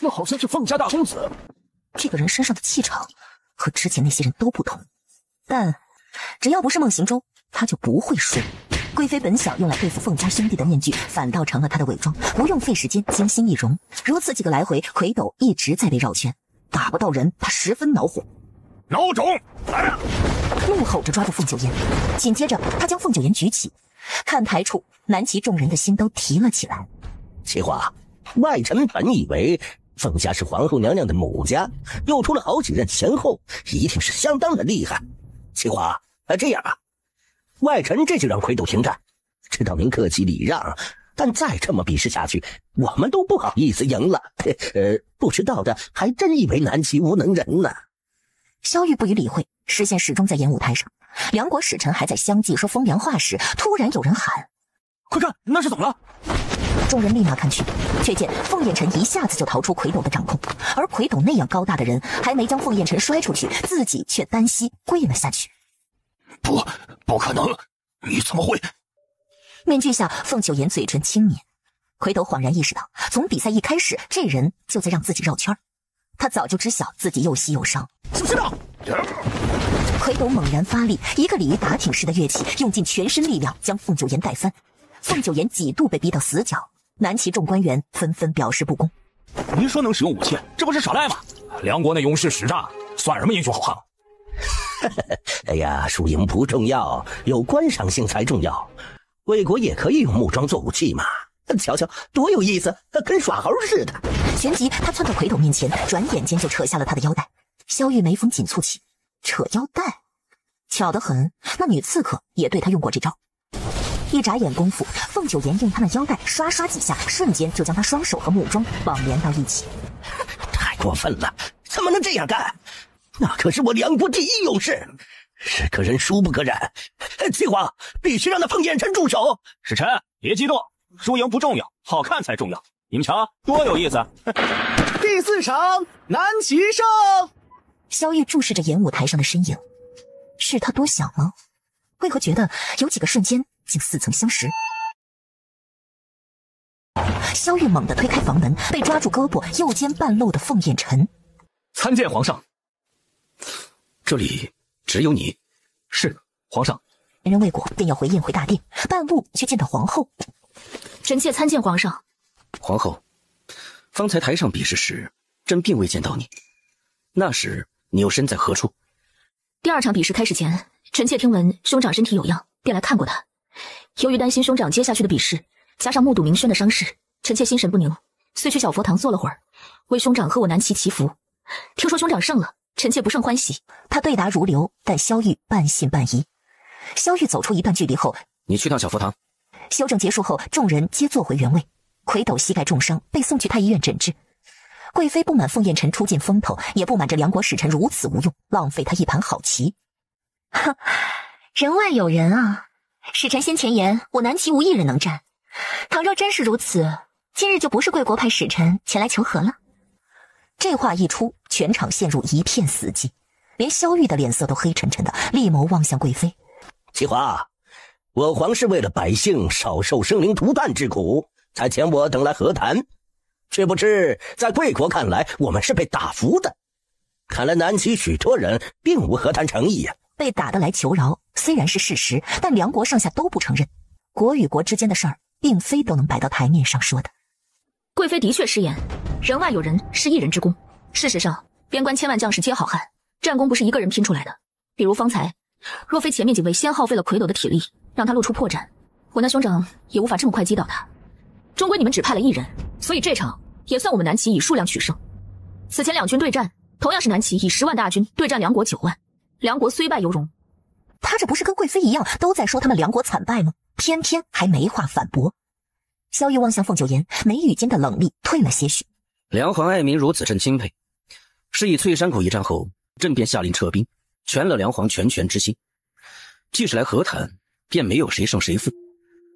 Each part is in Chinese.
那好像是凤家大公子。这个人身上的气场和之前那些人都不同，但只要不是梦行舟，他就不会输。贵妃本想用来对付凤家兄弟的面具，反倒成了他的伪装，不用费时间精心易容。如此几个来回，魁斗一直在被绕圈，打不到人，他十分恼火。孬种，来啊！怒吼着抓住凤九颜，紧接着他将凤九颜举起。看台处，南齐众人的心都提了起来。齐华，外臣本以为凤家是皇后娘娘的母家，又出了好几任贤后，一定是相当的厉害。齐华，这样吧，外臣这就让魁斗停战，知道您客气礼让，但再这么比试下去，我们都不好意思赢了。不知道的还真以为南齐无能人呢。萧玉不予理会，视线始终在演武台上。两国使臣还在相继说风凉话时，突然有人喊：“快看，那是怎么了？”众人立马看去，却见凤燕尘一下子就逃出魁斗的掌控，而魁斗那样高大的人，还没将凤燕尘摔出去，自己却单膝跪了下去。不可能！你怎么会？面具下，凤九颜嘴唇轻抿。魁斗恍然意识到，从比赛一开始，这人就在让自己绕圈。他早就知晓自己又膝又伤。小心啊！魁斗猛然发力，一个鲤鱼打挺式的跃起，用尽全身力量将凤九颜带翻。凤九颜几度被逼到死角，南齐众官员纷纷表示不公。您说能使用武器，这不是耍赖吗？梁国那勇士使诈，算什么英雄好汉？哎呀，输赢不重要，有观赏性才重要。魏国也可以用木桩做武器嘛，瞧瞧多有意思，跟耍猴似的。旋即他窜到魁斗面前，转眼间就扯下了他的腰带。萧玉眉峰紧蹙起，扯腰带，巧得很，那女刺客也对他用过这招。一眨眼功夫，凤九颜用他那腰带刷刷几下，瞬间就将他双手和木桩绑连到一起。太过分了，怎么能这样干？那可是我梁国第一勇士，是可忍孰不可忍。齐华，必须让那凤燕尘住手。使臣别激动，输赢不重要，好看才重要。你们瞧，多有意思！第4场，南齐胜。萧玉注视着演武台上的身影，是他多想吗？为何觉得有几个瞬间竟似曾相识？萧玉猛地推开房门，被抓住胳膊，右肩半露的凤燕尘。参见皇上。这里只有你。是，皇上。人未果，便要回宴回大殿，半路却见到皇后。臣妾参见皇上。皇后，方才台上比试时，朕并未见到你。那时你又身在何处？第2场比试开始前，臣妾听闻兄长身体有恙，便来看过他。由于担心兄长接下去的比试，加上目睹明轩的伤势，臣妾心神不宁，遂去小佛堂坐了会儿，为兄长和我南齐祈福。听说兄长胜了，臣妾不胜欢喜。他对答如流，但萧玉半信半疑。萧玉走出一段距离后，你去趟小佛堂。休整结束后，众人皆坐回原位。魁斗膝盖重伤，被送去太医院诊治。贵妃不满凤燕尘出尽风头，也不满这梁国使臣如此无用，浪费他一盘好棋。哼，人外有人啊！使臣先前言，我南齐无一人能战。倘若真是如此，今日就不是贵国派使臣前来求和了。这话一出，全场陷入一片死寂，连萧玉的脸色都黑沉沉的，厉眸望向贵妃。齐华，我皇是为了百姓少受生灵涂炭之苦，才遣我等来和谈，却不知在贵国看来，我们是被打服的。看来南齐许多人并无和谈诚意呀。被打得来求饶虽然是事实，但梁国上下都不承认。国与国之间的事儿，并非都能摆到台面上说的。贵妃的确失言，人外有人是一人之功。事实上，边关千万将士皆好汉，战功不是一个人拼出来的。比如方才，若非前面几位先耗费了魁斗的体力，让他露出破绽，我那兄长也无法这么快击倒他。终归你们只派了1人，所以这场也算我们南齐以数量取胜。此前2军对战，同样是南齐以10万大军对战梁国9万，梁国虽败犹荣。他这不是跟贵妃一样，都在说他们梁国惨败吗？偏偏还没话反驳。萧玉望向凤九颜，眉宇间的冷厉退了些许。梁皇爱民如此，朕钦佩。是以翠山口一战后，朕便下令撤兵，全了梁皇全权之心。即使来和谈，便没有谁胜谁负。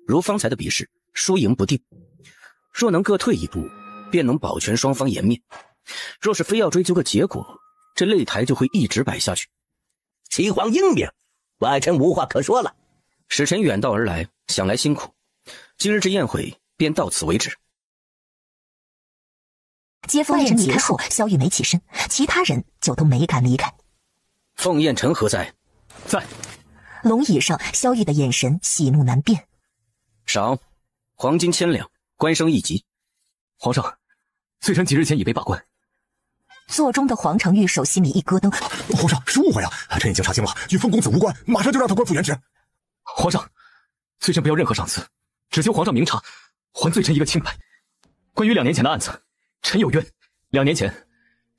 如方才的比试，输赢不定。若能各退一步，便能保全双方颜面。若是非要追究个结果，这擂台就会一直摆下去。齐皇英明，外臣无话可说了。使臣远道而来，想来辛苦。今日之宴会便到此为止。接风宴结束，萧玉没起身，其他人就都没敢离开。凤燕臣何在？在。龙椅上，萧玉的眼神喜怒难辨。赏黄金1000两，官升1级。皇上，罪臣几日前已被罢官。座中的皇城御手心里一咯噔，皇上是误会啊，臣已经查清了，与凤公子无关，马上就让他官复原职。皇上，罪臣不要任何赏赐，只求皇上明察，还罪臣一个清白。关于2年前的案子，臣有冤。2年前，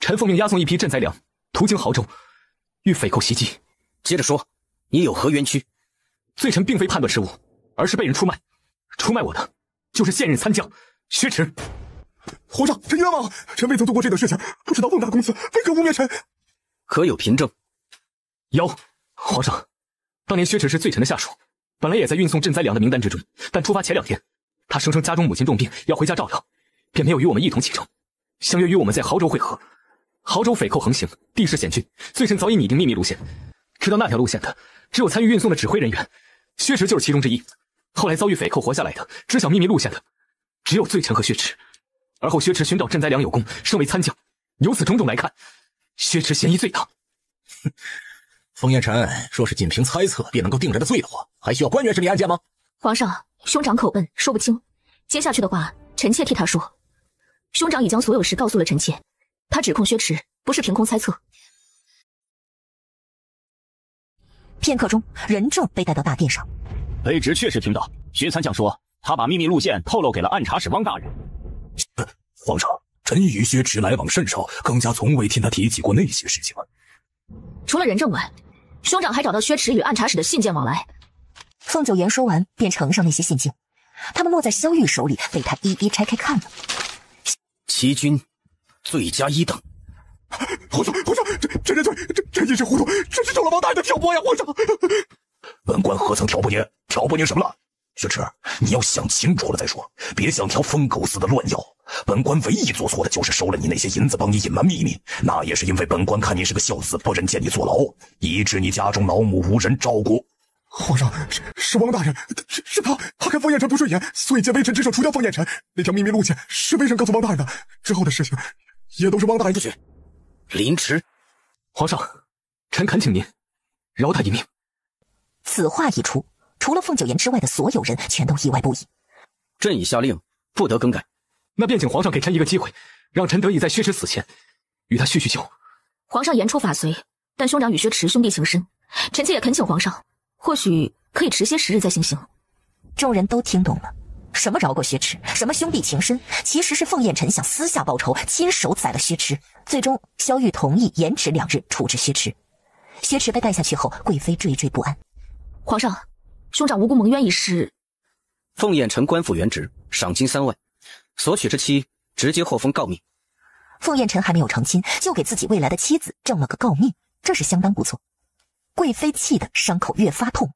臣奉命押送一批赈灾粮，途经亳州，遇匪寇袭击。接着说，你有何冤屈？罪臣并非判断失误，而是被人出卖。出卖我的，就是现任参将薛池。皇上，臣冤枉，臣未曾做过这等事情，不知道凤大公子为何污蔑臣。可有凭证？有。皇上，当年薛池是罪臣的下属，本来也在运送赈灾粮的名单之中，但出发前2天，他声称家中母亲重病，要回家照料，便没有与我们一同启程，相约与我们在亳州会合。亳州匪寇横行，地势险峻，罪臣早已拟定秘密路线，知道那条路线的只有参与运送的指挥人员，薛池就是其中之一。后来遭遇匪寇活下来的，知晓秘密路线的只有罪臣和薛池。而后薛池寻找赈灾粮有功，升为参将。由此种种来看，薛池嫌疑最大。凤燕臣说是仅凭猜测便能够定人的罪的话，还需要官员审理案件吗？皇上，兄长口笨，说不清。接下去的话，臣妾替他说。兄长已将所有事告诉了臣妾，他指控薛池不是凭空猜测。片刻中，仁正被带到大殿上。卑职确实听到薛参将说，他把秘密路线透露给了按察使汪大人。皇上，臣与薛池来往甚少，更加从未听他提起过那些事情。除了仁正外，兄长还找到薛池与按察使的信件往来。凤九言说完，便呈上那些信件，他们落在萧玉手里，被他一一拆开看了。欺君，罪加1等。皇上，臣认罪，臣一时糊涂，真是受了王大人的挑拨呀！皇上，本官何曾挑拨您？挑拨您什么了？薛池，你要想清楚了再说，别像条疯狗似的乱要。本官唯一做错的就是收了你那些银子，帮你隐瞒秘密。那也是因为本官看你是个孝子，不忍见你坐牢，以致你家中老母无人照顾。皇上，是王大人，是他看凤燕臣不顺眼，所以借微臣之手除掉凤燕臣。那条秘密路线是微臣告诉王大人的，之后的事情也都是王大人的。凌迟。皇上，臣恳请您饶他一命。此话一出，除了凤九言之外的所有人全都意外不已。朕已下令，不得更改。那便请皇上给臣一个机会，让臣得以在薛池死前与他叙叙旧。皇上言出法随，但兄长与薛池兄弟情深，臣妾也恳请皇上，或许可以迟些时日再行刑。众人都听懂了，什么饶过薛池，什么兄弟情深，其实是凤燕臣想私下报仇，亲手宰了薛池。最终，萧玉同意延迟2日处置薛池。薛池被带下去后，贵妃惴惴不安。皇上，兄长无辜蒙冤一事。凤燕臣官复原职，赏金3万，所娶之妻直接获封诰命。凤燕臣还没有成亲，就给自己未来的妻子正了个诰命，这是相当不错。贵妃气得伤口越发痛，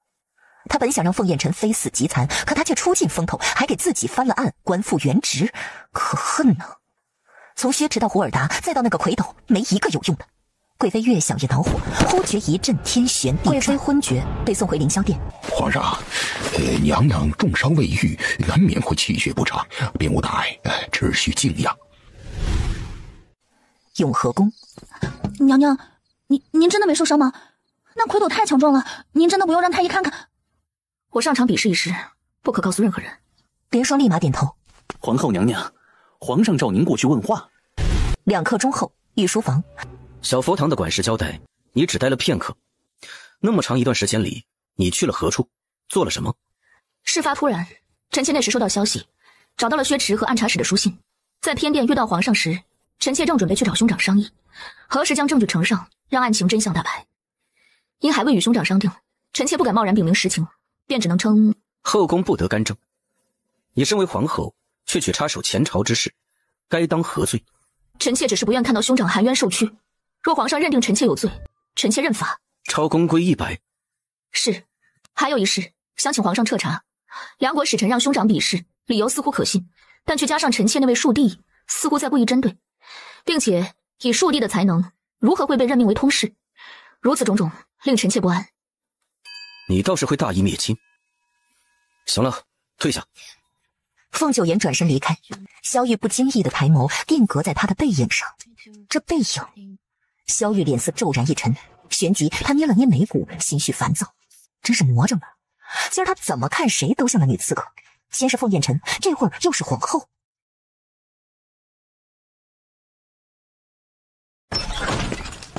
她本想让凤燕臣非死即残，可她却出尽风头，还给自己翻了案，官复原职，可恨呢。从薛池到胡尔达，再到那个魁斗，没一个有用的。贵妃越想越恼火，忽觉一阵天旋地转，贵妃昏厥，被送回凌霄殿。皇上，娘娘重伤未愈，难免会气血不畅，并无大碍，只需静养。永和宫，娘娘，您真的没受伤吗？那魁斗太强壮了，您真的不用让太医看看？我上场比试一事，不可告诉任何人。莲霜立马点头。皇后娘娘，皇上召您过去问话。2刻钟后，御书房。小佛堂的管事交代，你只待了片刻。那么长一段时间里，你去了何处，做了什么？事发突然，臣妾那时收到消息，找到了薛池和按察使的书信。在偏殿遇到皇上时，臣妾正准备去找兄长商议，何时将证据呈上，让案情真相大白。因还未与兄长商定，臣妾不敢贸然禀明实情，便只能称后宫不得干政。你身为皇后，却去插手前朝之事，该当何罪？臣妾只是不愿看到兄长含冤受屈。若皇上认定臣妾有罪，臣妾认罚。抄宫规100。是。还有一事，想请皇上彻查。梁国使臣让兄长比试，理由似乎可信，但却加上臣妾那位庶弟，似乎在故意针对，并且以庶弟的才能，如何会被任命为通事？如此种种，令臣妾不安。你倒是会大义灭亲。行了，退下。凤九言转身离开，萧玉不经意的抬眸定格在他的背影上。这背影，萧玉脸色骤然一沉，旋即他捏了捏眉骨，心绪烦躁。真是魔怔了，今儿他怎么看谁都像个女刺客，先是凤燕尘，这会儿又是皇后。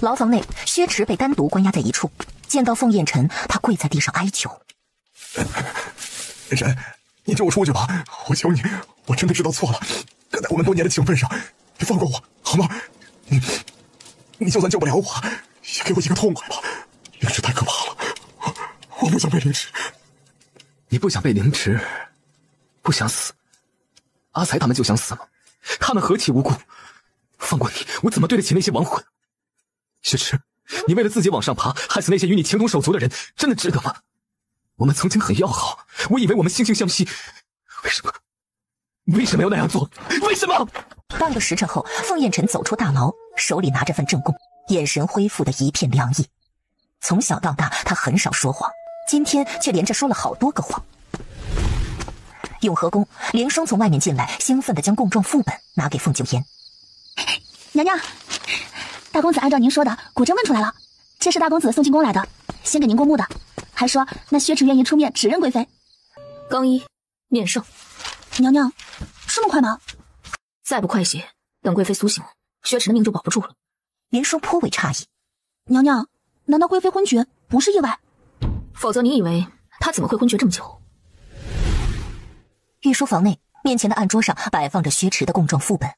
牢房内，薛池被单独关押在一处，见到凤燕尘，他跪在地上哀求：燕尘，你救我出去吧，我求你，我真的知道错了，看在我们多年的情分上，你放过我好吗？你就算救不了我，也给我一个痛快吧，凌迟太可怕了，我不想被凌迟。你不想被凌迟，不想死，阿才他们就想死吗？他们何其无辜，放过你，我怎么对得起那些亡魂？薛池，你为了自己往上爬，害死那些与你情同手足的人，真的值得吗？我们曾经很要好，我以为我们惺惺相惜，为什么要那样做？为什么？半个时辰后，凤燕尘走出大牢，手里拿着份证供，眼神恢复的一片凉意。从小到大，他很少说谎，今天却连着说了好多个谎。永和宫，凌霜从外面进来，兴奋地将供状副本拿给凤九言。娘娘，大公子按照您说的，果真问出来了，这是大公子送进宫来的，先给您过目的，还说那薛池愿意出面指认贵妃。更衣，面圣。娘娘，这么快吗？再不快些，等贵妃苏醒，薛池的命就保不住了。凌霜颇为诧异，娘娘，难道贵妃昏厥不是意外？否则你以为她怎么会昏厥这么久？御书房内，面前的案桌上摆放着薛池的供状副本，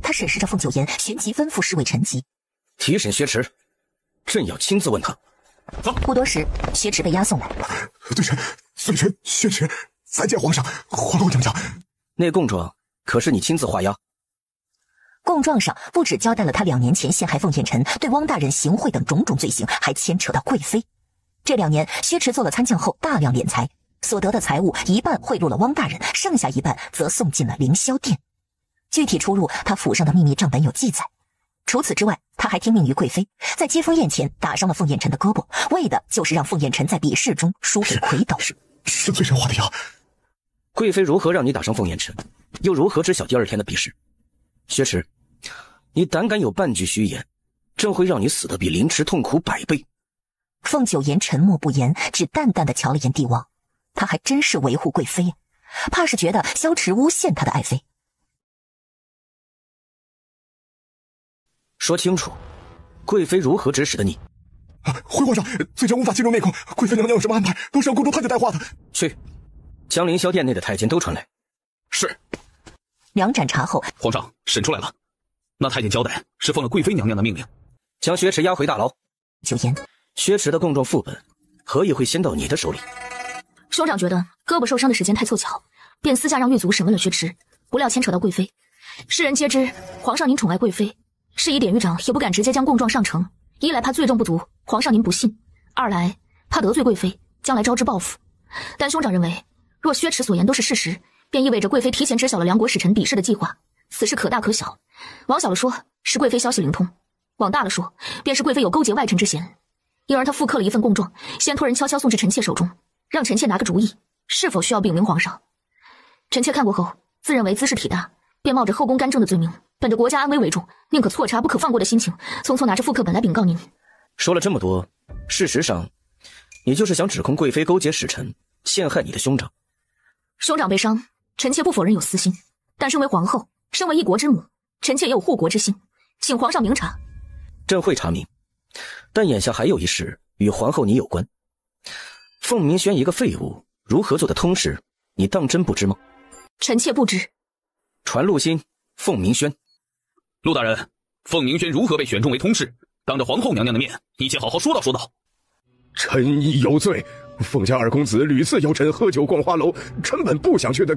他审视着凤九言，旋即吩咐侍卫陈吉提审薛池，朕要亲自问他。走。不多时，薛池被押送来。罪臣薛池，参见皇上、皇后娘娘。那供状可是你亲自画押？供状上不只交代了他2年前陷害凤燕尘、对汪大人行贿等种种罪行，还牵扯到贵妃。这2年，薛池做了参将后大量敛财，所得的财物一半贿赂了汪大人，剩下一半则送进了凌霄殿。具体出入，他府上的秘密账本有记载。除此之外，他还听命于贵妃，在接风宴前打伤了凤燕尘的胳膊，为的就是让凤燕尘在比试中输给魁斗。是罪臣画的押。贵妃如何让你打伤凤燕尘，又如何知晓第2天的比试？薛池，你胆敢有半句虚言，朕会让你死得比凌迟痛苦100倍。凤九言沉默不言，只淡淡的瞧了眼帝王。他还真是维护贵妃，怕是觉得萧池诬陷他的爱妃。说清楚，贵妃如何指使的你？回皇上，罪臣无法进入内宫，贵妃娘娘有什么安排，都是让宫中太监带话的。去，将凌霄殿内的太监都传来。是。2盏茶后，皇上审出来了，那太监交代是奉了贵妃娘娘的命令，将薛池押回大牢。九言，薛池的供状副本何以会先到你的手里？兄长觉得胳膊受伤的时间太凑巧，便私下让狱卒审问了薛池，不料牵扯到贵妃。世人皆知皇上您宠爱贵妃，是以典狱长也不敢直接将供状上呈，一来怕罪证不足，皇上您不信；二来怕得罪贵妃，将来招致报复。但兄长认为，若薛池所言都是事实，便意味着贵妃提前知晓了梁国使臣比试的计划，此事可大可小。往小了说，是贵妃消息灵通；往大了说，便是贵妃有勾结外臣之嫌。因而他复刻了一份供状，先托人悄悄送至臣妾手中，让臣妾拿个主意，是否需要禀明皇上。臣妾看过后，自认为姿势体大，便冒着后宫干政的罪名，本着国家安危为重，宁可错查不可放过的心情，匆匆拿着复刻本来禀告您。说了这么多，事实上，你就是想指控贵妃勾结使臣，陷害你的兄长。兄长被伤，臣妾不否认有私心，但身为皇后，身为一国之母，臣妾也有护国之心，请皇上明察。朕会查明，但眼下还有一事与皇后你有关。凤鸣轩一个废物，如何做的通事，你当真不知吗？臣妾不知。传陆心，凤鸣轩。陆大人，凤鸣轩如何被选中为通事？当着皇后娘娘的面，你且好好说道说道。臣亦有罪，凤家2公子屡次邀臣喝酒逛花楼，臣本不想去的，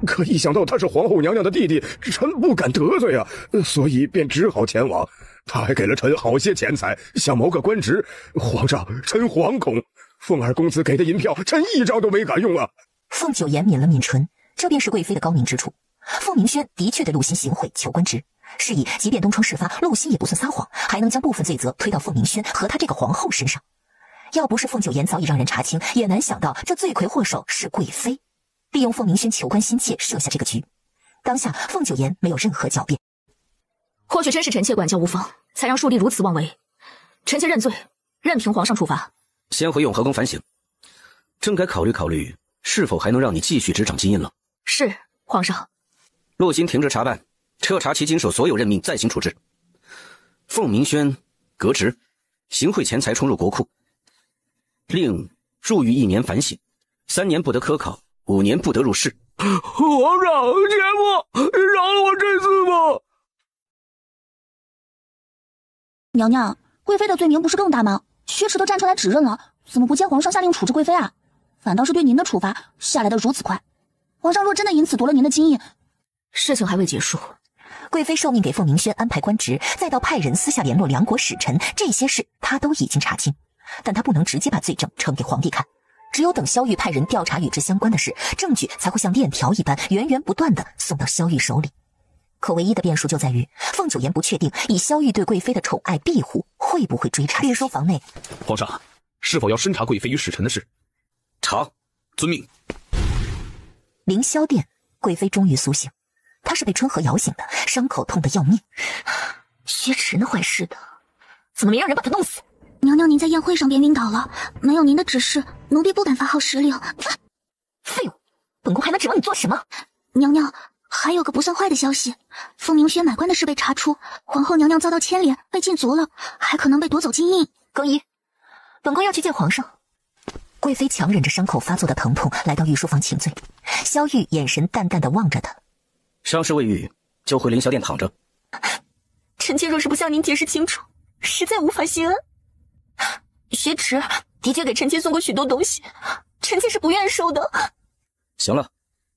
可一想到他是皇后娘娘的弟弟，臣不敢得罪啊，所以便只好前往。他还给了臣好些钱财，想谋个官职。皇上，臣惶恐，凤2公子给的银票，臣一张都没敢用啊。凤九言抿了抿唇，这便是贵妃的高明之处。凤鸣轩的确对陆欣行贿求官职，是以即便东窗事发，陆欣也不算撒谎，还能将部分罪责推到凤鸣轩和他这个皇后身上。要不是凤九言早已让人查清，也难想到这罪魁祸首是贵妃。利用凤鸣轩求官心切设下这个局。当下凤九言没有任何狡辩，或许真是臣妾管教无方，才让庶弟如此妄为。臣妾认罪，任凭皇上处罚。先回永和宫反省，朕该考虑考虑，是否还能让你继续执掌金印了。是，皇上。陆金停职查办，彻查其经手所有任命，再行处置。凤鸣轩革职，行贿钱财冲入国库，令入狱1年反省，3年不得科考，5年不得入仕。皇上，切莫饶了我这次吧！娘娘，贵妃的罪名不是更大吗？薛池都站出来指认了，怎么不见皇上下令处置贵妃啊？反倒是对您的处罚下来的如此快。皇上若真的因此夺了您的金印，事情还未结束。贵妃受命给凤鸣轩安排官职，再到派人私下联络梁国使臣，这些事他都已经查清，但他不能直接把罪证呈给皇帝看，只有等萧玉派人调查与之相关的事，证据才会像链条一般源源不断地送到萧玉手里。可唯一的变数就在于凤九言不确定以萧玉对贵妃的宠爱庇护会不会追查。御书房内，皇上是否要深查贵妃与使臣的事？查，遵命。凌霄殿，贵妃终于苏醒，她是被春和摇醒的，伤口痛得要命。薛池那坏事的，怎么没让人把他弄死？娘娘您在宴会上便晕倒了，没有您的指示，奴婢不敢发号施令。废物，本宫还能指望你做什么？娘娘，还有个不算坏的消息，凤鸣轩买官的事被查出，皇后娘娘遭到牵连，被禁足了，还可能被夺走金印。更衣，本宫要去见皇上。贵妃强忍着伤口发作的疼痛，来到御书房请罪。萧玉眼神淡淡的望着她，伤势未愈，就回凌霄殿躺着。臣妾若是不向您解释清楚，实在无法谢恩。薛池的确给臣妾送过许多东西，臣妾是不愿收的。行了，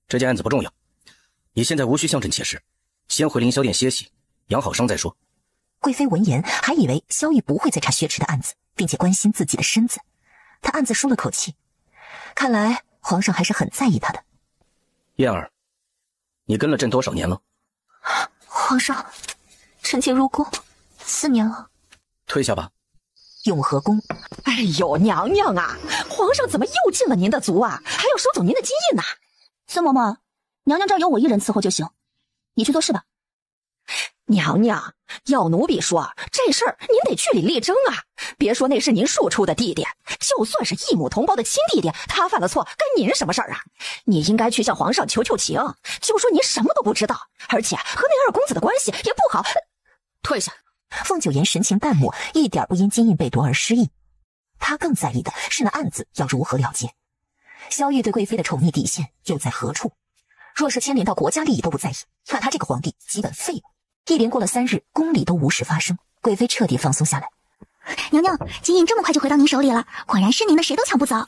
这件案子不重要，你现在无需向朕解释，先回凌霄殿歇息，养好伤再说。贵妃闻言，还以为萧玉不会再查薛池的案子，并且关心自己的身子。她暗自舒了口气，看来皇上还是很在意她的。燕儿，你跟了朕多少年了？皇上，臣妾入宫4年了。退下吧。永和宫。哎呦，娘娘啊，皇上怎么又进了您的族啊？还要收走您的金印呐？孙嬷嬷，娘娘这儿有我一人伺候就行，你去做事吧。娘娘，要奴婢说，这事儿您得据理力争啊！别说那是您庶出的弟弟，就算是异母同胞的亲弟弟，他犯了错，跟您什么事儿啊？你应该去向皇上求求情，就说您什么都不知道，而且和那二公子的关系也不好。退下。凤九言神情淡漠，一点不因金印被夺而失忆。他更在意的是那案子要如何了结。萧玉对贵妃的宠溺底线又在何处？若是牵连到国家利益都不在意，那他这个皇帝基本废物。一连过了3日，宫里都无事发生，贵妃彻底放松下来。娘娘，金印这么快就回到您手里了，果然是您的，谁都抢不走。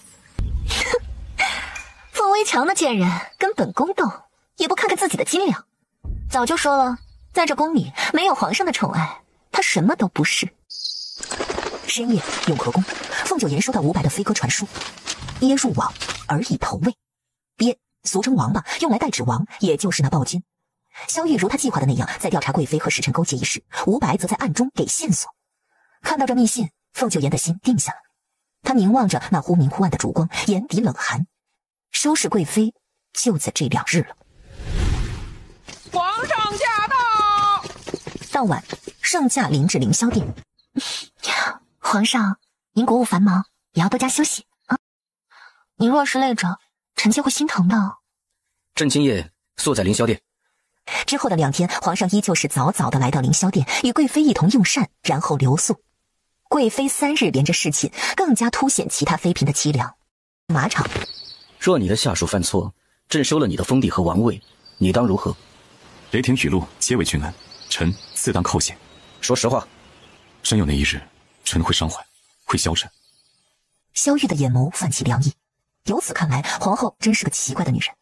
凤微强的贱人跟本宫斗，也不看看自己的斤两。早就说了，在这宫里没有皇上的宠爱，他什么都不是。深夜，永和宫，凤九言收到500的飞鸽传书，鳖入网而以投喂。鳖俗称王八，用来代指王，也就是那暴君。萧玉如他计划的那样，在调查贵妃和使臣勾结一事，500则在暗中给线索。看到这密信，凤九言的心定下了。他凝望着那忽明忽暗的烛光，眼底冷寒。收拾贵妃就在这2日了。皇上驾到！当晚，圣驾临至凌霄殿。皇上，您国务繁忙，也要多加休息啊。您若是累着，臣妾会心疼的。朕今夜宿在凌霄殿。之后的2天，皇上依旧是早早的来到凌霄殿，与贵妃一同用膳，然后留宿。贵妃3日连着侍寝，更加凸显其他妃嫔的凄凉。马场，若你的下属犯错，朕收了你的封地和王位，你当如何？雷霆雨露皆为君恩，臣自当叩谢。说实话，真有那一日，臣会伤怀，会消沉。萧玉的眼眸泛起凉意，由此看来，皇后真是个奇怪的女人。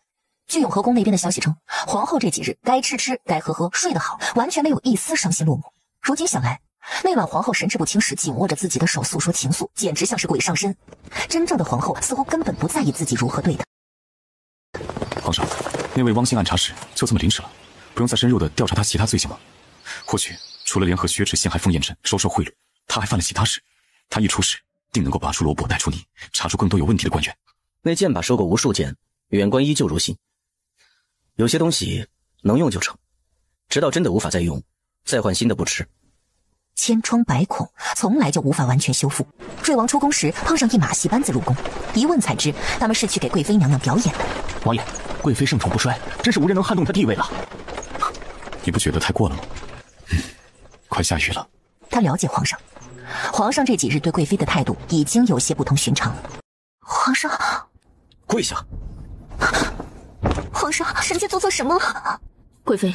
据永和宫那边的消息称，皇后这几日该吃吃，该喝喝，睡得好，完全没有一丝伤心落寞。如今想来，那晚皇后神志不清时紧握着自己的手诉说情愫，简直像是鬼上身。真正的皇后似乎根本不在意自己如何对待。皇上，那位汪姓暗查使就这么凌迟了，不用再深入的调查他其他罪行吗？或许除了联合薛池陷害凤燕臣，收受贿赂，他还犯了其他事。他一出事，定能够拔出萝卜带出泥，查出更多有问题的官员。那箭靶收过无数箭，远观依旧如新。有些东西能用就成，直到真的无法再用，再换新的不迟。千疮百孔，从来就无法完全修复。坠王出宫时碰上一马戏班子入宫，一问才知他们是去给贵妃娘娘表演的。王爷，贵妃盛宠不衰，真是无人能撼动她地位了。你不觉得太过了吗？快下雨了。他了解皇上，皇上这几日对贵妃的态度已经有些不同寻常。皇上，跪下！皇上，臣妾做错什么了？贵妃，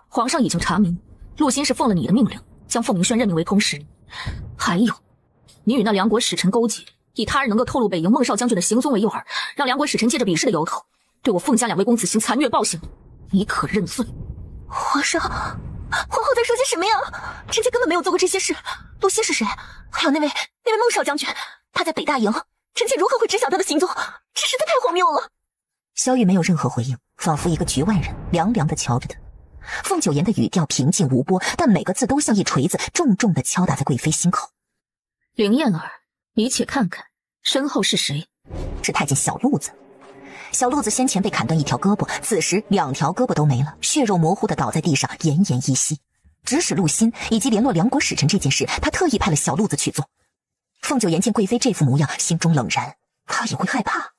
皇上已经查明，陆欣是奉了你的命令，将凤鸣轩任命为通事。还有，你与那梁国使臣勾结，以他人能够透露北营孟少将军的行踪为诱饵，让梁国使臣借着比试的由头，对我凤家2位公子行残虐暴行，你可认罪？皇上，皇后在说些什么呀？臣妾根本没有做过这些事。陆欣是谁？还有那位孟少将军，他在北大营，臣妾如何会知晓他的行踪？这实在太荒谬了。萧玉没有任何回应，仿佛一个局外人，凉凉地瞧着他。凤九言的语调平静无波，但每个字都像一锤子，重重地敲打在贵妃心口。凌燕儿，你且看看身后是谁？是太监小路子。小路子先前被砍断一条胳膊，此时2条胳膊都没了，血肉模糊地倒在地上，奄奄一息。指使陆欣以及联络梁国使臣这件事，他特意派了小路子去做。凤九言见贵妃这副模样，心中冷然，他也会害怕。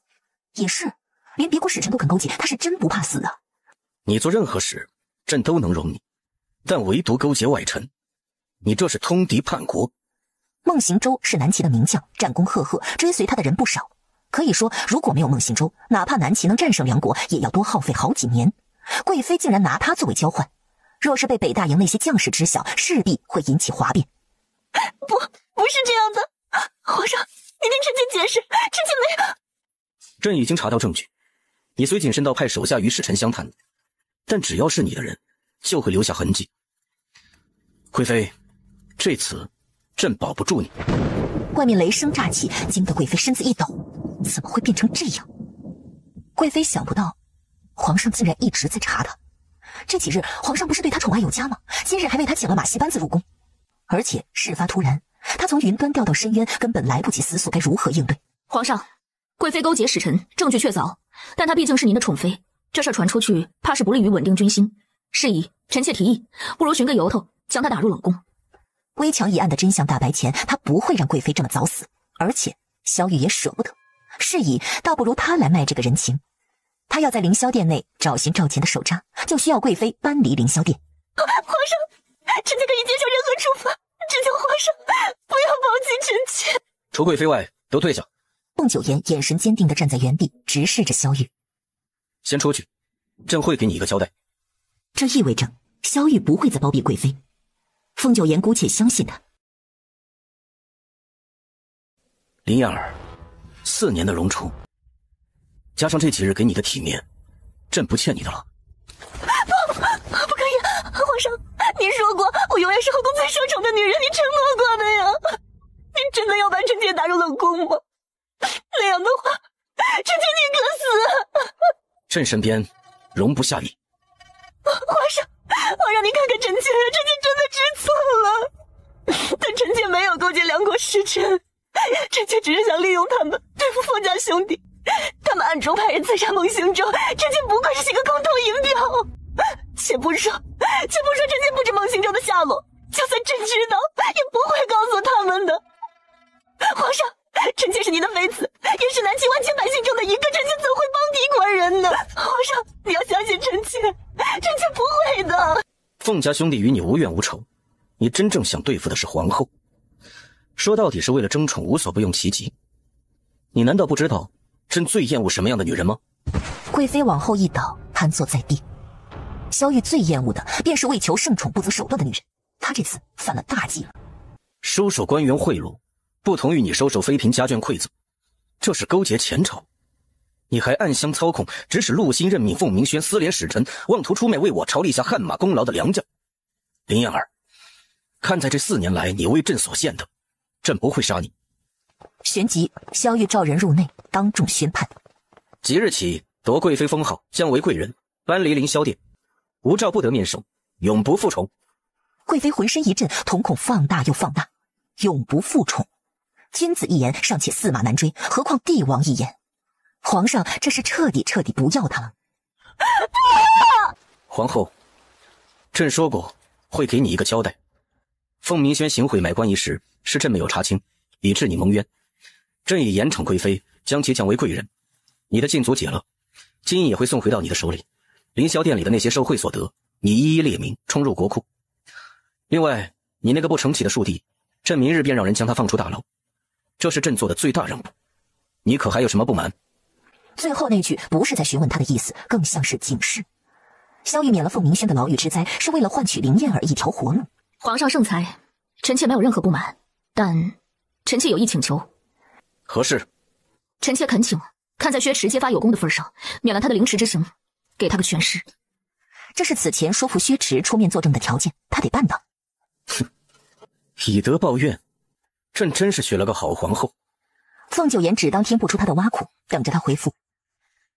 也是，连别国使臣都肯勾结，他是真不怕死啊。你做任何事，朕都能容你，但唯独勾结外臣，你这是通敌叛国。孟行舟是南齐的名将，战功赫赫，追随他的人不少。可以说，如果没有孟行舟，哪怕南齐能战胜梁国，也要多耗费好几年。贵妃竟然拿他作为交换，若是被北大营那些将士知晓，势必会引起哗变。不是这样的，皇上，你听臣妾解释，臣妾没有。朕已经查到证据，你虽谨慎到派手下与使臣相谈，但只要是你的人，就会留下痕迹。贵妃，这次朕保不住你。外面雷声乍起，惊得贵妃身子一抖，怎么会变成这样？贵妃想不到，皇上竟然一直在查她。这几日，皇上不是对她宠爱有加吗？今日还为她请了马戏班子入宫，而且事发突然，她从云端掉到深渊，根本来不及思索该如何应对。皇上，贵妃勾结使臣，证据确凿，但她毕竟是您的宠妃，这事传出去，怕是不利于稳定军心。是以，臣妾提议，不如寻个由头，将她打入冷宫。微墙一案的真相大白前，他不会让贵妃这么早死，而且萧玉也舍不得。是以，倒不如他来卖这个人情。他要在凌霄殿内找寻赵钱的手札，就需要贵妃搬离凌霄殿。皇上，臣妾可以接受任何处罚，只求皇上不要抛弃臣妾。除贵妃外，都退下。孟九言眼神坚定地站在原地，直视着萧玉。先出去，朕会给你一个交代。这意味着萧玉不会再包庇贵妃。凤九言姑且相信他。林燕儿，4年的荣储，加上这几日给你的体面，朕不欠你的了。不可以，皇上，您说过我永远是后宫最受宠的女人，你承诺过的呀。您真的要把臣妾打入冷宫吗？那样的话，臣妾宁可死。朕身边容不下你。皇上，您看看臣妾，臣妾真的知错了。但臣妾没有勾结梁国使臣，臣妾只是想利用他们对付凤家兄弟。他们暗中派人刺杀孟行舟，臣妾不过是些个空头银表。且不说臣妾不知孟行舟的下落，就算朕知道，也不会告诉他们的。皇上，臣妾是您的妃子，也是南齐万千百姓中的一个，臣妾怎会帮敌国人呢？皇上，你要相信臣妾，臣妾不会的。凤家兄弟与你无怨无仇，你真正想对付的是皇后。说到底是为了争宠，无所不用其极。你难道不知道朕最厌恶什么样的女人吗？贵妃往后一倒，瘫坐在地。萧玉最厌恶的便是为求圣宠不择手段的女人，她这次犯了大忌了。收受官员贿赂，不同于你收受妃嫔家眷馈赠，这是勾结前朝。你还暗箱操控，指使陆欣任命凤鸣轩司连使臣，妄图出卖为我朝立下汗马功劳的良将。林燕儿，看在这4年来你为朕所献的，朕不会杀你。旋即，萧玉召人入内，当众宣判：即日起夺贵妃封号，将为贵人，搬离凌霄殿，无诏不得面授，永不复宠。贵妃浑身一震，瞳孔放大又放大。永不复宠，君子一言尚且驷马难追，何况帝王一言？皇上这是彻底不要他了。皇后，朕说过会给你一个交代。凤鸣轩行贿买官一事是朕没有查清，以致你蒙冤。朕已严惩贵妃，将其降为贵人。你的禁足解了，金银也会送回到你的手里。凌霄殿里的那些受贿所得，你一一列明，充入国库。另外，你那个不成器的庶弟，朕明日便让人将他放出大牢。这是朕做的最大任务。你可还有什么不满？最后那句不是在询问他的意思，更像是警示。萧玉免了凤鸣轩的牢狱之灾，是为了换取林燕儿一条活路。皇上圣裁，臣妾没有任何不满，但臣妾有一请求。何事？臣妾恳请，看在薛池揭发有功的份上，免了他的凌迟之刑，给他个全尸。这是此前说服薛池出面作证的条件，他得办到。哼，以德报怨，朕真是娶了个好皇后。凤九言只当听不出他的挖苦，等着他回复。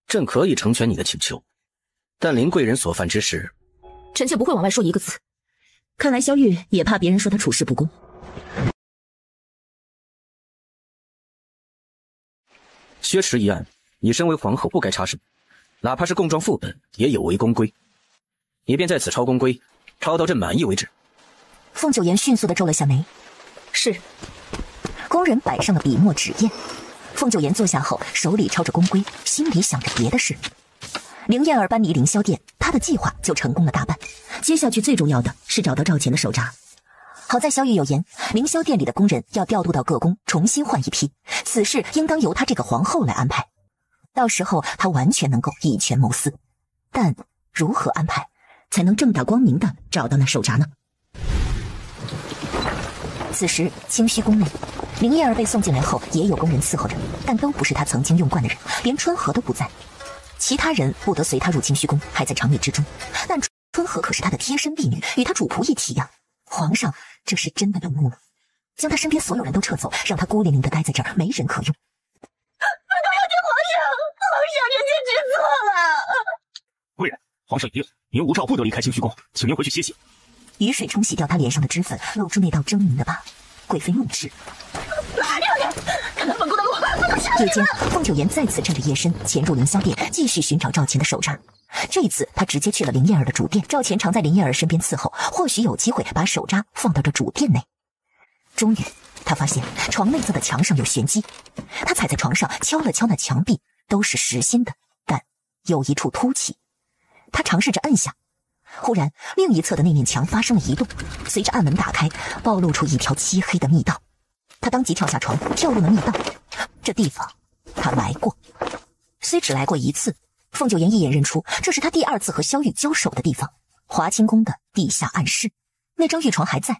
朕可以成全你的请求，但林贵人所犯之事，臣妾不会往外说一个字。看来萧玉也怕别人说他处事不公。薛池一案，你身为皇后不该插手，哪怕是供状副本也有违公规。你便在此抄公规，抄到朕满意为止。凤九言迅速地皱了下眉。是。工人摆上了笔墨纸砚，凤九言坐下后，手里抄着公规，心里想着别的事。凌燕儿搬离凌霄殿，他的计划就成功了大半。接下去最重要的是找到赵钱的手札。好在萧玉有言，凌霄殿里的工人要调度到各宫，重新换一批，此事应当由他这个皇后来安排。到时候他完全能够以权谋私，但如何安排才能正大光明的找到那手札呢？此时清虚宫内，凌燕儿被送进来后，也有工人伺候着，但都不是他曾经用惯的人，连春和都不在。其他人不得随他入清虚宫，还在常理之中，但春和可是他的贴身婢女，与他主仆一体呀。皇上这是真的动怒了，将他身边所有人都撤走，让他孤零零的待在这儿，没人可用。我都要见皇上，臣妾知错了。贵人，皇上已令您无诏不得离开清虚宫，请您回去歇息。雨水冲洗掉他脸上的脂粉，露出那道狰狞的疤。贵妃怒斥：看他本宫的路，夜间，凤九言再次趁着夜深潜入凌霄殿，继续寻找赵钱的手札。这一次，他直接去了林燕儿的主殿，赵钱常在林燕儿身边伺候，或许有机会把手札放到这主殿内。终于，他发现床内侧的墙上有玄机，他踩在床上敲了敲那墙壁，都是实心的，但有一处凸起。他尝试着摁下，忽然另一侧的那面墙发生了移动，随着暗门打开，暴露出一条漆黑的密道。他当即跳下床，跳入了密道。这地方他来过，虽只来过一次，凤九言一眼认出这是他第二次和萧玉交手的地方，华清宫的地下暗室。那张玉床还在，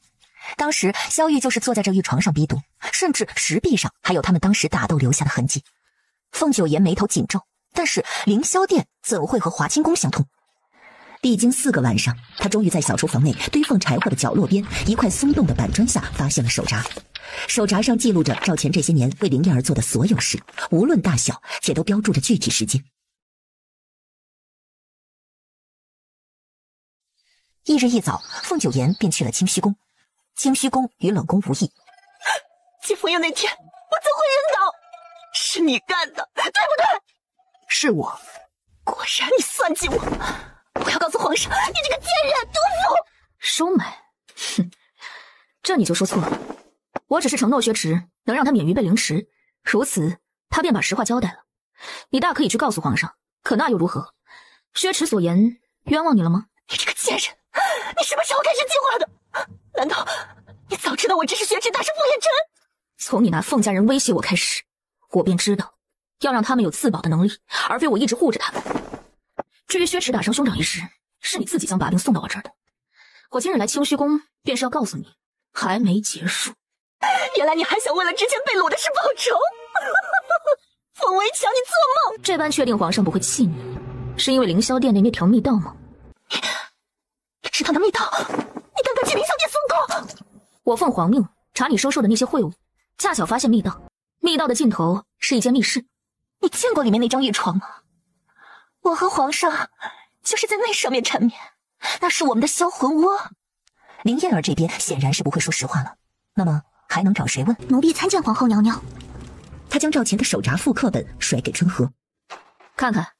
当时萧玉就是坐在这玉床上逼读，甚至石壁上还有他们当时打斗留下的痕迹。凤九言眉头紧皱，但是凌霄殿怎会和华清宫相通？历经4个晚上，他终于在小厨房内堆放柴火的角落边一块松动的板砖下发现了手札。手札上记录着赵钱这些年为凌燕儿做的所有事，无论大小，且都标注着具体时间。翌日一早，凤九言便去了清虚宫。清虚宫与冷宫无异。接枫叶那天，我怎会晕倒？是你干的，对不对？是我。果然你算计我！我要告诉皇上，你这个贱人，毒妇！收买？哼，这你就说错了。我只是承诺薛池能让他免于被凌迟，如此他便把实话交代了。你大可以去告诉皇上，可那又如何？薛池所言冤枉你了吗？你这个贱人，你什么时候开始计划的？难道你早知道我只是薛池，他是傅彦辰？从你拿凤家人威胁我开始，我便知道要让他们有自保的能力，而非我一直护着他们。至于薛池打伤兄长一事，是你自己将把柄送到我这儿的。我今日来清虚宫，便是要告诉你，还没结束。原来你还想为了之前被掳的事报仇？凤围墙，你做梦！这般确定皇上不会气你，是因为凌霄殿内那条密道吗？你知道那密道？你胆敢去凌霄殿封宫？我奉皇命查你收受的那些贿赂，恰巧发现密道。密道的尽头是一间密室。你见过里面那张玉床吗？我和皇上就是在那上面缠绵，那是我们的销魂窝。林燕儿这边显然是不会说实话了，那么还能找谁问？奴婢参见皇后娘娘。他将赵钱的手札复刻本甩给春和。看看。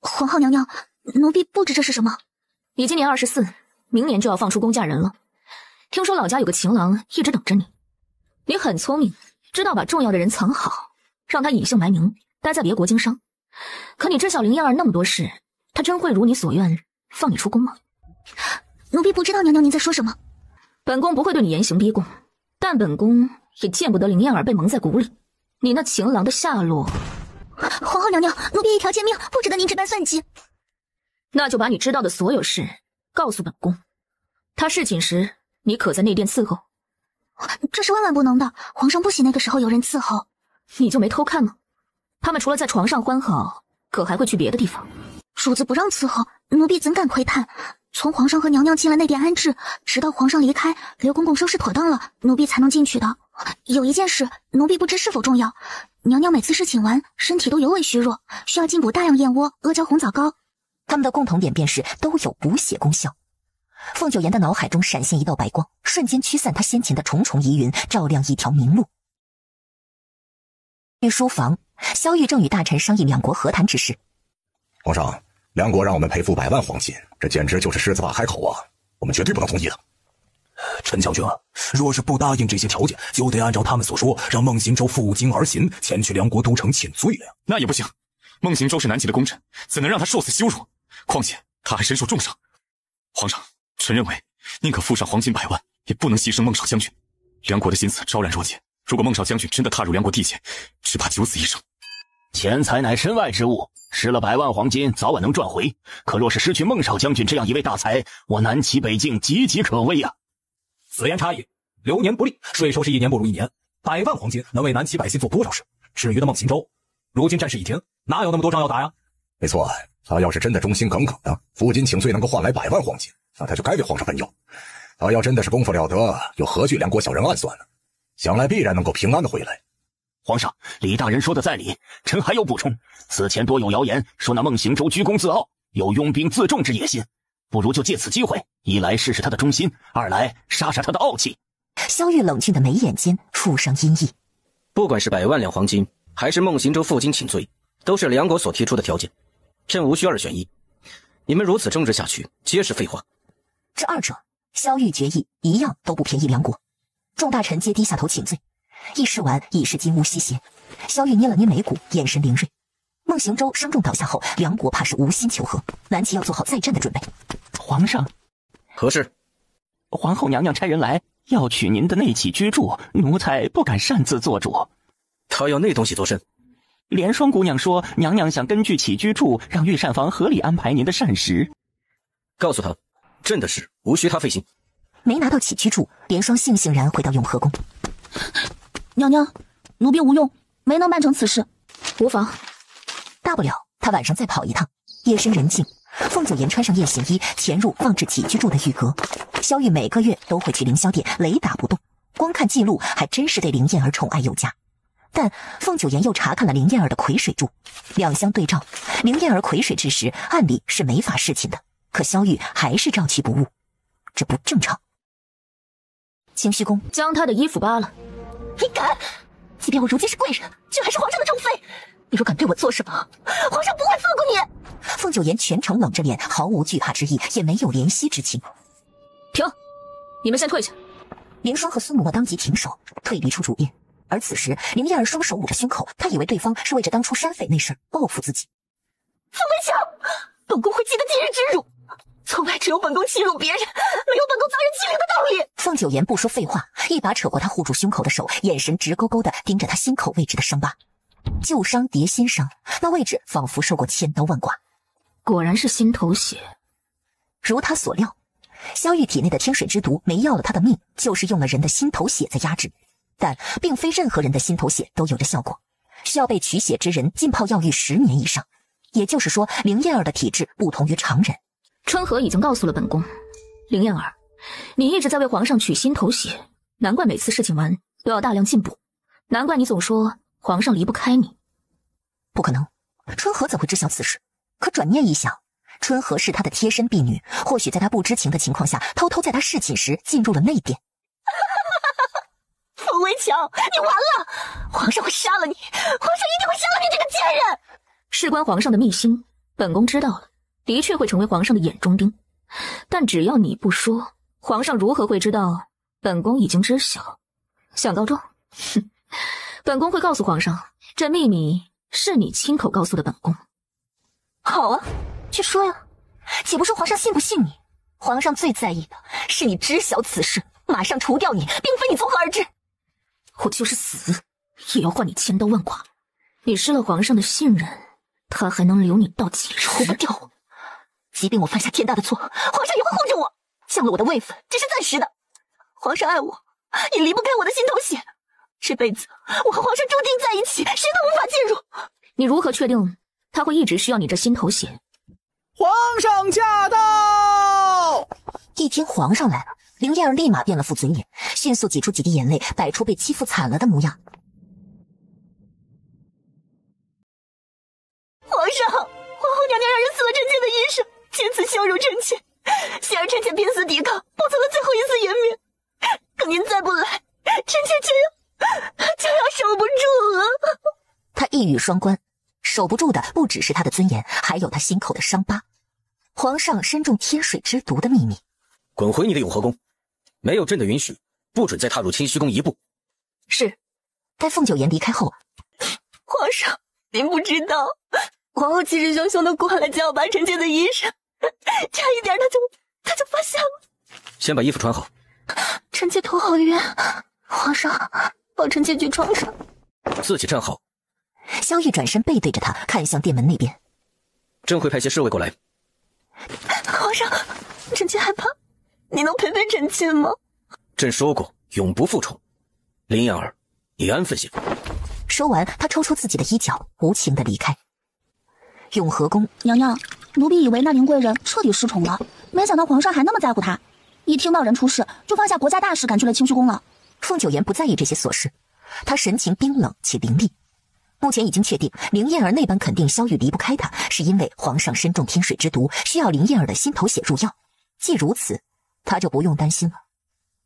皇后娘娘，奴婢不知这是什么。你今年24，明年就要放出宫嫁人了。听说老家有个情郎一直等着你。你很聪明，知道把重要的人藏好，让他隐姓埋名，待在别国经商。可你知晓林燕儿那么多事，她真会如你所愿放你出宫吗？奴婢不知道娘娘您在说什么。本宫不会对你严刑逼供，但本宫也见不得林燕儿被蒙在鼓里。你那情郎的下落，皇后娘娘，奴婢一条贱命，不值得您这般算计。那就把你知道的所有事告诉本宫。他侍寝时，你可在内殿伺候？这是万万不能的，皇上不喜那个时候有人伺候。你就没偷看吗？他们除了在床上欢好，可还会去别的地方。主子不让伺候，奴婢怎敢窥探？从皇上和娘娘进了内殿安置，直到皇上离开，刘公公收拾妥当了，奴婢才能进去的。有一件事，奴婢不知是否重要。娘娘每次侍寝完，身体都尤为虚弱，需要进补大量燕窝、阿胶红枣膏。他们的共同点便是都有补血功效。凤九妍的脑海中闪现一道白光，瞬间驱散他先前的重重疑云，照亮一条明路。书房，萧玉正与大臣商议两国和谈之事。皇上，梁国让我们赔付100万黄金，这简直就是狮子大开口啊！我们绝对不能同意的。陈将军，若是不答应这些条件，就得按照他们所说，让孟行舟负荆而行，前去梁国都城请罪了呀。那也不行，孟行舟是南齐的功臣，怎能让他受此羞辱？况且他还身受重伤。皇上，臣认为宁可付上黄金100万，也不能牺牲孟少将军。梁国的心思昭然若揭，如果孟少将军真的踏入梁国地界，只怕九死一生。钱财乃身外之物，失了100万黄金早晚能赚回，可若是失去孟少将军这样一位大才，我南齐北境岌岌可危啊！此言差矣，流年不利，税收是1年不如1年，100万黄金能为南齐百姓做多少事？至于的孟行舟，如今战事已停，哪有那么多仗要打呀？没错，他要是真的忠心耿耿的，负荆请罪能够换来100万黄金，那他就该为皇上分忧。他要真的是功夫了得，又何惧梁国小人暗算呢？想来必然能够平安的回来。皇上，李大人说的在理，臣还有补充。此前多有谣言说那孟行舟居功自傲，有拥兵自重之野心，不如就借此机会，一来试试他的忠心，二来杀杀他的傲气。萧玉冷峻的眉眼间附上阴翳。不管是100万两黄金，还是孟行舟负荆请罪，都是梁国所提出的条件，朕无需2选1。你们如此争执下去，皆是废话。这二者，萧玉决议一样都不便宜梁国。众大臣皆低下头请罪。议事完，已是金乌西斜。萧玉捏了捏眉骨，眼神凌锐。孟行舟伤重倒下后，梁国怕是无心求和，南齐要做好再战的准备。皇上，何事？皇后娘娘差人来，要取您的内起居住，奴才不敢擅自做主。她要那东西做甚？莲霜姑娘说，娘娘想根据起居住，让御膳房合理安排您的膳食。告诉她，朕的事无需她费心。没拿到起居住，莲霜悻悻然回到永和宫。娘娘，奴婢无用，没能办成此事。无妨，大不了他晚上再跑一趟。夜深人静，凤九妍穿上夜行衣，潜入放置起居住的御阁。萧玉每个月都会去凌霄殿，雷打不动。光看记录，还真是对林燕儿宠爱有加。但凤九妍又查看了林燕儿的癸水柱，两相对照，林燕儿癸水之时，按理是没法侍寝的，可萧玉还是照其不误，这不正常。清虚宫，将他的衣服扒了。你敢？即便我如今是贵人，却还是皇上的正妃。你若敢对我做什么，皇上不会放过你。凤九妍全程冷着脸，毫无惧怕之意，也没有怜惜之情。停！你们先退下。凌霜和孙嬷嬷当即停手，退离出主殿。而此时，林燕儿双手捂着胸口，她以为对方是为着当初山匪那事报复自己。凤为强，本宫会记得今日之辱。从来只有本宫欺辱别人，没有本宫遭人欺凌的道理。凤九妍不说废话，一把扯过他护住胸口的手，眼神直勾勾地盯着他心口位置的伤疤。旧伤叠新伤，那位置仿佛受过千刀万剐。果然是心头血。如他所料，萧玉体内的天水之毒没要了他的命，就是用了人的心头血在压制。但并非任何人的心头血都有着效果，需要被取血之人浸泡药浴10年以上。也就是说，凌燕儿的体质不同于常人。春和已经告诉了本宫，凌燕儿，你一直在为皇上取心头血，难怪每次事情完都要大量进补，难怪你总说皇上离不开你。不可能，春和怎会知晓此事？可转念一想，春和是他的贴身婢女，或许在他不知情的情况下，偷偷在他侍寝时进入了内殿。凤为强，你完了！皇上会杀了你，皇上一定会杀了你这个贱人！事关皇上的秘辛，本宫知道了，的确会成为皇上的眼中钉。但只要你不说，皇上如何会知道本宫已经知晓？想告状？哼，本宫会告诉皇上，这秘密是你亲口告诉的本宫。好啊，去说呀。岂不说皇上信不信你？皇上最在意的是你知晓此事，马上除掉你，并非你从何而至。我就是死，也要换你千刀万剐。你失了皇上的信任，他还能留你到几时？除不掉我，即便我犯下天大的错，皇上也会护着我。降了我的位分只是暂时的，皇上爱我，也离不开我的心头血。这辈子我和皇上注定在一起，谁都无法介入。你如何确定他会一直需要你这心头血？皇上驾到！一听皇上来了，凌燕儿立马变了副嘴脸，迅速挤出几滴眼泪，摆出被欺负惨了的模样。皇上，皇后娘娘让人撕了臣妾的衣裳，借此羞辱臣妾，幸而臣妾拼死抵抗，保存了最后一丝颜面。可您再不来，臣妾就要守不住了。他一语双关，守不住的不只是他的尊严，还有他心口的伤疤。皇上身中天水之毒的秘密。滚回你的永和宫，没有朕的允许，不准再踏入清虚宫一步。是。待凤九妍离开后，皇上，您不知道，皇后气势汹汹的过来就要拔臣妾的衣裳，差一点他就发现了。先把衣服穿好。臣妾头好晕，皇上，抱臣妾去床上。自己站好。萧玉转身背对着他，看向殿门那边。朕会派些侍卫过来。皇上，臣妾害怕，你能陪陪臣妾吗？朕说过，永不负宠。林燕儿，你安分些。说完，他抽出自己的衣角，无情地离开。永和宫，娘娘，奴婢以为那林贵人彻底失宠了，没想到皇上还那么在乎她。一听到人出事，就放下国家大事，赶去了清虚宫了。凤九妍不在意这些琐事，她神情冰冷且凌厉。目前已经确定，凌燕儿那般肯定萧玉离不开他，是因为皇上身中天水之毒，需要凌燕儿的心头血入药。既如此，他就不用担心了，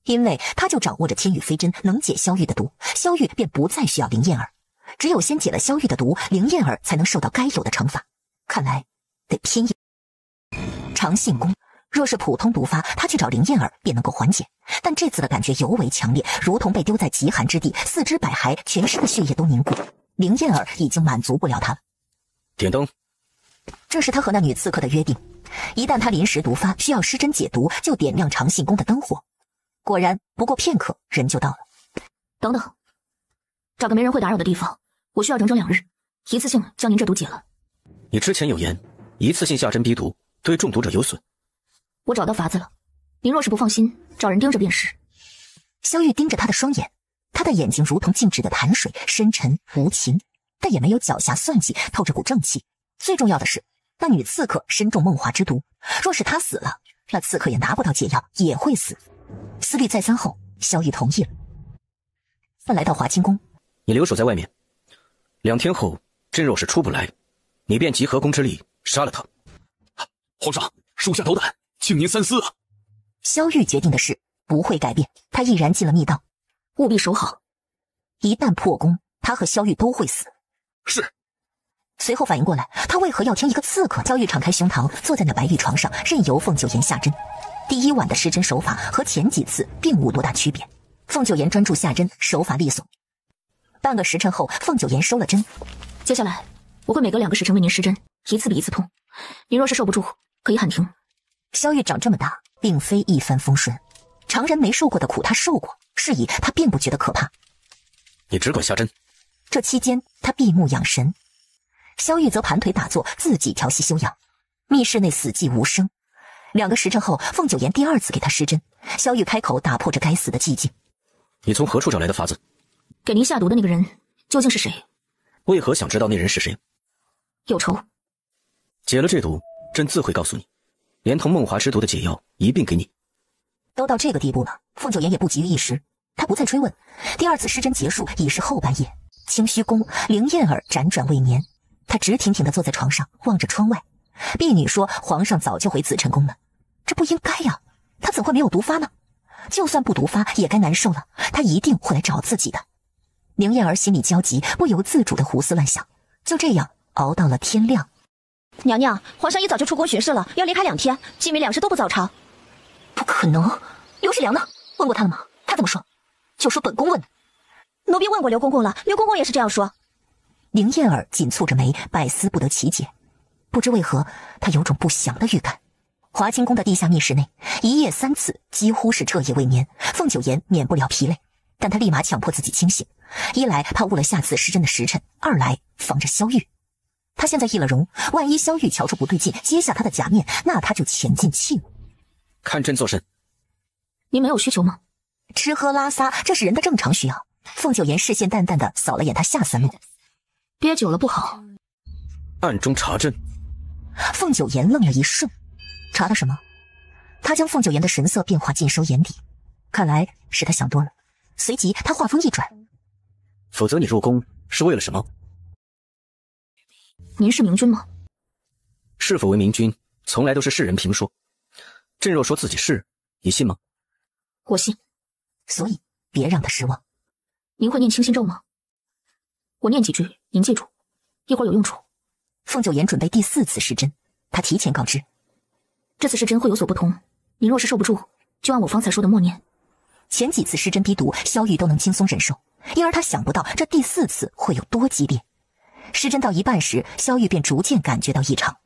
因为他就掌握着天羽飞针，能解萧玉的毒，萧玉便不再需要凌燕儿。只有先解了萧玉的毒，凌燕儿才能受到该有的惩罚。看来得拼一。长信宫，若是普通毒发，他去找凌燕儿便能够缓解，但这次的感觉尤为强烈，如同被丢在极寒之地，四肢百骸，全身的血液都凝固。凌燕儿已经满足不了他了。点灯。这是他和那女刺客的约定，一旦他临时毒发，需要施针解毒，就点亮长信宫的灯火。果然，不过片刻，人就到了。等等，找个没人会打扰的地方，我需要整整2日，一次性将您这毒解了。你之前有言，一次性下针逼毒，对中毒者有损。我找到法子了，您若是不放心，找人盯着便是。萧玉盯着他的双眼，他的眼睛如同静止的潭水，深沉无情，但也没有狡黠算计，透着股正气。最重要的是，那女刺客身中梦华之毒，若是她死了，那刺客也拿不到解药，也会死。思虑再三后，萧玉同意了。他来到华清宫，你留守在外面，2天后，朕若是出不来，你便集合宫之力杀了他。皇上，属下斗胆，请您三思啊！萧玉决定的事不会改变，他毅然进了密道。务必守好，一旦破功，他和萧玉都会死。是。随后反应过来，他为何要听一个刺客？萧玉敞开胸膛，坐在那白玉床上，任由凤九妍下针。第一晚的施针手法和前几次并无多大区别。凤九妍专注下针，手法利索。半个时辰后，凤九妍收了针。接下来我会每隔2个时辰为您施针，一次比一次痛。您若是受不住，可以喊停。萧玉长这么大，并非一帆风顺，常人没受过的苦他受过，是以他并不觉得可怕。你只管下针。这期间，他闭目养神。萧玉则盘腿打坐，自己调息休养。密室内死寂无声。2个时辰后，凤九妍第2次给他施针。萧玉开口打破这该死的寂静：“你从何处找来的法子？给您下毒的那个人究竟是谁？为何想知道那人是谁？有仇。解了这毒，朕自会告诉你，连同梦华之毒的解药一并给你。”都到这个地步了，凤九妍也不急于一时，他不再追问。第2次施针结束，已是后半夜。清虚宫，凌燕儿辗转未眠，她直挺挺地坐在床上，望着窗外。婢女说皇上早就回紫辰宫了，这不应该呀，他怎会没有毒发呢？就算不毒发，也该难受了，他一定会来找自己的。凌燕儿心里焦急，不由自主地胡思乱想。就这样，熬到了天亮。娘娘，皇上一早就出宫巡视了，要离开2天，季米2时都不早朝。不可能，刘世良呢？问过他了吗？他怎么说？就说本宫问的。奴婢问过刘公公了，刘公公也是这样说。凌燕儿紧蹙着眉，百思不得其解。不知为何，他有种不祥的预感。华清宫的地下密室内，一夜3次，几乎是彻夜未眠。凤九妍免不了疲累，但他立马强迫自己清醒，一来怕误了下次失真的时辰，二来防着萧玉。他现在易了容，万一萧玉瞧出不对劲，揭下他的假面，那他就前进气了。看朕做甚？您没有需求吗？吃喝拉撒，这是人的正常需要。凤九妍视线淡淡的扫了眼他下3路，憋久了不好。暗中查朕。凤九妍愣了一瞬，查他什么？他将凤九妍的神色变化尽收眼底，看来是他想多了。随即他话锋一转，否则你入宫是为了什么？您是明君吗？是否为明君，从来都是世人评说。朕若说自己是，你信吗？我信。所以别让他失望。您会念清心咒吗？我念几句，您记住，一会儿有用处。凤九妍准备第4次失真，他提前告知，这次失真会有所不同，您若是受不住，就按我方才说的默念。前几次失真逼毒，萧玉都能轻松忍受，因而他想不到这第4次会有多激烈。失真到一半时，萧玉便逐渐感觉到异常，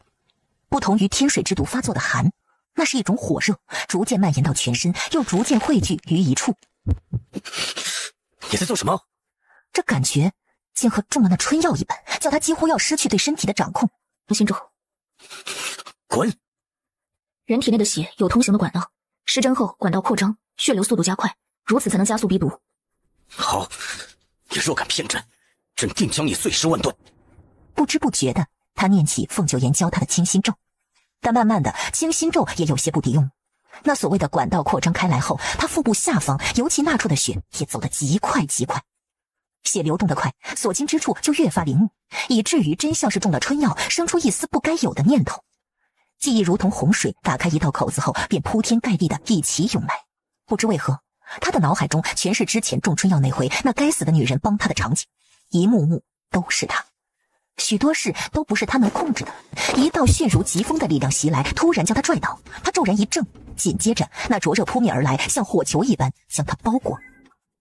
不同于天水之毒发作的寒，那是一种火热，逐渐蔓延到全身，又逐渐汇聚于一处。你在做什么？这感觉竟和中了那春药一般，叫他几乎要失去对身体的掌控。心咒，滚！人体内的血有通行的管道，失真后管道扩张，血流速度加快，如此才能加速逼毒。好，你若敢骗朕，朕定将你碎尸万段。不知不觉的，他念起凤九妍教他的清心咒，但慢慢的，清心咒也有些不抵用。那所谓的管道扩张开来后，他腹部下方，尤其那处的血也走得极快极快。血流动得快，所经之处就越发灵目，以至于真像是中了春药，生出一丝不该有的念头。记忆如同洪水打开一道口子后，便铺天盖地的一起涌来。不知为何，他的脑海中全是之前中春药那回那该死的女人帮他的场景，一幕幕都是他。许多事都不是他能控制的，一道迅如疾风的力量袭来，突然将他拽倒，他骤然一怔，紧接着那灼热扑面而来，像火球一般将他包裹。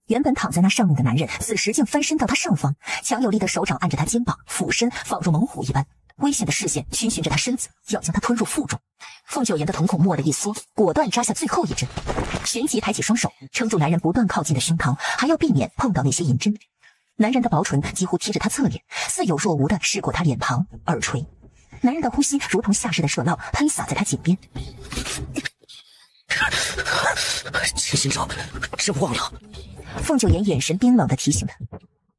原本躺在那上面的男人，此时竟翻身到他上方，强有力的手掌按着他肩膀，俯身仿若猛虎一般，危险的视线逡巡着他身子，要将他吞入腹中。凤九妍的瞳孔蓦地一缩，果断扎下最后一针，旋即抬起双手撑住男人不断靠近的胸膛，还要避免碰到那些银针。男人的薄唇几乎贴着他侧脸，似有若无的拭过他脸庞、耳垂。男人的呼吸如同夏日的射烙，喷洒在他颈边。清心咒，朕忘了。凤九妍眼神冰冷地提醒他：“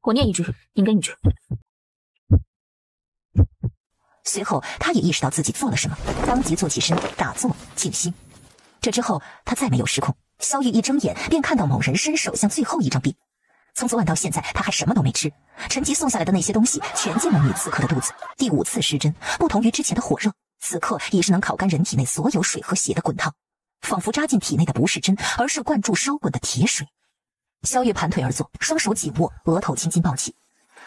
我念一句，您跟一句。”随后，他也意识到自己做了什么，当即坐起身，打坐静心。这之后，他再没有失控。萧玉一睁眼，便看到某人伸手向最后一张臂。从昨晚到现在，他还什么都没吃。陈吉送下来的那些东西，全进了女刺客的肚子。第5次失真，不同于之前的火热，此刻已是能烤干人体内所有水和血的滚烫，仿佛扎进体内的不是针，而是灌注烧滚的铁水。萧玉盘腿而坐，双手紧握，额头青筋暴起。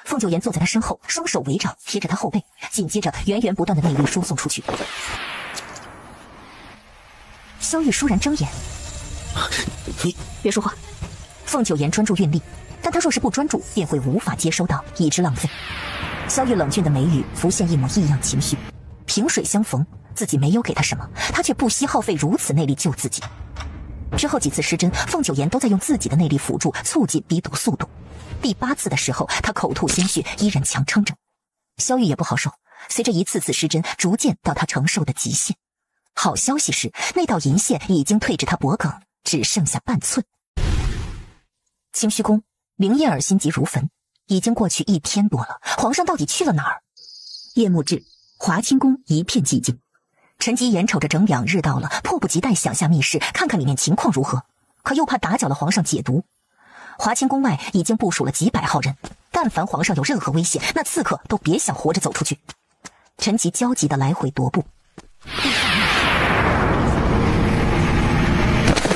凤九妍坐在他身后，双手围掌贴着他后背，紧接着源源不断的内力输送出去。萧玉倏然睁眼：“你别说话。”凤九妍专注运力，但他若是不专注，便会无法接收到，以致浪费。萧玉冷峻的眉宇浮现一抹异样情绪，萍水相逢，自己没有给他什么，他却不惜耗费如此内力救自己。之后几次失真，凤九妍都在用自己的内力辅助，促进逼毒速度。第8次的时候，他口吐鲜血，依然强撑着。萧玉也不好受，随着一次次失真，逐渐到他承受的极限。好消息是，那道银线已经退至他脖颈，只剩下半寸。清虚宫，凌燕儿心急如焚，已经过去1天多了，皇上到底去了哪儿？夜幕至，华清宫一片寂静。陈吉眼瞅着整2日到了，迫不及待想下密室看看里面情况如何，可又怕打搅了皇上解毒。华清宫外已经部署了几百号人，但凡皇上有任何危险，那刺客都别想活着走出去。陈吉焦急地来回踱步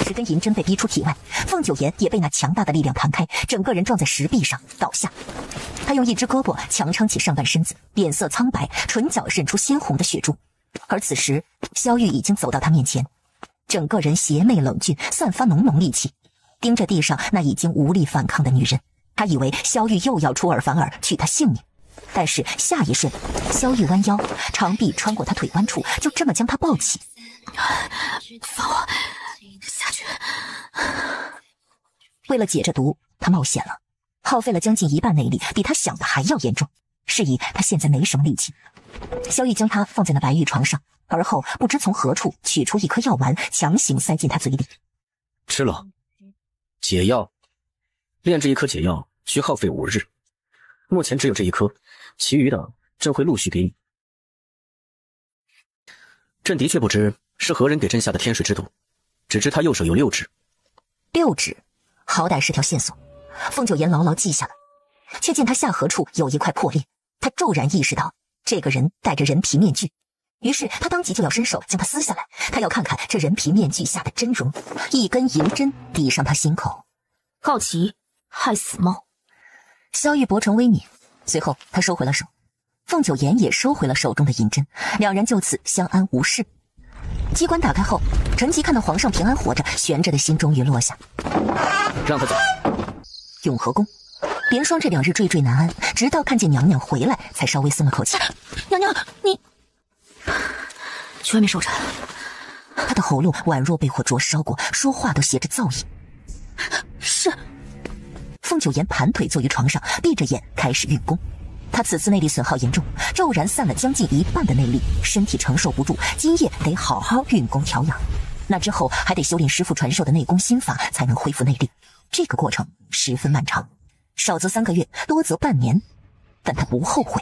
，10根银针被逼出体外，凤九妍也被那强大的力量弹开，整个人撞在石壁上倒下。他用一只胳膊强撑起上半身子，脸色苍白，唇角渗出鲜红的血珠。而此时，萧玉已经走到他面前，整个人邪魅冷峻，散发浓浓戾气，盯着地上那已经无力反抗的女人。他以为萧玉又要出尔反尔，取他性命。但是下一瞬，萧玉弯腰，长臂穿过他腿弯处，就这么将他抱起。放我下去。为了解这毒，他冒险了，耗费了将近一半内力，比他想的还要严重。是以他现在没什么力气。萧玉将他放在那白玉床上，而后不知从何处取出一颗药丸，强行塞进他嘴里。吃了解药，炼制一颗解药需耗费5日，目前只有这一颗，其余的朕会陆续给你。朕的确不知是何人给朕下的天水之毒，只知他右手有6指。6指，好歹是条线索。凤九言牢牢记下了，却见他下颌处有一块破裂，他骤然意识到这个人戴着人皮面具，于是他当即就要伸手将它撕下来，他要看看这人皮面具下的真容。一根银针抵上他心口，好奇害死猫。萧玉薄唇微抿，随后他收回了手，凤九言也收回了手中的银针，两人就此相安无事。机关打开后，陈吉看到皇上平安活着，悬着的心终于落下。让他走。永和宫，莲霜这2日惴惴难安，直到看见娘娘回来，才稍微松了口气。娘娘，你去外面守着。他的喉咙宛若被火灼烧过，说话都携着噪音。是。凤九言盘腿坐于床上，闭着眼开始运功。他此次内力损耗严重，骤然散了将近一半的内力，身体承受不住，今夜得好好运功调养。那之后还得修炼师父传授的内功心法，才能恢复内力。这个过程十分漫长，少则3个月，多则半年，但他不后悔。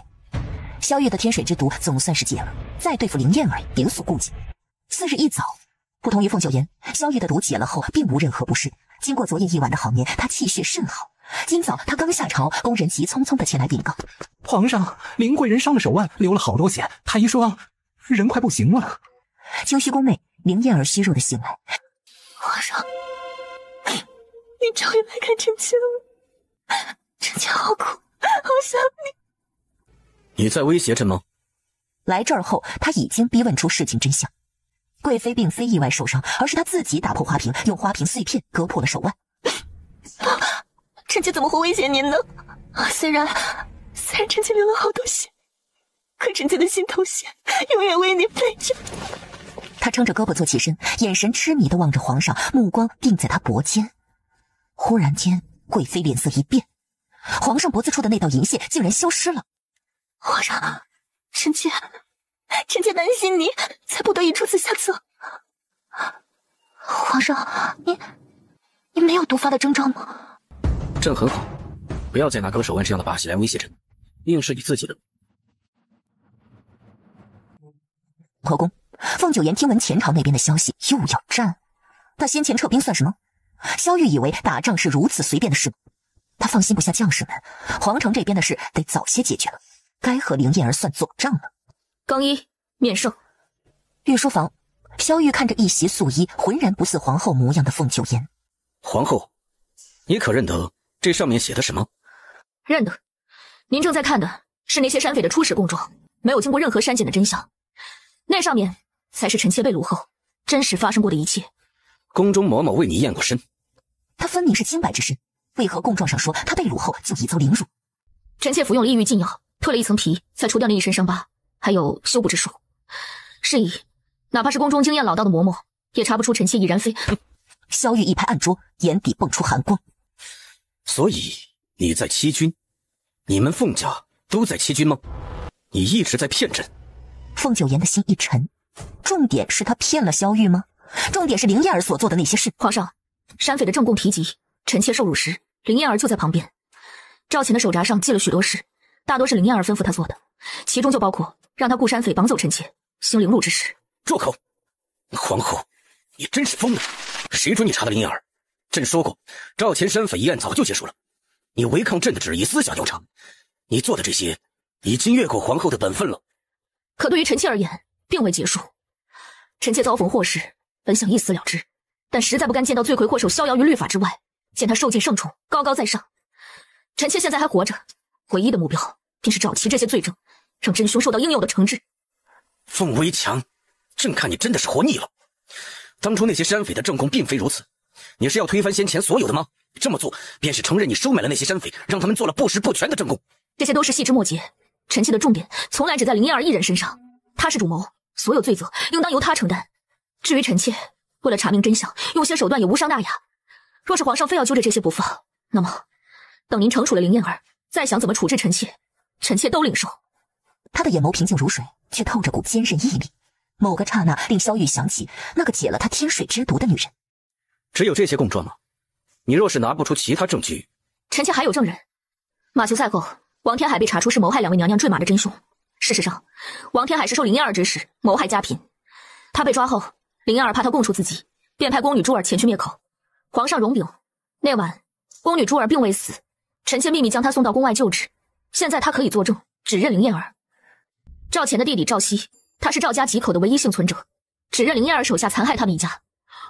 萧玉的天水之毒总算是解了，再对付林燕儿别所顾忌。次日一早，不同于凤九言，萧玉的毒解了后并无任何不适。经过昨夜一晚的好眠，他气血甚好。今早他刚下朝，宫人急匆匆的前来禀告，皇上，林贵人伤了手腕，流了好多血，太医说人快不行了。清虚宫内，林燕儿虚弱的醒来。皇上，你终于来看臣妾了，臣妾好苦，好想你。你在威胁朕吗？来这儿后，他已经逼问出事情真相。贵妃并非意外受伤，而是她自己打破花瓶，用花瓶碎片割破了手腕。臣妾怎么会威胁您呢？虽然臣妾流了好多血，可臣妾的心头血永远为你陪着。他撑着胳膊坐起身，眼神痴迷地望着皇上，目光定在他脖间。忽然间，贵妃脸色一变，皇上脖子处的那道银线竟然消失了。皇上，臣妾担心你，才不得已出此下策。皇上，你没有毒发的征兆吗？朕很好，不要再拿割手腕这样的把戏来威胁朕，硬是你自己的。后宫，凤九言听闻前朝那边的消息，又要战。他先前撤兵算什么？萧玉以为打仗是如此随便的事，他放心不下将士们。皇城这边的事得早些解决了，该和凌燕儿算总账了。更衣面圣。御书房，萧玉看着一袭素衣、浑然不似皇后模样的凤九言。皇后，你可认得这上面写的什么？认得。您正在看的是那些山匪的初始供状，没有经过任何删减的真相。那上面才是臣妾被掳后真实发生过的一切。宫中某某为你验过身，他分明是清白之身，为何供状上说他被掳后就已遭凌辱？臣妾服用了抑郁禁药，褪了一层皮，才除掉那一身伤疤，还有修补之术。是以哪怕是宫中经验老道的嬷嬷，也查不出臣妾已然非。萧玉一拍案桌，眼底蹦出寒光。所以你在欺君？你们凤家都在欺君吗？你一直在骗朕。凤九言的心一沉，重点是他骗了萧玉吗？重点是凌燕儿所做的那些事。皇上，山匪的正供提及，臣妾受辱时，凌燕儿就在旁边。赵琴的手札上记了许多事，大多是凌燕儿吩咐他做的，其中就包括让他雇山匪绑走臣妾，行凌辱之事。住口！皇后，你真是疯了！谁准你查的凌燕儿？朕说过，赵钱山匪一案早就结束了。你违抗朕的旨意，私下调查，你做的这些已经越过皇后的本分了。可对于臣妾而言，并未结束。臣妾遭逢祸事，本想一死了之，但实在不甘见到罪魁祸首逍遥于律法之外，见他受尽圣宠，高高在上。臣妾现在还活着，唯一的目标便是找齐这些罪证，让真凶受到应有的惩治。凤微强，朕看你真的是活腻了。当初那些山匪的证供并非如此，你是要推翻先前所有的吗？这么做便是承认你收买了那些山匪，让他们做了不实不全的证供。这些都是细枝末节，臣妾的重点从来只在林燕儿一人身上，他是主谋，所有罪责应当由他承担。至于臣妾，为了查明真相，用些手段也无伤大雅。若是皇上非要揪着这些不放，那么等您惩处了林燕儿，再想怎么处置臣妾，臣妾都领受。他的眼眸平静如水，却透着股坚韧毅力。某个刹那，令萧玉想起那个解了他天水之毒的女人。只有这些供状吗？你若是拿不出其他证据，臣妾还有证人。马厩赛后，王天海被查出是谋害2位娘娘坠马的真凶。事实上，王天海是受林燕儿指使谋害家嫔。他被抓后，林燕儿怕他供出自己，便派宫女珠儿前去灭口。皇上容禀，那晚宫女珠儿并未死，臣妾秘密将她送到宫外救治。现在她可以作证，指认林燕儿。赵乾的弟弟赵熙，他是赵家几口的唯一幸存者，指认林燕儿手下残害他们一家。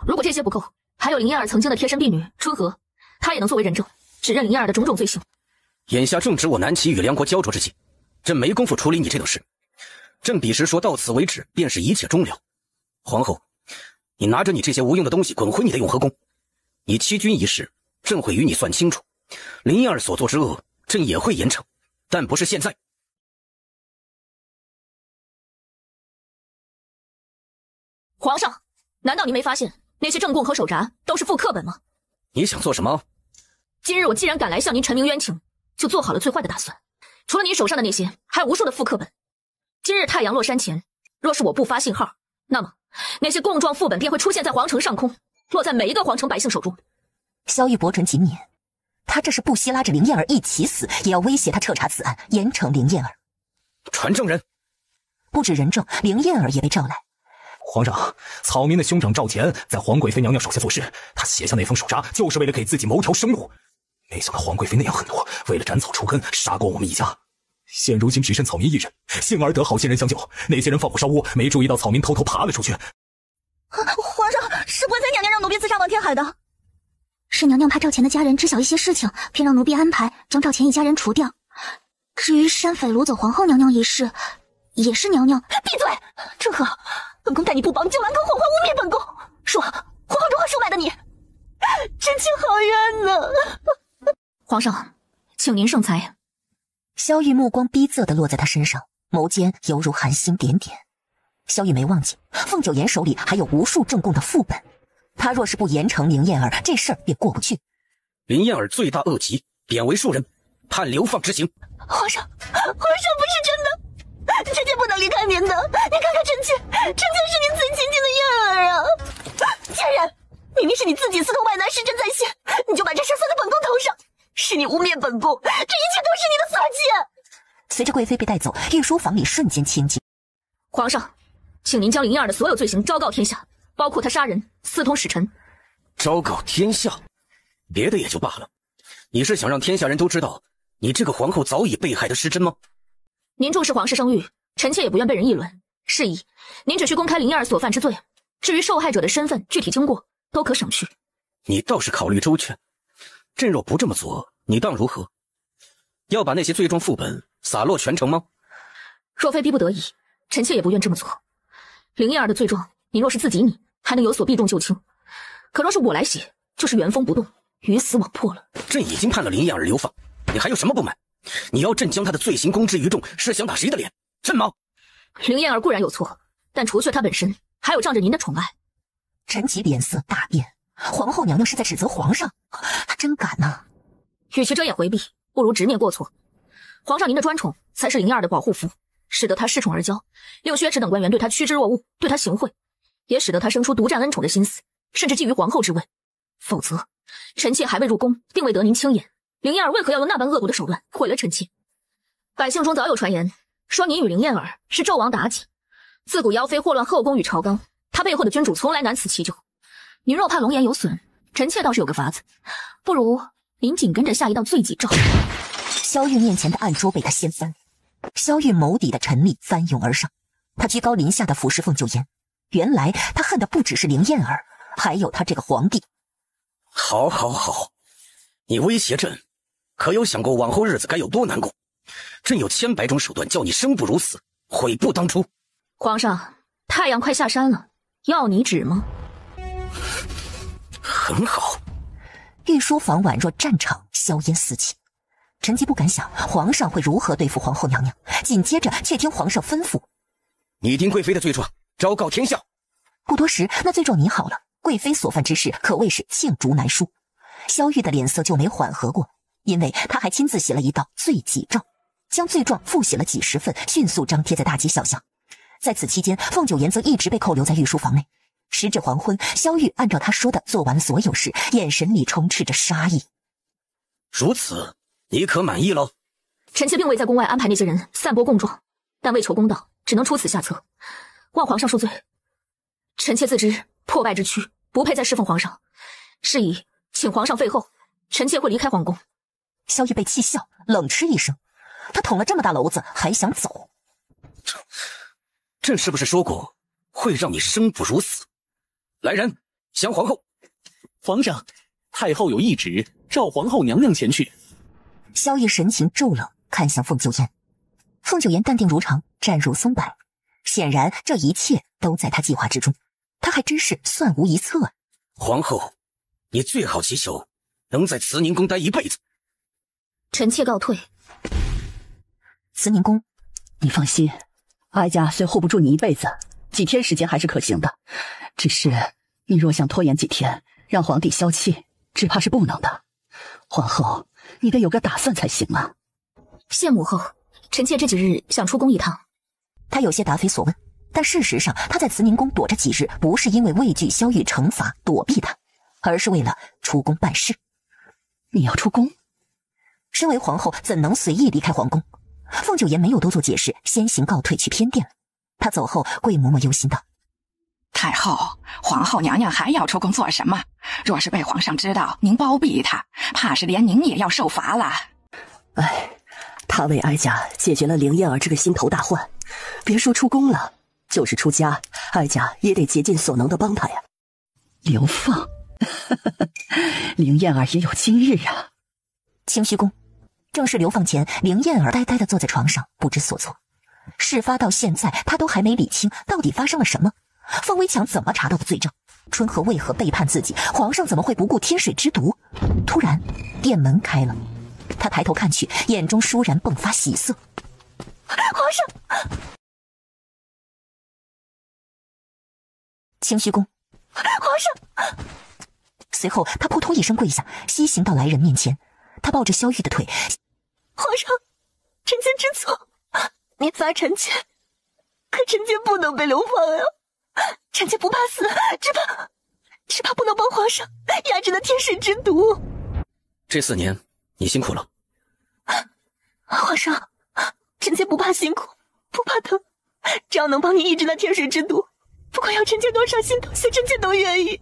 如果这些不够，还有林燕儿曾经的贴身婢女春和，她也能作为人证，指认林燕儿的种种罪行。眼下正值我南齐与梁国焦灼之际，朕没工夫处理你这等事。朕彼时说到此为止，便是一切终了。皇后，你拿着你这些无用的东西滚回你的永和宫。你欺君一事，朕会与你算清楚。林燕儿所作之恶，朕也会严惩，但不是现在。皇上，难道您没发现那些证供和手札都是复刻本吗？你想做什么？今日我既然赶来向您陈明冤情，就做好了最坏的打算。除了您手上的那些，还有无数的复刻本。今日太阳落山前，若是我不发信号，那么那些供状副本便会出现在皇城上空，落在每一个皇城百姓手中。萧玉薄唇紧撵，他这是不惜拉着林燕儿一起死，也要威胁他彻查此案，严惩林燕儿。传证人，不止人证，林燕儿也被召来。皇上，草民的兄长赵乾在皇贵妃娘娘手下做事，他写下那封手札，就是为了给自己谋条生路。没想到皇贵妃那样狠毒，为了斩草除根，杀光我们一家。现如今只剩草民一人，幸而得好心人相救，那些人放火烧屋，没注意到草民偷偷爬了出去。皇上，是贵妃娘娘让奴婢自杀王天海的。是娘娘怕赵乾的家人知晓一些事情，便让奴婢安排将赵乾一家人除掉。至于山匪掳走皇后娘娘一事，也是娘娘。闭嘴！正好，本宫待你不薄，你就拦口谎话污蔑本宫，说皇后如何收买的你？臣妾好冤呐！皇上，请您圣裁。萧玉目光逼仄地落在他身上，眸间犹如寒星点点。萧玉没忘记，凤九言手里还有无数证供的副本，他若是不严惩林燕儿，这事儿便过不去。林燕儿罪大恶极，贬为庶人，判流放执行。皇上不是真的，臣妾不能离开您的。您看看臣妾是您最亲近的燕儿啊！贱人，明明是你自己私通外男，失贞在先，你就把这事算在本宫头上，是你污蔑本宫，这一切都是你的所见。随着贵妃被带走，御书房里瞬间清静。皇上，请您将林燕儿的所有罪行昭告天下，包括她杀人、私通使臣。昭告天下，别的也就罢了，你是想让天下人都知道你这个皇后早已被害的失贞吗？您重视皇室声誉，臣妾也不愿被人议论。是以，您只需公开林燕儿所犯之罪，至于受害者的身份、具体经过，都可省去。你倒是考虑周全。朕若不这么做，你当如何？要把那些罪状副本洒落全城吗？若非逼不得已，臣妾也不愿这么做。林燕儿的罪状，你若是自己拟，还能有所避重就轻；可若是我来写，就是原封不动，鱼死网破了。朕已经判了林燕儿流放，你还有什么不满？你要朕将她的罪行公之于众，是想打谁的脸？朕吗？林燕儿固然有错，但除却她本身，还有仗着您的宠爱。陈吉脸色大变，皇后娘娘是在指责皇上，她真敢呐！与其遮掩回避，不如直面过错。皇上您的专宠才是林燕儿的保护符，使得她恃宠而骄，令薛池等官员对她趋之若鹜，对她行贿，也使得她生出独占恩宠的心思，甚至觊觎皇后之位。否则，臣妾还未入宫，定未得您亲眼。林燕儿为何要用那般恶毒的手段毁了臣妾？百姓中早有传言，说您与林燕儿是纣王妲己，自古妖妃祸乱后宫与朝纲，她背后的君主从来难辞其咎。您若怕龙颜有损，臣妾倒是有个法子，不如您紧跟着下一道罪己诏。萧玉面前的案桌被他掀翻，萧玉眸底的沉戾翻涌而上，他居高临下的俯视凤九言。原来他恨的不只是林燕儿，还有他这个皇帝。好，你威胁朕，可有想过往后日子该有多难过？朕有千百种手段叫你生不如死，悔不当初。皇上，太阳快下山了，要你旨吗？很好。御书房宛若战场，硝烟四起。臣妾不敢想皇上会如何对付皇后娘娘，紧接着却听皇上吩咐：拟定贵妃的罪状，昭告天下。不多时，那罪状拟好了，贵妃所犯之事可谓是罄竹难书。萧玉的脸色就没缓和过，因为他还亲自写了一道罪己诏，将罪状复写了几十份，迅速张贴在大街小巷。在此期间，凤九言则一直被扣留在御书房内。时至黄昏，萧玉按照他说的做完了所有事，眼神里充斥着杀意。如此，你可满意了？臣妾并未在宫外安排那些人散播供状，但为求公道，只能出此下策，望皇上恕罪。臣妾自知破败之躯，不配再侍奉皇上，是以请皇上废后，臣妾会离开皇宫。萧玉被气笑，冷嗤一声，他捅了这么大篓子，还想走？朕是不是说过会让你生不如死？来人，降皇后！皇上，太后有懿旨，召皇后娘娘前去。萧玉神情骤冷，看向凤九言。凤九言淡定如常，站如松柏，显然这一切都在他计划之中。他还真是算无一策啊！皇后，你最好祈求能在慈宁宫待一辈子。臣妾告退。慈宁宫，你放心，哀家虽 hold 不住你一辈子，几天时间还是可行的。只是你若想拖延几天，让皇帝消气，只怕是不能的。皇后，你得有个打算才行啊！谢母后，臣妾这几日想出宫一趟。他有些答非所问，但事实上他在慈宁宫躲着几日，不是因为畏惧萧玉惩罚躲避他，而是为了出宫办事。你要出宫？身为皇后，怎能随意离开皇宫？凤九言没有多做解释，先行告退去偏殿了。他走后，桂嬷嬷忧心道：太后，皇后娘娘还要出宫做什么？若是被皇上知道您包庇她，怕是连您也要受罚了。哎，她为哀家解决了凌燕儿这个心头大患，别说出宫了，就是出家，哀家也得竭尽所能的帮她呀。流放，凌燕儿也有今日啊。清虚宫，正式流放前，凌燕儿呆呆地坐在床上，不知所措。事发到现在，他都还没理清到底发生了什么。方微强怎么查到的罪证？春和为何背叛自己？皇上怎么会不顾天水之毒？突然，殿门开了，他抬头看去，眼中倏然迸发喜色。皇上！清虚宫，皇上！随后，他扑通一声跪下，西行到来人面前。他抱着萧玉的腿，皇上，臣妾知错，您罚臣妾，可臣妾不能被流放呀。臣妾不怕死，只怕不能帮皇上压制那天水之毒。这4年你辛苦了。皇上，臣妾不怕辛苦，不怕疼，只要能帮你抑制那天水之毒，不管要臣妾多少心疼血，臣妾都愿意。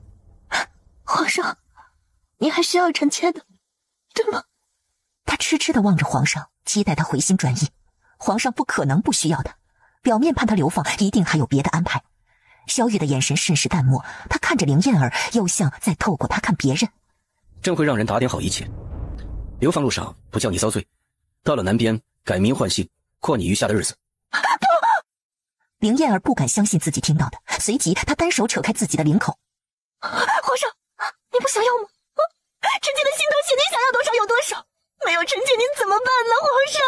皇上，你还需要臣妾的，对吗？他痴痴地望着皇上，期待他回心转意。皇上不可能不需要他，表面判他流放，一定还有别的安排。萧玉的眼神甚是淡漠，他看着凌燕儿，又像在透过他看别人。朕会让人打点好一切，流放路上不叫你遭罪，到了南边改名换姓，过你余下的日子。不！凌燕儿不敢相信自己听到的，随即他单手扯开自己的领口。皇上，你不想要吗？臣妾的心头血，你想要多少有多少，没有臣妾您怎么办呢？皇上！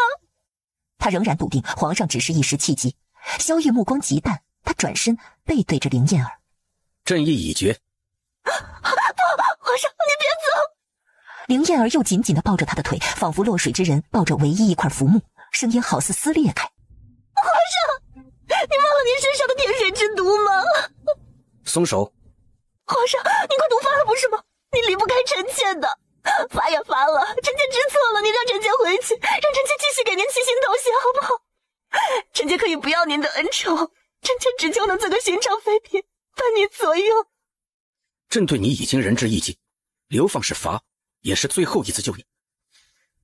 他仍然笃定皇上只是一时气急。萧玉目光极淡，他转身背对着凌燕儿。朕意已决。不，皇上，你别走！凌燕儿又紧紧地抱着他的腿，仿佛落水之人抱着唯一一块浮木，声音好似撕裂开。皇上，你忘了您身上的天水之毒吗？松手！皇上，您快毒发了不是吗？您离不开臣妾的。罚也罚了，臣妾知错了，您让臣妾回去，让臣妾继续给您去心头血，好不好？臣妾可以不要您的恩宠，臣妾只求能做个寻常妃嫔，伴你左右。朕对你已经仁至义尽，流放是罚，也是最后一次救你。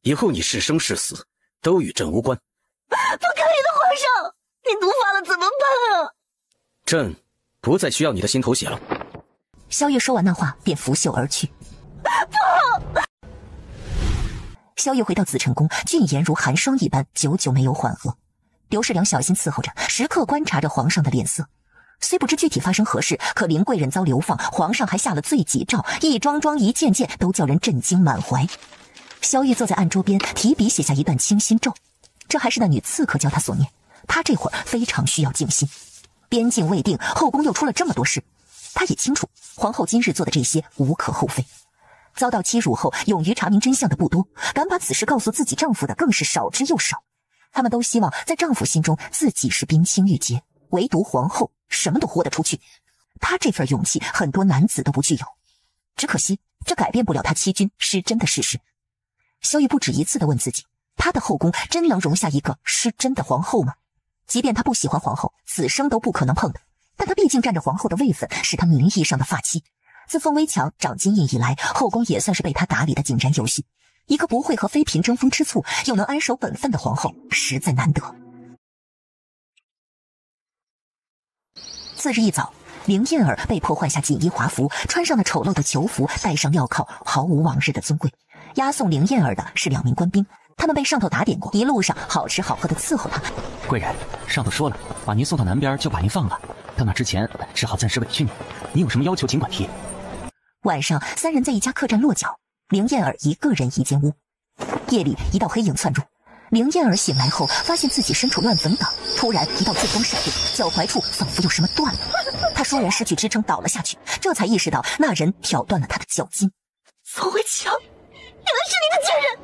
以后你是生是死，都与朕无关。不可以的，皇上，您毒发了怎么办啊？朕不再需要你的心头血了。萧月说完那话，便拂袖而去。不！萧玉回到紫辰宫，俊颜如寒霜一般，久久没有缓和。刘世良小心伺候着，时刻观察着皇上的脸色。虽不知具体发生何事，可林贵人遭流放，皇上还下了罪己诏，一桩桩一件件都叫人震惊满怀。萧玉坐在案桌边，提笔写下一段清心咒，这还是那女刺客教他所念。他这会儿非常需要静心。边境未定，后宫又出了这么多事，他也清楚皇后今日做的这些无可厚非。遭到欺辱后，勇于查明真相的不多，敢把此事告诉自己丈夫的更是少之又少。他们都希望在丈夫心中自己是冰清玉洁，唯独皇后什么都豁得出去。她这份勇气很多男子都不具有，只可惜这改变不了她欺君失贞的事实。萧玉不止一次地问自己，她的后宫真能容下一个失贞的皇后吗？即便她不喜欢皇后，此生都不可能碰的，但她毕竟占着皇后的位分，是她名义上的发妻。自封微强长金印以来，后宫也算是被她打理的井然有序。一个不会和妃嫔争风吃醋，又能安守本分的皇后，实在难得。次日一早，凌燕儿被迫换下锦衣华服，穿上了丑陋的囚服，戴上镣铐，毫无往日的尊贵。押送凌燕儿的是2名官兵，他们被上头打点过，一路上好吃好喝的伺候她。贵人，上头说了，把您送到南边就把您放了，到那之前只好暂时委屈你，你有什么要求尽管提。晚上，3人在一家客栈落脚，凌燕儿一个人一间屋。夜里，一道黑影窜入。凌燕儿醒来后，发现自己身处乱坟岗，突然一道剑锋闪电，脚踝处仿佛有什么断了。她倏然失去支撑，倒了下去，这才意识到那人挑断了她的脚筋。宋慧乔，原来是你的贱人！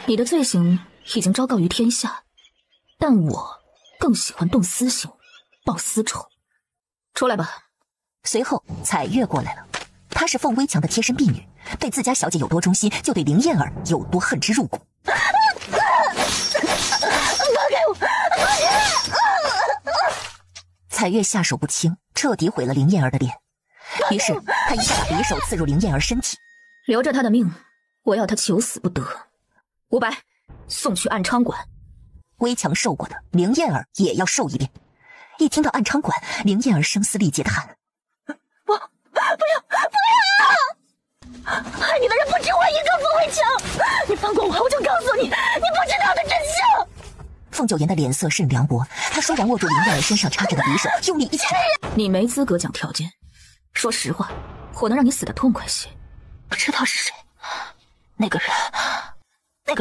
你的罪行已经昭告于天下，但我更喜欢动私刑，报私仇。出来吧。随后，彩月过来了。她是凤微强的贴身婢女，对自家小姐有多忠心，就对凌燕儿有多恨之入骨。放开我！彩月下手不轻，彻底毁了凌燕儿的脸。于是她一下把匕首刺入凌燕儿身体，留着她的命，我要她求死不得。500，送去暗娼馆。微强受过的，凌燕儿也要受一遍。一听到暗娼馆，凌燕儿声嘶力竭地喊：“不要！害你的人不止我一个，凤慧强！你放过我，我就告诉你，你不知道的真相！”凤九言的脸色甚凉薄，他倏然握住林燕儿身上插着的匕首，用力一砍。你没资格讲条件，说实话，我能让你死得痛快些。不知道是谁，那个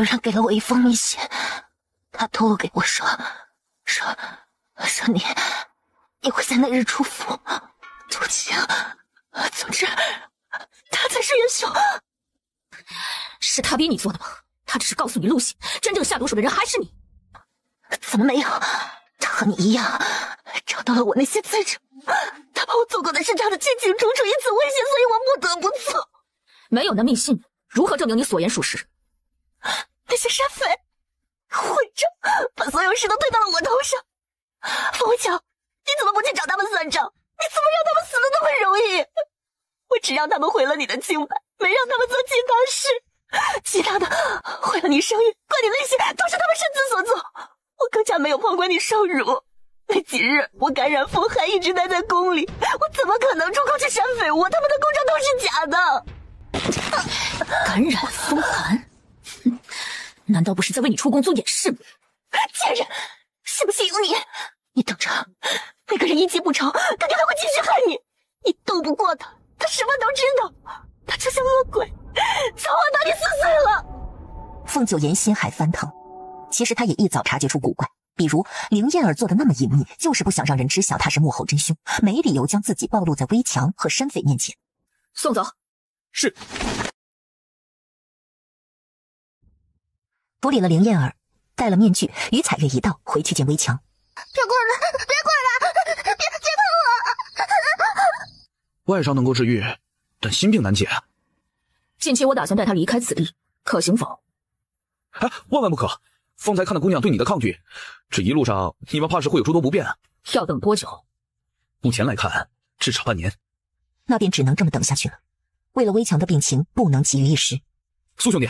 人给了我一封密信，他偷了给我说你会在那日出府途经，总之，他才是元凶。是他逼你做的吗？他只是告诉你路线，真正下毒手的人还是你。怎么没有？他和你一样，找到了我那些罪证，他把我做过的事查得清清楚楚，以此威胁，所以我不得不做。没有那密信，如何证明你所言属实？那些山匪、混账，把所有事都推到了我头上。凤微强，你怎么不去找他们算账？你怎么让他们死得那么容易？我只让他们毁了你的清白，没让他们做其他事。其他的，毁了你声誉，怪你那些，都是他们擅自所做。我更加没有旁观你受辱。那几日我感染风寒，一直待在宫里，我怎么可能出宫去扇匪窝？他们的公章都是假的。感染风寒？难道不是在为你出宫做掩饰吗？贱人，信不信由你。你等着，那个人一计不成，肯定还会继续害你。你斗不过他，他什么都知道。他就像恶鬼，早晚把你撕碎了。凤九言心海翻腾，其实他也一早察觉出古怪，比如凌燕儿做的那么隐秘，就是不想让人知晓他是幕后真凶，没理由将自己暴露在微强和山匪面前。送走。是。处理了凌燕儿，戴了面具，与彩月一道回去见微强。别过来！别过来！别碰我！外伤能够治愈，但心病难解。近期我打算带他离开此地，可行否？哎，万万不可！方才看到姑娘对你的抗拒，这一路上你们怕是会有诸多不便。要等多久？目前来看，至少半年。那便只能这么等下去了。为了微强的病情，不能急于一时。苏兄弟，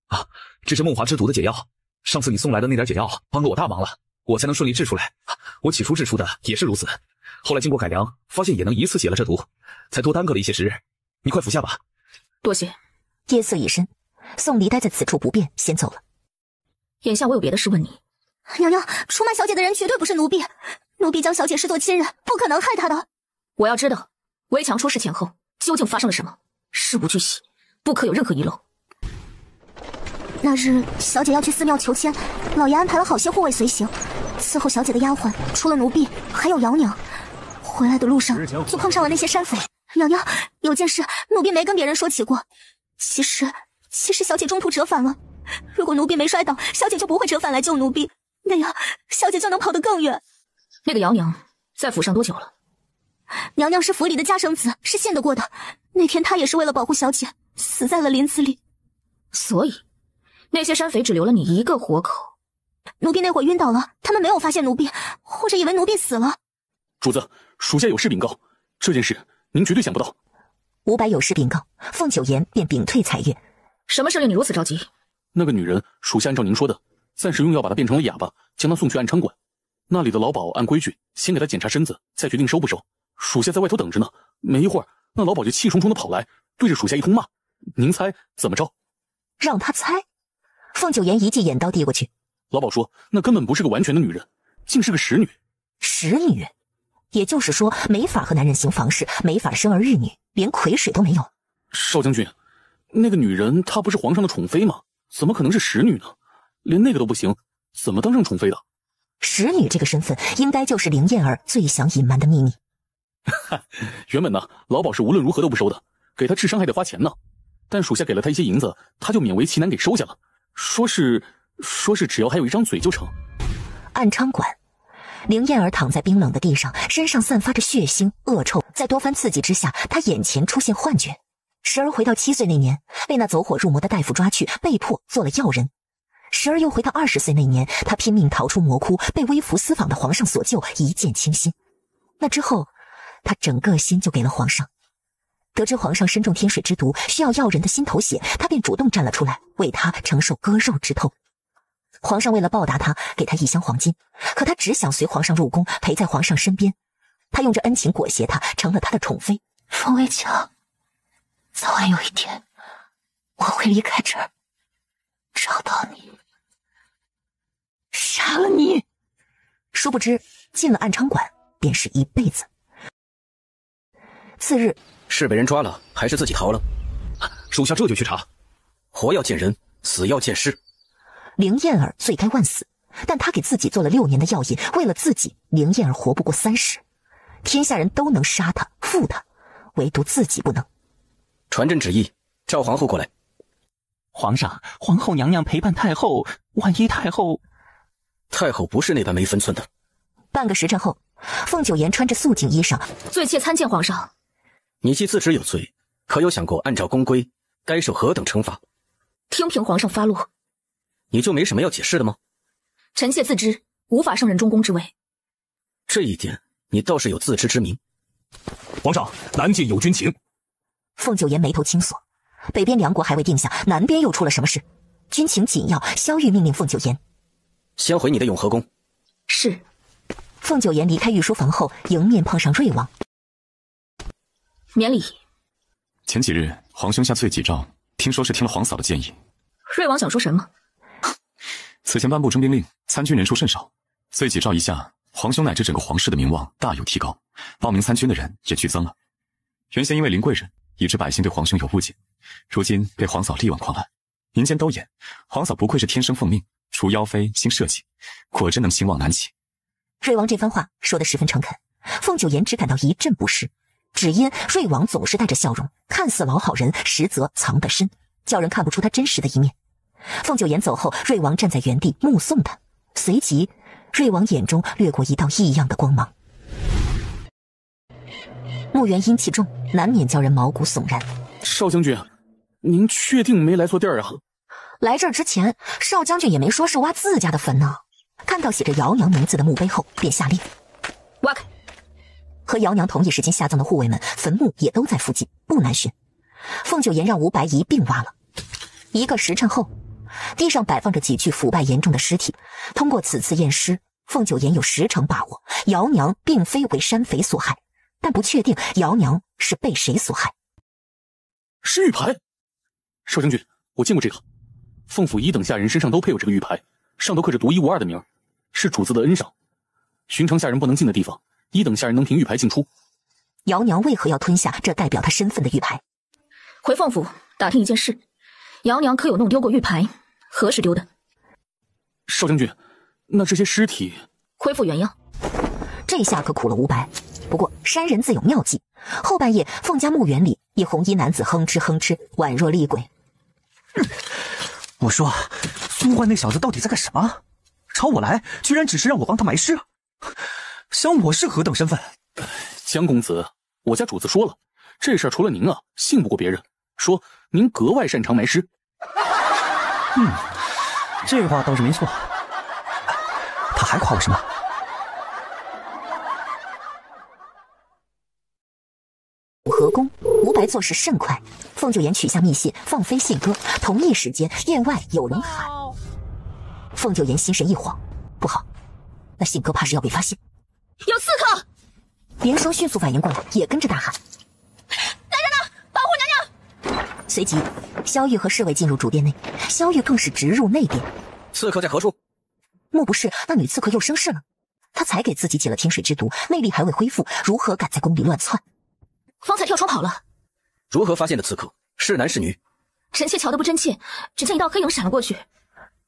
啊，这是梦华之毒的解药。上次你送来的那点解药帮了我大忙了，我才能顺利治出来。我起初治出的也是如此，后来经过改良，发现也能一次解了这毒，才多耽搁了一些时日。你快服下吧。多谢。夜色已深，宋离待在此处不便，先走了。眼下我有别的事问你，娘娘，出卖小姐的人绝对不是奴婢，奴婢将小姐视作亲人，不可能害她的。我要知道围墙出事前后究竟发生了什么，事无巨细，不可有任何遗漏。那日小姐要去寺庙求签，老爷安排了好些护卫随行，伺候小姐的丫鬟除了奴婢还有瑶娘。回来的路上就碰上了那些山匪。娘娘，有件事奴婢没跟别人说起过，其实小姐中途折返了，如果奴婢没摔倒，小姐就不会折返来救奴婢，那样小姐就能跑得更远。那个瑶娘在府上多久了？娘娘是府里的家生子，是信得过的，那天她也是为了保护小姐死在了林子里。所以那些山匪只留了你一个活口。奴婢那会儿晕倒了，他们没有发现奴婢，或者以为奴婢死了。主子，属下有事禀告，这件事您绝对想不到。伍佰有事禀告，凤九言便屏退彩乐。什么事令你如此着急？那个女人，属下按照您说的，暂时用药把她变成了哑巴，将她送去安昌馆。那里的老鸨按规矩先给她检查身子，再决定收不收。属下在外头等着呢，没一会儿，那老鸨就气冲冲的跑来，对着属下一通骂。您猜怎么着？让他猜。凤九言一记眼刀递过去。老鸨说，那根本不是个完全的女人，竟是个使女。使女，也就是说没法和男人行房事，没法生儿育女，连癸水都没有。少将军，那个女人她不是皇上的宠妃吗？怎么可能是使女呢？连那个都不行，怎么当上宠妃的？使女这个身份，应该就是凌燕儿最想隐瞒的秘密。原本呢，老鸨是无论如何都不收的，给她治伤还得花钱呢。但属下给了她一些银子，她就勉为其难给收下了，说是只要还有一张嘴就成。安昌馆，凌燕儿躺在冰冷的地上，身上散发着血腥恶臭，在多番刺激之下，她眼前出现幻觉，时而回到7岁那年，被那走火入魔的大夫抓去，被迫做了药人；时而又回到20岁那年，她拼命逃出魔窟，被微服私访的皇上所救，一见倾心。那之后，她整个心就给了皇上。得知皇上身中天水之毒，需要药人的心头血，她便主动站了出来，为他承受割肉之痛。皇上为了报答他，给他1箱黄金，可他只想随皇上入宫，陪在皇上身边。他用这恩情裹挟他，成了他的宠妃。冯维强，早晚有一天，我会离开这儿，找到你，杀了你。殊不知，进了安昌馆，便是一辈子。次日，是被人抓了，还是自己逃了？属下这就去查。活要见人，死要见尸。凌燕儿罪该万死，但她给自己做了6年的药引，为了自己，凌燕儿活不过30。天下人都能杀她、负她，唯独自己不能。传朕旨意，召皇后过来。皇上，皇后娘娘陪伴太后，万一太后不是那般没分寸的。半个时辰后，凤九言穿着素净衣裳，罪妾参见皇上。你既自知有罪，可有想过按照宫规该受何等惩罚？听凭皇上发落。你就没什么要解释的吗？臣妾自知无法胜任中宫之位。这一点你倒是有自知之明。皇上，南境有军情。凤九言眉头轻锁，北边梁国还未定下，南边又出了什么事？军情紧要，萧玉命令凤九言先回你的永和宫。是。凤九言离开御书房后，迎面碰上瑞王。免礼。前几日皇兄下罪己诏，听说是听了皇嫂的建议。瑞王想说什么？此前颁布征兵令，参军人数甚少，罪己诏一下，皇兄乃至整个皇室的名望大有提高，报名参军的人也剧增了。原先因为林贵人，以致百姓对皇兄有误解，如今被皇嫂力挽狂澜，民间都言皇嫂不愧是天生奉命，除妖妃兴社稷，果真能兴旺南齐。瑞王这番话说得十分诚恳，凤九言只感到一阵不适，只因瑞王总是带着笑容，看似老好人，实则藏得深，叫人看不出他真实的一面。凤九言走后，瑞王站在原地目送他，随即瑞王眼中掠过一道异样的光芒。墓园阴气重，难免叫人毛骨悚然。少将军，您确定没来错地儿啊？来这儿之前，少将军也没说是挖自家的坟呢。看到写着姚娘名字的墓碑后，便下令挖开。和姚娘同一时间下葬的护卫们，坟墓也都在附近，不难寻。凤九言让伍佰一并挖了。1个时辰后，地上摆放着几具腐败严重的尸体。通过此次验尸，凤九言有10成把握，姚娘并非为山匪所害，但不确定姚娘是被谁所害。是玉盘。少将军，我见过这个，凤府1等下人身上都配有这个玉牌，上头刻着独一无二的名，是主子的恩赏。寻常下人不能进的地方，1等下人能凭玉牌进出。姚娘为何要吞下这代表她身份的玉牌？回凤府打听一件事，姚娘可有弄丢过玉牌？何时丢的？少将军，那这些尸体恢复原样。这下可苦了吴白。不过山人自有妙计，后半夜凤家墓园里，一红衣男子哼哧哼哧，宛若厉鬼。我说，苏焕那小子到底在干什么？找我来，居然只是让我帮他埋尸。想我是何等身份？江公子，我家主子说了，这事儿除了您啊，信不过别人。说您格外擅长埋尸。这话倒是没错。他还夸我什么？河宫，吴白做事甚快。凤九言取下密信，放飞信鸽。同一时间，院外有人喊。凤九言心神一晃，不好，那信鸽怕是要被发现。有刺客！连双迅速反应过来，也跟着大喊：“来人呐，保护娘娘！”随即，萧玉和侍卫进入主殿内，萧玉更是直入内殿。刺客在何处？莫不是那女刺客又生事了？她才给自己解了天水之毒，内力还未恢复，如何敢在宫里乱窜？方才跳窗跑了。如何发现的刺客？是男是女？臣妾瞧得不真切，只见一道黑影闪了过去。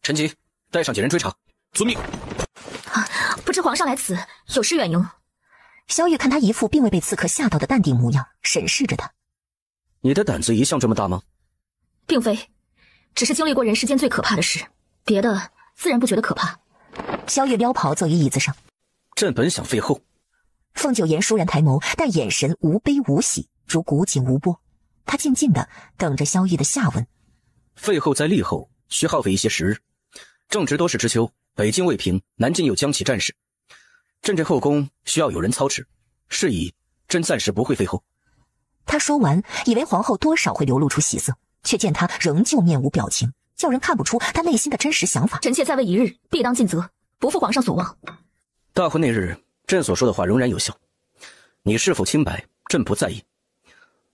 陈吉，带上几人追查。遵命。不知皇上来此，有失远迎。萧玉看他一副并未被刺客吓到的淡定模样，审视着他。你的胆子一向这么大吗？并非，只是经历过人世间最可怕的事，别的自然不觉得可怕。萧玉撩袍坐于椅子上。朕本想废后。凤九言倏然抬眸，但眼神无悲无喜，如古井无波。他静静地等着萧玉的下文。废后在立后，需耗费一些时日。正值多事之秋，北境未平，南境又将起战事，朕这后宫需要有人操持，是以朕暂时不会废后。他说完，以为皇后多少会流露出喜色，却见他仍旧面无表情，叫人看不出他内心的真实想法。臣妾在位一日，必当尽责，不负皇上所望。大婚那日，朕所说的话仍然有效。你是否清白，朕不在意。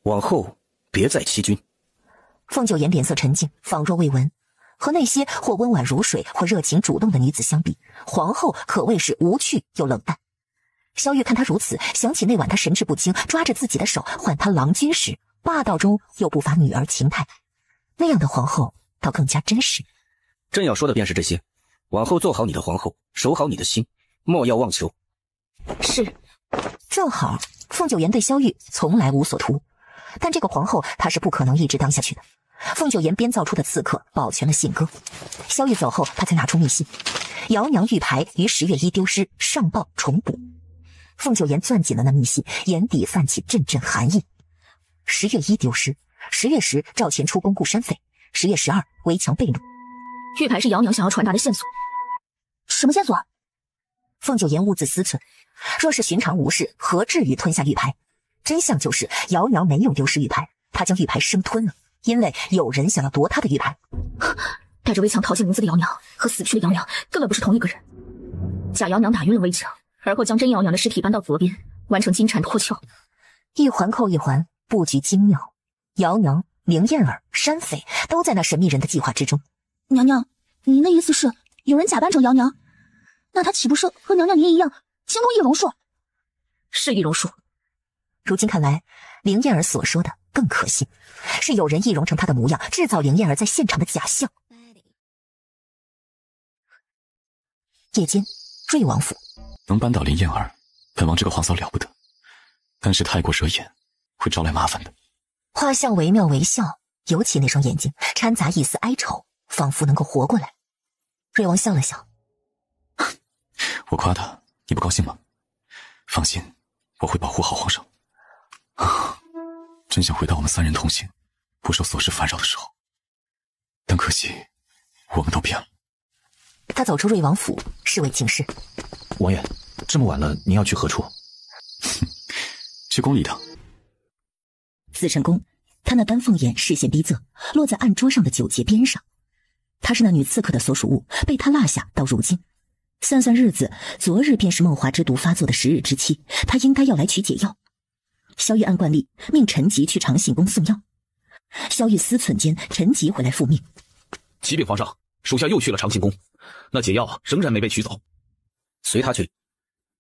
往后别再欺君。凤九言脸色沉静，仿若未闻。和那些或温婉如水或热情主动的女子相比，皇后可谓是无趣又冷淡。萧玉看他如此，想起那晚他神志不清，抓着自己的手唤他郎君时，霸道中又不乏女儿情态。那样的皇后倒更加真实。朕要说的便是这些，往后做好你的皇后，守好你的心，莫要妄求。是。正好凤九言对萧玉从来无所图，但这个皇后她是不可能一直当下去的。凤九言编造出的刺客保全了信鸽。萧玉走后，他才拿出密信：姚娘玉牌于10月1丢失，上报重补。凤九言攥紧了那密信，眼底泛起阵阵寒意。10月1丢失，10月10赵钱出宫顾山匪，10月12围墙被掳。玉牌是姚娘想要传达的线索。什么线索？凤九言兀自思忖，若是寻常无事，何至于吞下玉牌？真相就是姚娘没有丢失玉牌，她将玉牌生吞了。因为有人想要夺他的玉牌。带着围墙逃进林子的姚娘和死去的姚娘根本不是同一个人。假姚娘打晕了围墙，而后将真姚娘的尸体搬到左边，完成金蝉脱壳。一环扣一环，布局精妙。姚娘、凌燕儿、山匪都在那神秘人的计划之中。娘娘，您的意思是有人假扮成姚娘？那他岂不是和娘娘您一样精通易容术？是易容术。如今看来，凌燕儿所说的更可信，是有人易容成她的模样，制造凌燕儿在现场的假象。夜间，瑞王府能扳倒林燕儿，本王这个皇嫂了不得，但是太过惹眼，会招来麻烦的。画像惟妙惟肖，尤其那双眼睛掺杂一丝哀愁，仿佛能够活过来。瑞王笑了笑：“我夸他，你不高兴吗？放心，我会保护好皇上。真想回到我们3人同行，不受琐事烦扰的时候，但可惜我们都变了。”他走出瑞王府，侍卫请示：“王爷，这么晚了，您要去何处？”去宫里一趟。自成宫，他那丹凤眼视线逼仄，落在案桌上的酒节边上。他是那女刺客的所属物，被他落下到如今。算算日子，昨日便是梦华之毒发作的10日之期，他应该要来取解药。萧玉按惯例命陈吉去长信宫送药。萧玉思忖间沉疾回来复命。启禀皇上，属下又去了长庆宫，那解药仍然没被取走。随他去。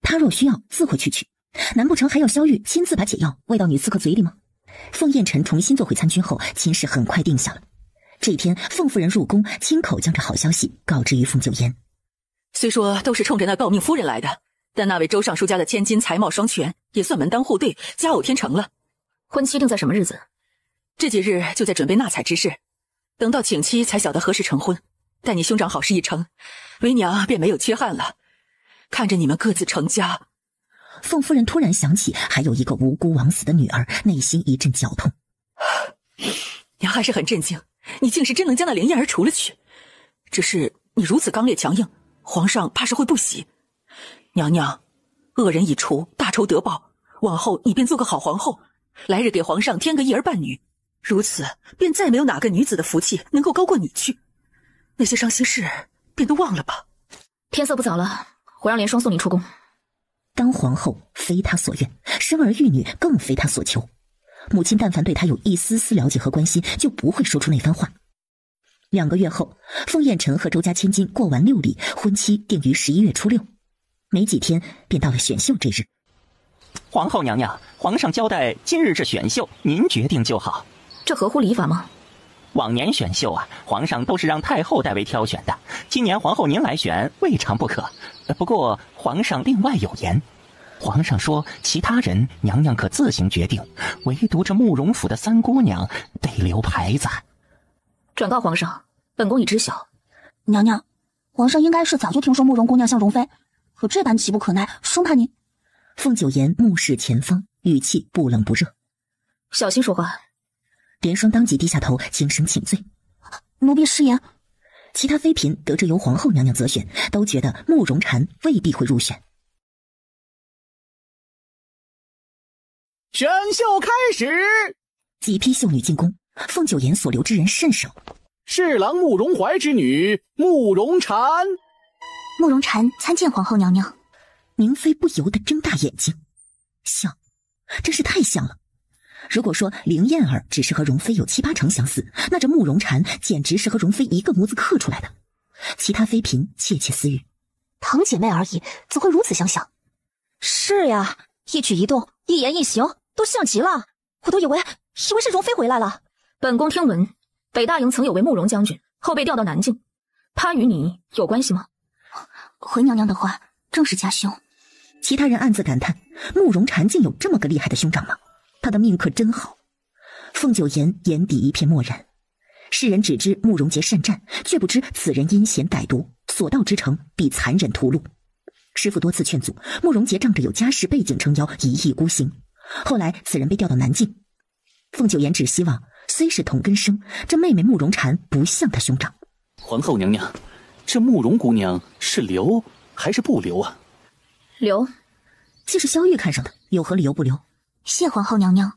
他若需要，自会去取。难不成还要萧玉亲自把解药喂到女刺客嘴里吗？凤燕臣重新坐回参军后，亲事很快定下了。这天，凤夫人入宫，亲口将这好消息告知于凤九言。虽说都是冲着那诰命夫人来的，但那位周尚书家的千金才貌双全，也算门当户对，佳偶天成了。婚期定在什么日子？这几日就在准备纳采之事，等到请期才晓得何时成婚。待你兄长好事一成，为娘便没有缺憾了。看着你们各自成家。凤夫人突然想起还有一个无辜枉死的女儿，内心一阵绞痛。娘还是很震惊，你竟是真能将那灵燕儿除了去。只是你如此刚烈强硬，皇上怕是会不喜。娘娘，恶人已除，大仇得报，往后你便做个好皇后，来日给皇上添个一儿半女，如此便再没有哪个女子的福气能够高过你去。那些伤心事便都忘了吧。天色不早了，我让莲霜送你出宫。当皇后非她所愿，生儿育女更非她所求。母亲但凡对她有一丝丝了解和关心，就不会说出那番话。2个月后，凤燕臣和周家千金过完6礼，婚期定于11月初6。没几天便到了选秀这日。皇后娘娘，皇上交代今日是选秀，您决定就好。这合乎礼法吗？往年选秀啊，皇上都是让太后代为挑选的，今年皇后您来选，未尝不可。不过皇上另外有言，皇上说其他人娘娘可自行决定，唯独这慕容府的3姑娘得留牌子。转告皇上，本宫已知晓。娘娘，皇上应该是早就听说慕容姑娘像容妃，可这般急不可耐，生怕您。凤九言目视前方，语气不冷不热。小心说话。莲霜当即低下头，轻声请罪。奴婢失言。其他妃嫔得知由皇后娘娘择选，都觉得慕容婵未必会入选。选秀开始，几批秀女进宫，凤九言所留之人甚少。侍郎慕容怀之女慕容婵。慕容婵参见皇后娘娘。宁妃不由得睁大眼睛，像，真是太像了。如果说灵燕儿只是和容妃有7、8成相似，那这慕容婵简直是和容妃一个模子刻出来的。其他妃嫔窃窃私语，堂姐妹而已，怎会如此相像？是呀，一举一动，一言一行都像极了，我都以为是容妃回来了。本宫听闻，北大营曾有位慕容将军，后被调到南境，他与你有关系吗？回娘娘的话，正是家兄。其他人暗自感叹，慕容婵竟有这么个厉害的兄长吗？他的命可真好。凤九言眼底一片漠然，世人只知慕容杰善战，却不知此人阴险歹毒，所到之城必残忍屠戮。师父多次劝阻，慕容杰仗着有家世背景撑腰，一意孤行。后来此人被调到南境，凤九言只希望虽是同根生，这妹妹慕容婵不像他兄长。皇后娘娘，这慕容姑娘是留还是不留啊？留，既是萧玉看上的，有何理由不留？谢皇后娘娘。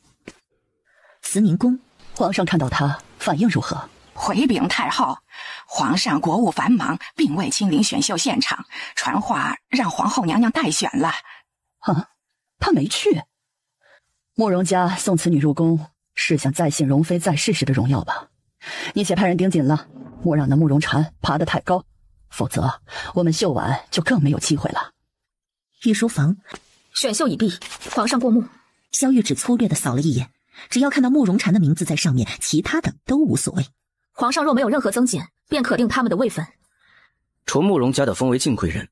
慈宁宫，皇上看到他反应如何？回禀太后，皇上国务繁忙，并未亲临选秀现场，传话让皇后娘娘代选了。啊，他没去。慕容家送此女入宫，是想再现容妃在世时的荣耀吧？你且派人盯紧了，莫让那慕容婵爬得太高，否则我们秀婉就更没有机会了。御书房，选秀已毕，皇上过目。萧玉只粗略地扫了一眼，只要看到慕容婵的名字在上面，其他的都无所谓。皇上若没有任何增减，便可定他们的位分。除慕容家的封为晋贵人，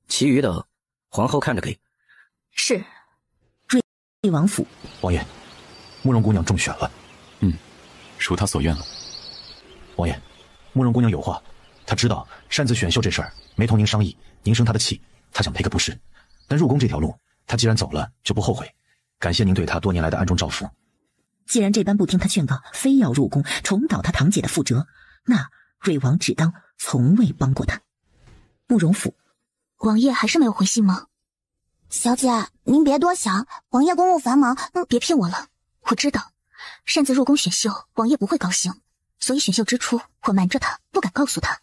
其余的皇后看着给。是。瑞王府，王爷，慕容姑娘中选了。如她所愿了。王爷，慕容姑娘有话，她知道擅自选秀这事儿没同您商议，您生她的气，她想赔个不是。但入宫这条路，她既然走了，就不后悔。感谢您对她多年来的暗中照拂。既然这般不听他劝告，非要入宫重蹈他堂姐的覆辙，那瑞王只当从未帮过他。慕容府，王爷还是没有回信吗？小姐，您别多想，王爷公务繁忙，别骗我了。我知道，擅自入宫选秀，王爷不会高兴，所以选秀之初，我瞒着他，不敢告诉他。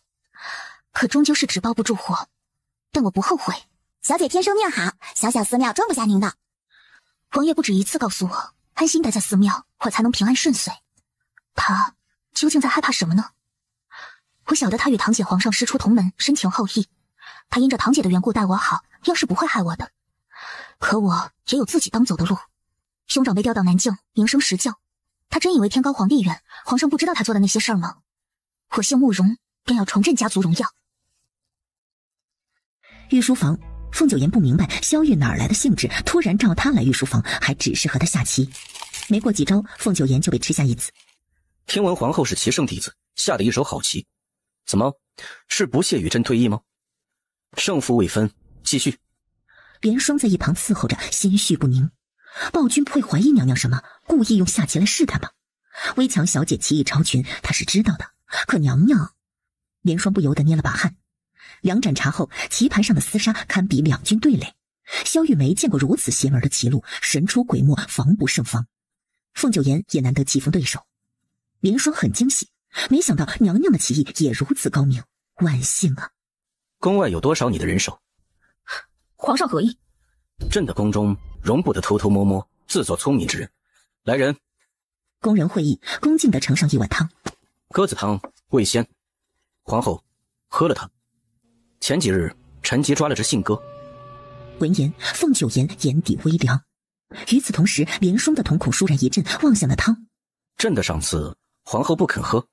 可终究是纸包不住火，但我不后悔。小姐天生命好，小小寺庙装不下您的。王爷不止一次告诉我，安心待在寺庙，我才能平安顺遂。他究竟在害怕什么呢？我晓得他与堂姐皇上师出同门，深情厚谊。他因着堂姐的缘故待我好，要是不会害我的。可我也有自己当走的路。兄长被调到南境，名声实教。他真以为天高皇帝远，皇上不知道他做的那些事儿吗？我姓慕容，便要重振家族荣耀。御书房，凤九言不明白萧玉哪来的兴致，突然召他来御书房，还只是和他下棋。没过几招，凤九言就被吃下一子。听闻皇后是棋圣弟子，下的一手好棋，怎么是不屑雨珍退役吗？胜负未分，继续。莲霜在一旁伺候着，心绪不宁。暴君不会怀疑娘娘什么，故意用下棋来试探吧？微强小姐棋艺超群，她是知道的。可娘娘，莲霜不由得捏了把汗。2盏茶后，棋盘上的厮杀堪比两军对垒。萧玉没见过如此邪门的棋路，神出鬼没，防不胜防。凤九言也难得棋逢对手。莲霜很惊喜，没想到娘娘的棋艺也如此高明，万幸啊！宫外有多少你的人手？皇上何意？朕的宫中容不得偷偷摸摸、自作聪明之人。来人！宫人会意，恭敬地盛上一碗汤。鸽子汤味鲜，皇后喝了它。前几日陈吉抓了只信鸽。闻言，凤九言眼底微凉。与此同时，莲霜的瞳孔倏然一震，望向了汤。朕的赏赐，皇后不肯喝？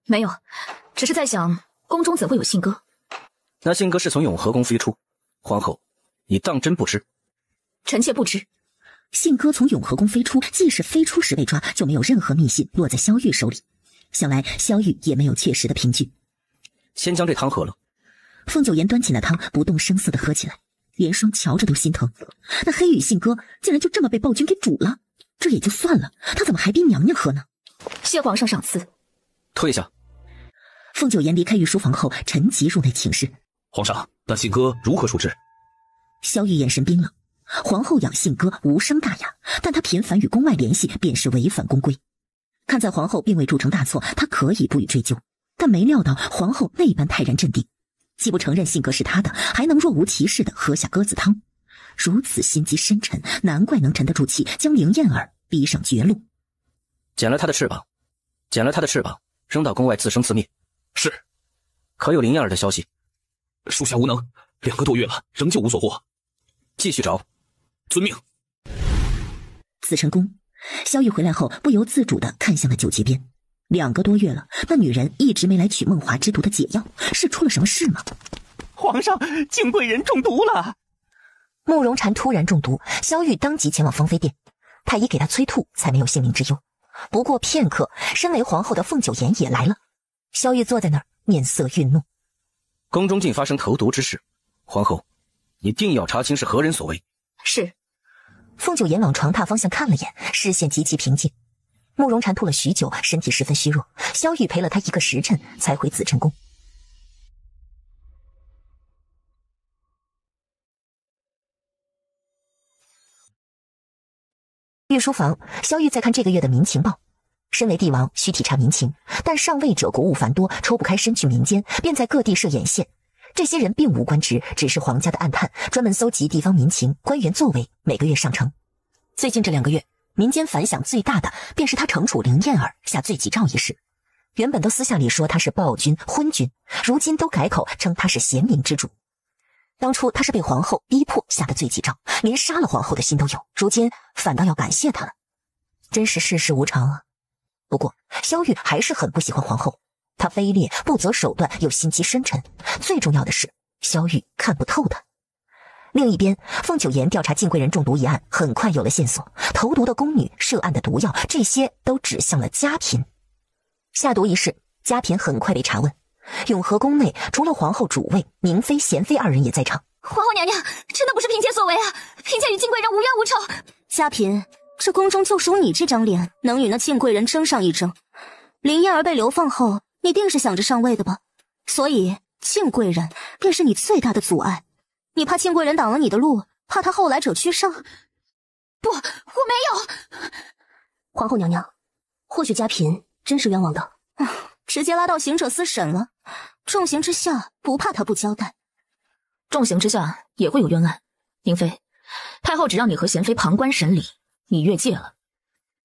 没有，只是在想，宫中怎会有信鸽？那信鸽是从永和宫飞出，皇后，你当真不知？臣妾不知。信鸽从永和宫飞出，即使飞出时被抓，就没有任何密信落在萧玉手里。想来萧玉也没有确实的凭据。先将这汤喝了。凤九言端起那汤，不动声色地喝起来。莲霜瞧着都心疼，那黑羽信鸽竟然就这么被暴君给煮了，这也就算了，他怎么还逼娘娘喝呢？谢皇上赏赐。退下。凤九言离开御书房后，陈吉入内请示。皇上，那信鸽如何处置？萧玉眼神冰冷。皇后养信鸽无伤大雅，但她频繁与宫外联系，便是违反宫规。看在皇后并未铸成大错，她可以不予追究，但没料到皇后那般泰然镇定，既不承认信鸽是她的，还能若无其事地喝下鸽子汤，如此心机深沉，难怪能沉得住气，将凌燕儿逼上绝路。剪了她的翅膀，剪了她的翅膀，扔到宫外自生自灭。是。可有凌燕儿的消息？属下无能，2个多月了，仍旧无所获。继续找。遵命。紫晨宫，萧玉回来后不由自主地看向了酒节边。2个多月了，那女人一直没来取梦华之毒的解药，是出了什么事吗？皇上，敬贵人中毒了。慕容禅突然中毒，萧玉当即前往芳菲殿，太医给他催吐，才没有性命之忧。不过片刻，身为皇后的凤九言也来了。萧玉坐在那儿，面色愠怒。宫中竟发生投毒之事，皇后，你定要查清是何人所为。是。凤九言往床榻方向看了眼，视线极其平静。慕容禅吐了许久，身体十分虚弱，萧玉陪了他1个时辰，才回紫晨宫。御书房，萧玉在看这个月的民情报。身为帝王，需体察民情，但上位者国务繁多，抽不开身去民间，便在各地设眼线。这些人并无官职，只是皇家的暗探，专门搜集地方民情，官员作为，每个月上呈。最近这2个月，民间反响最大的便是他惩处凌燕儿下罪己诏一事。原本都私下里说他是暴君、昏君，如今都改口称他是贤明之主。当初他是被皇后逼迫下的罪己诏，连杀了皇后的心都有，如今反倒要感谢他了，真是世事无常啊。不过萧玉还是很不喜欢皇后，她卑劣不择手段又心机深沉，最重要的是萧玉看不透她。另一边，凤九言调查敬贵人中毒一案，很快有了线索，投毒的宫女、涉案的毒药，这些都指向了嘉嫔。下毒一事，嘉嫔很快被查问。永和宫内除了皇后主位，明妃、贤妃2人也在场。皇后娘娘，真的不是嫔妾所为啊，嫔妾与敬贵人无冤无仇。嘉嫔，这宫中就属你这张脸，能与那敬贵人争上一争。林燕儿被流放后，你定是想着上位的吧？所以敬贵人便是你最大的阻碍。你怕敬贵人挡了你的路，怕他后来者居上？不，我没有。皇后娘娘，或许嘉嫔真是冤枉的。直接拉到刑者司审了，重刑之下不怕他不交代。重刑之下也会有冤案。宁妃，太后只让你和贤妃旁观审理，你越界了。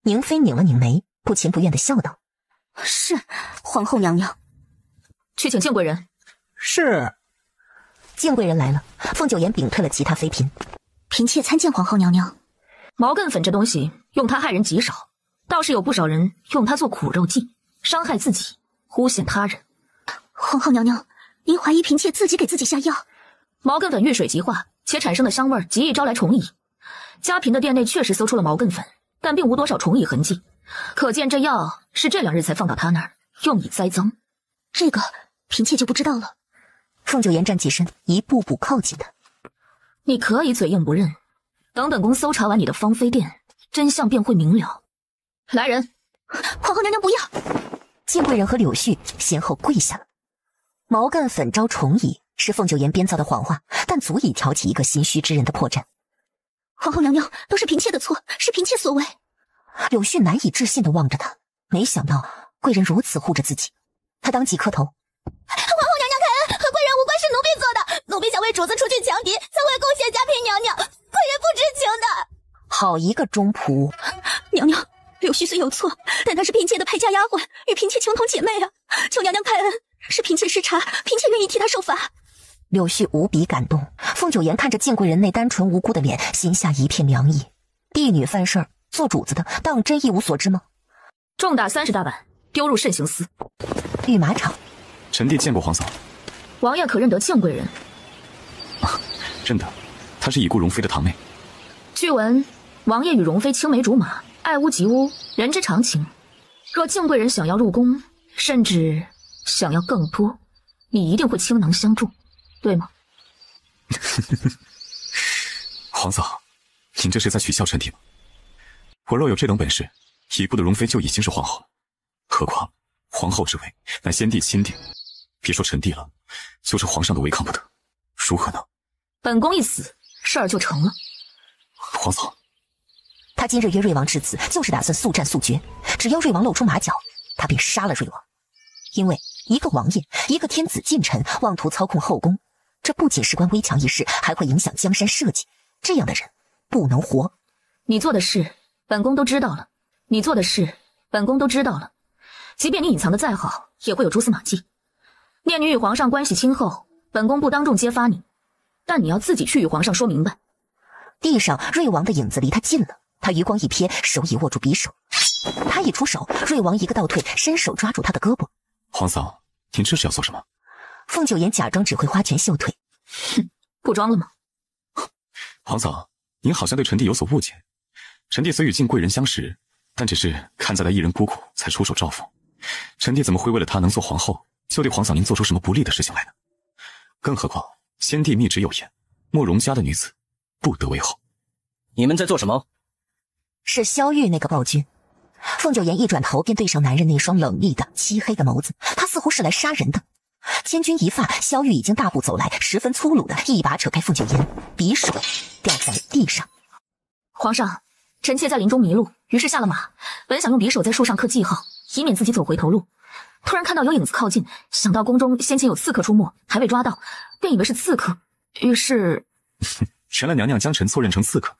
宁妃拧了拧眉，不情不愿地笑道：是，皇后娘娘。去请敬贵人。是。敬贵人来了，凤九言屏退了其他妃嫔。嫔妾参见皇后娘娘。毛根粉这东西用它害人极少，倒是有不少人用它做苦肉计，伤害自己，诬陷他人。皇后娘娘，您怀疑嫔妾自己给自己下药？毛根粉遇水即化，且产生的香味极易招来虫蚁。家嫔的店内确实搜出了毛根粉，但并无多少虫蚁痕迹，可见这药是这2日才放到他那儿，用以栽赃。这个嫔妾就不知道了。凤九言站起身，一步步靠近他。你可以嘴硬不认，等本宫搜查完你的芳妃殿，真相便会明了。来人！皇后娘娘不要！敬贵人和柳絮先后跪下了。毛干粉招虫蚁是凤九言编造的谎话，但足以挑起一个心虚之人的破绽。皇后娘娘，都是嫔妾的错，是嫔妾所为。柳絮难以置信地望着他，没想到贵人如此护着自己，他当即磕头。皇后娘娘开恩，和贵人无关，是奴婢做的，奴婢想为主子除去强敌，才会贡献家嫔娘娘，贵人不知情的。好一个忠仆！娘娘，柳絮虽有错，但她是嫔妾的陪嫁丫鬟，与嫔妾情同姐妹啊！求娘娘开恩，是嫔妾失察，嫔妾愿意替她受罚。柳絮无比感动，凤九言看着敬贵人那单纯无辜的脸，心下一片凉意。婢女犯事儿，做主子的当真一无所知吗？重打30大板，丢入慎刑司。御马场，臣弟见过皇嫂。王爷可认得敬贵人？认得，她是已故容妃的堂妹。据闻王爷与容妃青梅竹马，爱屋及乌，人之常情。若敬贵人想要入宫，甚至想要更多，你一定会倾囊相助，对吗？皇嫂，您这是在取笑臣弟吗？我若有这等本事，已故的容妃就已经是皇后了。何况皇后之位乃先帝钦定，别说臣弟了，就是皇上都违抗不得，如何呢？本宫一死，事儿就成了。皇嫂，他今日约瑞王至此，就是打算速战速决。只要瑞王露出马脚，他便杀了瑞王。因为一个王爷，一个天子近臣，妄图操控后宫，这不仅事关危强一事，还会影响江山社稷。这样的人不能活。你做的事，本宫都知道了。你做的事，本宫都知道了。即便你隐藏的再好，也会有蛛丝马迹。念女与皇上关系亲厚，本宫不当众揭发你，但你要自己去与皇上说明白。地上瑞王的影子离他近了，他余光一瞥，手已握住匕首。他一出手，瑞王一个倒退，伸手抓住他的胳膊。皇嫂，您这是要做什么？凤九言假装只会花拳绣腿。哼，不装了吗？皇嫂，您好像对臣弟有所误解。臣弟虽与敬贵人相识，但只是看在他一人孤苦，才出手照拂。臣弟怎么会为了他能做皇后，就对皇嫂您做出什么不利的事情来呢？更何况先帝密旨有言，慕容家的女子不得为后。你们在做什么？是萧玉那个暴君。凤九言一转头，便对上男人那双冷厉的漆黑的眸子，他似乎是来杀人的。千钧一发，萧玉已经大步走来，十分粗鲁的一把扯开凤九言，匕首掉在地上。皇上，臣妾在林中迷路，于是下了马，本想用匕首在树上刻记号，以免自己走回头路。突然看到有影子靠近，想到宫中先前有刺客出没，还未抓到，便以为是刺客，于是原来娘娘将臣错认成刺客，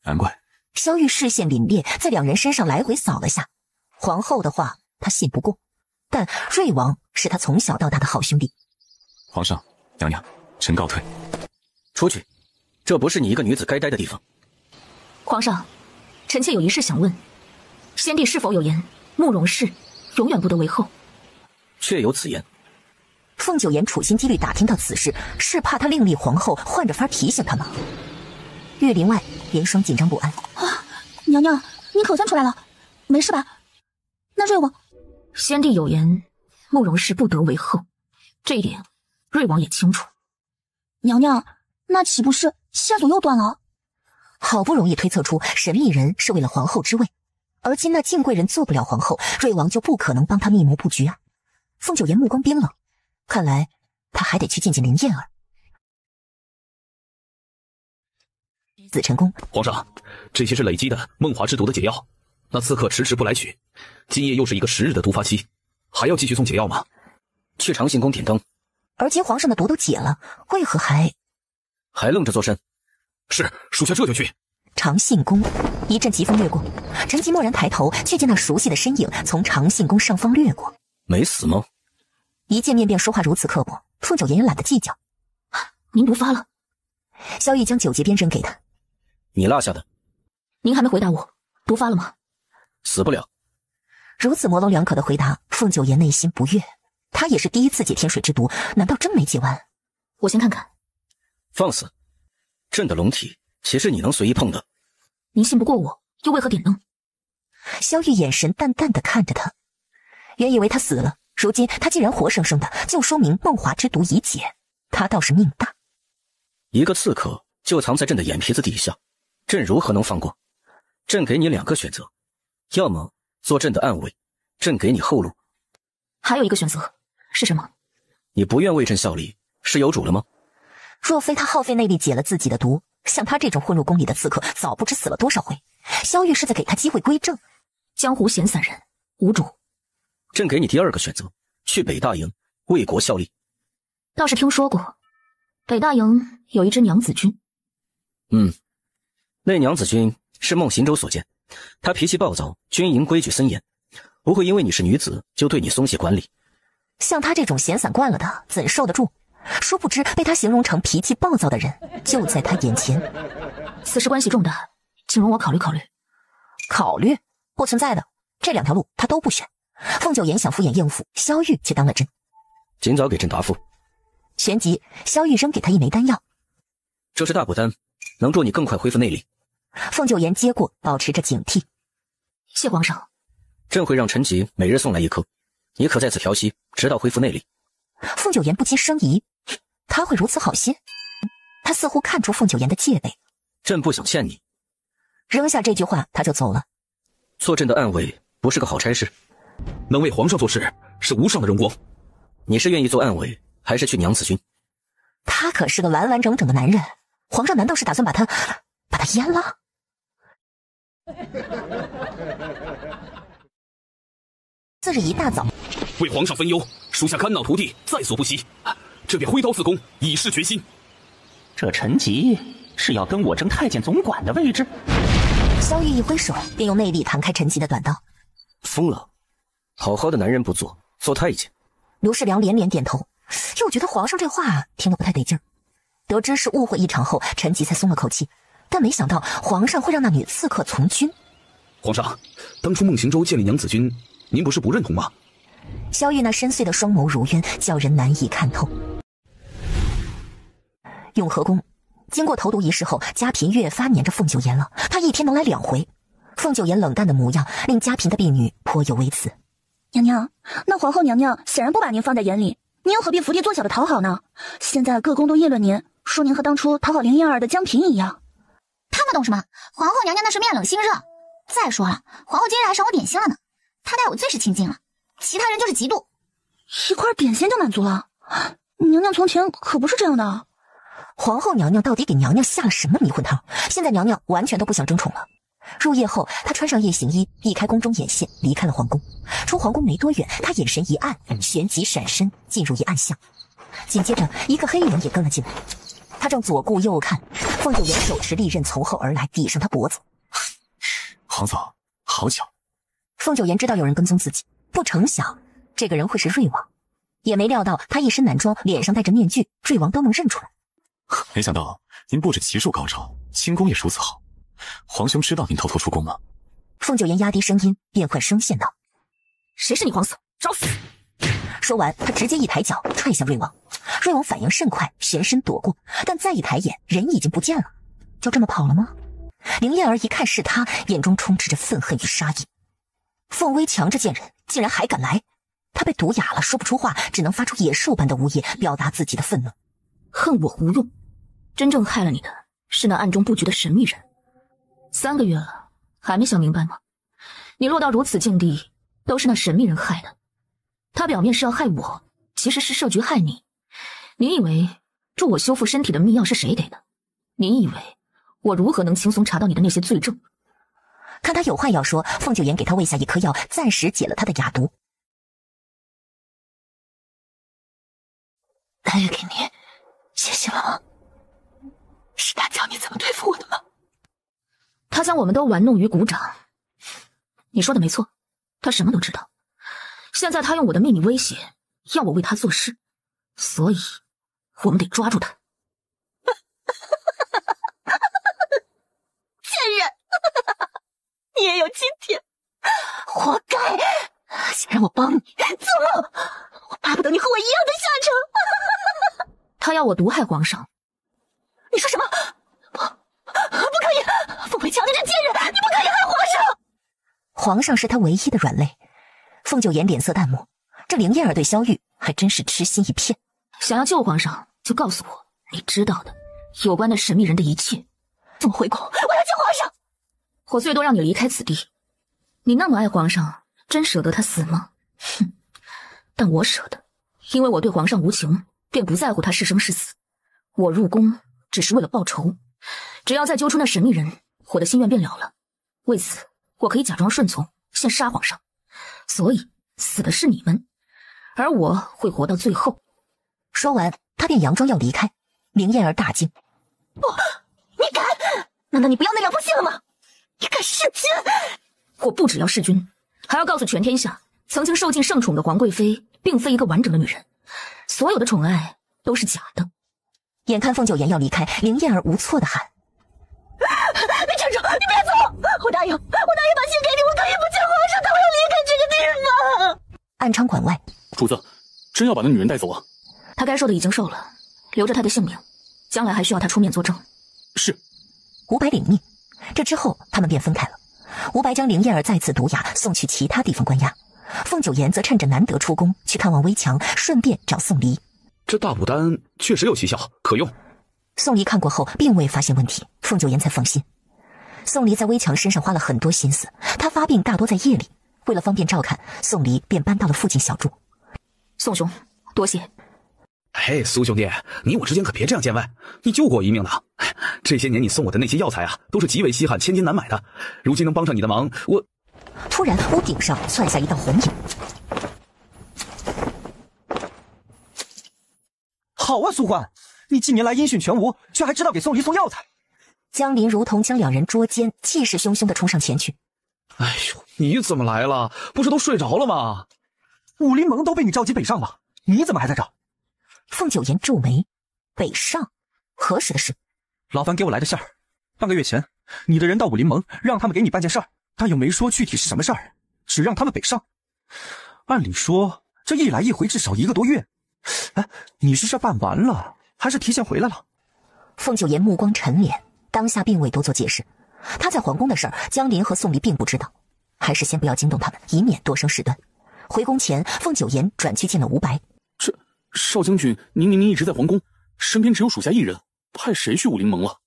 难怪。萧玉视线凛冽，在两人身上来回扫了下。皇后的话他信不过，但瑞王是他从小到大的好兄弟。皇上，娘娘，臣告退。出去，这不是你一个女子该待的地方。皇上，臣妾有一事想问，先帝是否有言，慕容氏永远不得为后？确有此言。凤九言处心积虑打听到此事，是怕他另立皇后，换着法提醒他吗？玉林外，严霜紧张不安。啊，娘娘，你可算出来了，没事吧？那瑞王，先帝有言，慕容氏不得为后，这一点瑞王也清楚。娘娘，那岂不是线索又断了？好不容易推测出神秘人是为了皇后之位，而今那敬贵人做不了皇后，瑞王就不可能帮他密谋布局啊。凤九言目光冰冷，看来他还得去见见林燕儿。紫晨宫，皇上，这些是累积的梦华之毒的解药，那刺客迟迟不来取，今夜又是一个10日的毒发期，还要继续送解药吗？去长信宫点灯。而今皇上的毒都解了，为何还愣着做甚？是，属下这就去。长信宫。一阵疾风掠过，陈吉蓦然抬头，却见那熟悉的身影从长信宫上方掠过。没死吗？一见面便说话如此刻薄，凤九言也懒得计较。您毒发了。萧玉将酒节鞭扔给他。你落下的。您还没回答我，毒发了吗？死不了。如此模棱两可的回答，凤九言内心不悦。他也是第一次解天水之毒，难道真没解完？我先看看。放肆！朕的龙体岂是你能随意碰的？您信不过我，又为何点灯？萧玉眼神淡淡的看着他，原以为他死了，如今他既然活生生的，就说明梦华之毒已解，他倒是命大。一个刺客就藏在朕的眼皮子底下，朕如何能放过？朕给你2个选择，要么做朕的暗卫，朕给你后路；还有一个选择是什么？你不愿为朕效力，是有主了吗？若非他耗费内力解了自己的毒，像他这种混入宫里的刺客，早不知死了多少回。萧玉是在给他机会归正。江湖闲散人，无主。朕给你第2个选择，去北大营为国效力。倒是听说过，北大营有一支娘子军。那娘子军是孟行舟所建，她脾气暴躁，军营规矩森严，不会因为你是女子就对你松懈管理。像他这种闲散惯了的，怎受得住？殊不知被他形容成脾气暴躁的人就在他眼前。此事关系重大，请容我考虑考虑。考虑？不存在的，这2条路他都不选。凤九言想敷衍应付，萧玉却当了真。尽早给朕答复。旋即，萧玉扔给他一枚丹药，这是大补丹，能助你更快恢复内力。凤九言接过，保持着警惕。谢皇上。朕会让陈吉每日送来1颗，你可在此调息，直到恢复内力。凤九言不禁生疑，他会如此好心？他似乎看出凤九言的戒备。朕不想欠你。扔下这句话，他就走了。做朕的暗卫不是个好差事，能为皇上做事是无上的荣光。你是愿意做暗卫，还是去娘子军？他可是个完完整整的男人，皇上难道是打算把他阉了？次日一大早，为皇上分忧，属下肝脑涂地，在所不惜。这便挥刀自宫，以示决心。这陈吉是要跟我争太监总管的位置？萧玉一挥手，便用内力弹开陈吉的短刀。疯了！好好的男人不做，做太监。卢世良连连点头，又觉得皇上这话听得不太得劲儿。得知是误会一场后，陈吉才松了口气，但没想到皇上会让那女刺客从军。皇上，当初孟行舟建立娘子军，您不是不认同吗？萧玉那深邃的双眸如渊，叫人难以看透。永和宫经过投毒仪式后，嘉嫔越发黏着凤九言了。她一天能来2回。凤九言冷淡的模样令嘉嫔的婢女颇有微词。娘娘，那皇后娘娘显然不把您放在眼里，您又何必伏地作小的讨好呢？现在各宫都议论您，说您和当初讨好林燕儿的江嫔一样。他们懂什么？皇后娘娘那是面冷心热。再说了，皇后今日还赏我点心了呢，她待我最是亲近了，其他人就是嫉妒。一块点心就满足了？娘娘从前可不是这样的。皇后娘娘到底给娘娘下了什么迷魂汤？现在娘娘完全都不想争宠了。入夜后，她穿上夜行衣，避开宫中眼线，离开了皇宫。出皇宫没多远，她眼神一暗，旋即闪身进入一暗巷。紧接着，一个黑影也跟了进来。他正左顾右看，凤九言手持利刃从后而来，抵上他脖子。皇嫂，好巧。凤九言知道有人跟踪自己，不成想这个人会是瑞王，也没料到他一身男装，脸上戴着面具，瑞王都能认出来。没想到您不止骑术高超，轻功也如此好。皇兄知道您偷偷出宫吗？凤九言压低声音，变换声线道：“谁是你皇嫂？找死！”说完，他直接一抬脚踹向瑞王。瑞王反应甚快，旋身躲过，但再一抬眼，人已经不见了。就这么跑了吗？林燕儿一看是他，眼中充斥着愤恨与杀意。凤薇强着贱人，竟然还敢来！他被毒哑了，说不出话，只能发出野兽般的呜咽，表达自己的愤怒。恨我无用，真正害了你的是那暗中布局的神秘人。3个月了，还没想明白吗？你落到如此境地，都是那神秘人害的。他表面是要害我，其实是设局害你。你以为助我修复身体的秘药是谁给的？你以为我如何能轻松查到你的那些罪证？看他有话要说，凤九言给他喂下一颗药，暂时解了他的哑毒。丹月给你，谢谢了吗？是他教你怎么对付我的吗？他将我们都玩弄于股掌。你说的没错，他什么都知道。现在他用我的秘密威胁，要我为他做事，所以我们得抓住他。贱人，你也有今天，活该！想让我帮你，做梦！我巴不得你和我一样的下场。他要我毒害皇上。你说什么？不可以！凤培强，你这贱人，你不可以害皇上！皇上是他唯一的软肋。凤九言脸色淡漠，这凌燕儿对萧玉还真是痴心一片。想要救皇上，就告诉我你知道的有关那神秘人的一切。怎么回宫？我要见皇上！我最多让你离开此地。你那么爱皇上，真舍得他死吗？哼！但我舍得，因为我对皇上无情，便不在乎他是生是死。我入宫只是为了报仇，只要再揪出那神秘人，我的心愿便了了。为此，我可以假装顺从，先杀皇上。所以死的是你们，而我会活到最后。说完，他便佯装要离开。凌燕儿大惊：“不，你敢？难道你不要那两封信了吗？你敢弑君！”我不只要弑君，还要告诉全天下，曾经受尽圣宠的皇贵妃并非一个完整的女人，所有的宠爱都是假的。眼看凤九言要离开，凌燕儿无措地喊：“你站住！你别走！我答应把信给你，我可以不见皇上，但我要离开这个地方。”暗娼馆外，主子，真要把那女人带走啊？她该受的已经受了，留着她的性命，将来还需要她出面作证。是。吴白领命。这之后，他们便分开了。吴白将凌燕儿再次毒哑，送去其他地方关押。凤九言则趁着难得出宫，去看望危墙，顺便找宋离。这大补丹确实有奇效，可用。宋离看过后，并未发现问题，凤九言才放心。宋离在危墙身上花了很多心思，他发病大多在夜里，为了方便照看，宋离便搬到了附近小住。宋兄，多谢。哎，苏兄弟，你我之间可别这样见外，你救过我一命的。这些年你送我的那些药材啊，都是极为稀罕、千金难买的。如今能帮上你的忙，我……突然，屋顶上窜下一道红影。好啊，苏欢，你近年来音讯全无，却还知道给宋离送药材。江林如同将两人捉奸，气势汹汹地冲上前去。哎呦，你怎么来了？不是都睡着了吗？武林盟都被你召集北上了，你怎么还在这？凤九言皱眉，北上？何时的事？老樊给我来的信儿，半个月前，你的人到武林盟，让他们给你办件事儿，但又没说具体是什么事儿，只让他们北上。按理说，这一来一回至少1个多月。哎，你是事办完了，还是提前回来了？凤九言目光沉敛，当下并未多做解释。他在皇宫的事儿，江林和宋离并不知道，还是先不要惊动他们，以免多生事端。回宫前，凤九言转去见了吴白。这少将军，您明明一直在皇宫，身边只有属下一人，派谁去武林盟了？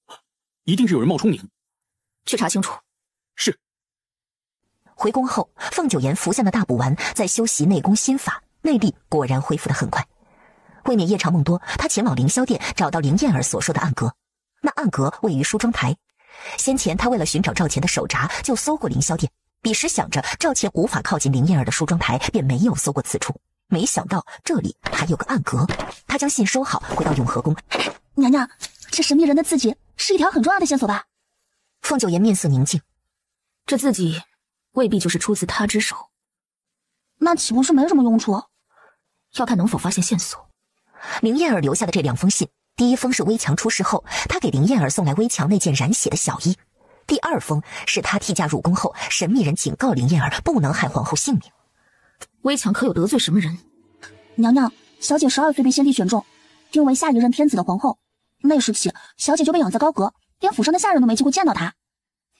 一定是有人冒充您。去查清楚。是。回宫后，凤九言服下的大补丸在修习内功心法，内力果然恢复得很快。未免夜长梦多，他前往凌霄殿找到凌燕儿所说的暗阁。那暗阁位于梳妆台。先前他为了寻找赵钱的手札，就搜过凌霄殿。彼时想着赵钱无法靠近凌燕儿的梳妆台，便没有搜过此处。没想到这里还有个暗阁。他将信收好，回到永和宫。娘娘，这神秘人的字迹是一条很重要的线索吧？凤九言面色宁静。这字迹未必就是出自他之手。那岂不是没什么用处？要看能否发现线索。凌燕儿留下的这2封信，第一封是危墙出事后，他给凌燕儿送来危墙那件染血的小衣；第2封是他替嫁入宫后，神秘人警告凌燕儿不能害皇后性命。危墙可有得罪什么人？娘娘，小姐12岁被先帝选中，定为下一任天子的皇后。那时起，小姐就被养在高阁，连府上的下人都没机会见到她。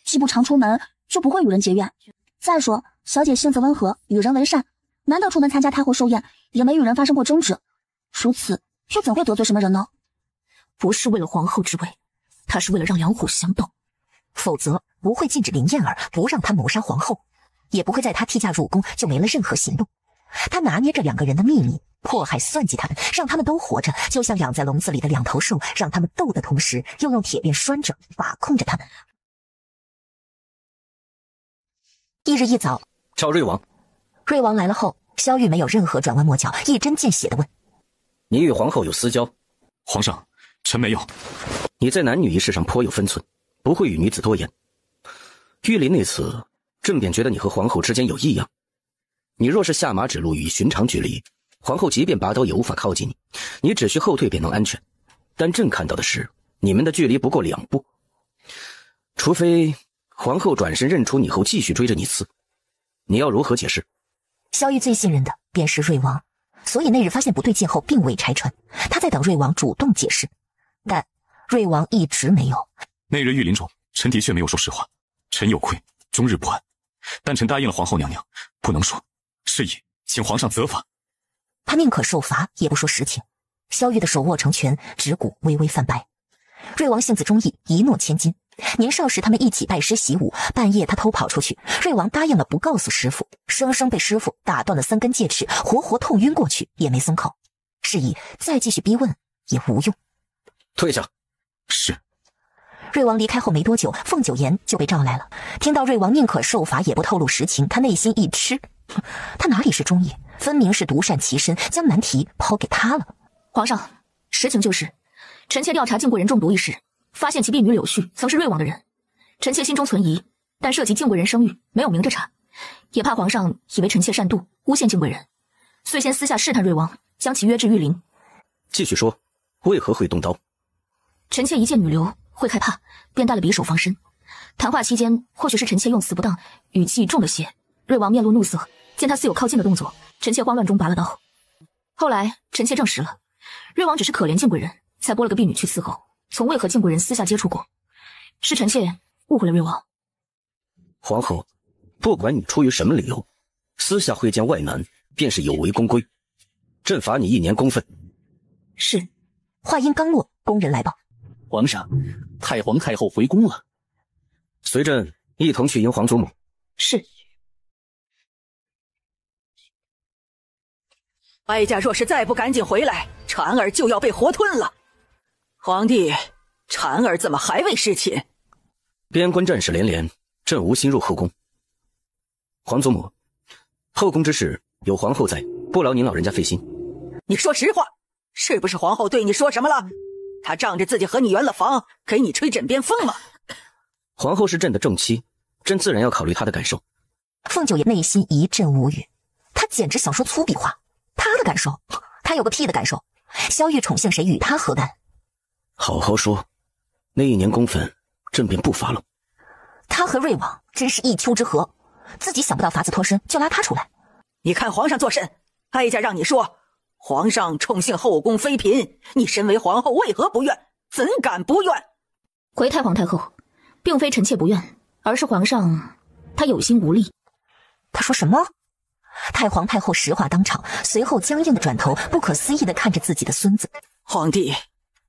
既不常出门，就不会与人结怨。再说，小姐性子温和，与人为善，难得出门参加太后寿宴，也没与人发生过争执。如此，又怎会得罪什么人呢？不是为了皇后之位，她是为了让两虎相斗。否则不会禁止凌燕儿，不让她谋杀皇后，也不会在她替嫁入宫就没了任何行动。他拿捏着2个人的秘密，迫害算计他们，让他们都活着，就像养在笼子里的2头兽，让他们斗的同时，又用铁鞭拴着，把控着他们。1日一早，召瑞王。瑞王来了后，萧玉没有任何转弯抹角，一针见血地问：“你与皇后有私交？”皇上，臣没有。你在男女一事上颇有分寸，不会与女子多言。玉林那次，朕便觉得你和皇后之间有异样。你若是下马指路与寻常距离，皇后即便拔刀也无法靠近你，你只需后退便能安全。但朕看到的是，你们的距离不过2步，除非皇后转身认出你后继续追着你刺，你要如何解释？萧玉最信任的便是瑞王，所以那日发现不对劲后并未拆穿，他在等瑞王主动解释，但瑞王一直没有。那日御林中，臣的确没有说实话，臣有愧，终日不安。但臣答应了皇后娘娘，不能说，是以请皇上责罚。他宁可受罚，也不说实情。萧玉的手握成拳，指骨微微泛白。瑞王性子忠义，一诺千金。年少时他们一起拜师习武，半夜他偷跑出去，瑞王答应了不告诉师傅，生生被师傅打断了3根戒尺，活活痛晕过去，也没松口。是以再继续逼问也无用。退下。是。瑞王离开后没多久，凤九言就被召来了。听到瑞王宁可受罚也不透露实情，他内心一吃，他哪里是忠义，分明是独善其身，将难题抛给他了。皇上，实情就是，臣妾调查靖贵人中毒一事，发现其婢女柳絮曾是瑞王的人。臣妾心中存疑，但涉及靖贵人声誉，没有明着查，也怕皇上以为臣妾擅妒，诬陷靖贵人，遂先私下试探瑞王，将其约至御林。继续说，为何会动刀？臣妾一见女流会害怕，便带了匕首防身。谈话期间，或许是臣妾用词不当，语气重了些，瑞王面露怒色，见他似有靠近的动作，臣妾慌乱中拔了刀。后来臣妾证实了，瑞王只是可怜靖贵人，才拨了个婢女去伺候，从未和靖贵人私下接触过，是臣妾误会了瑞王。皇后，不管你出于什么理由，私下会见外男，便是有违宫规，朕罚你1年公分。是。话音刚落，宫人来报，皇上，太皇太后回宫了。随朕一同去迎皇祖母。是。哀家若是再不赶紧回来，婵儿就要被活吞了。皇帝，婵儿怎么还未侍寝？边关战事连连，朕无心入后宫。皇祖母，后宫之事有皇后在，不劳您老人家费心。你说实话，是不是皇后对你说什么了？她仗着自己和你圆了房，给你吹枕边风吗？皇后是朕的正妻，朕自然要考虑她的感受。凤九爷内心一阵无语，他简直想说粗鄙话。他的感受，他有个屁的感受？萧玉宠幸谁与他何干？好好说，那1年公分，朕便不罚了。他和瑞王真是一丘之貉，自己想不到法子脱身，就拉他出来。你看皇上作甚？哀家让你说，皇上宠幸后宫妃嫔，你身为皇后为何不愿？怎敢不愿？回太皇太后，并非臣妾不愿，而是皇上他有心无力。他说什么？太皇太后实话当场，随后僵硬的转头，不可思议的看着自己的孙子。皇帝，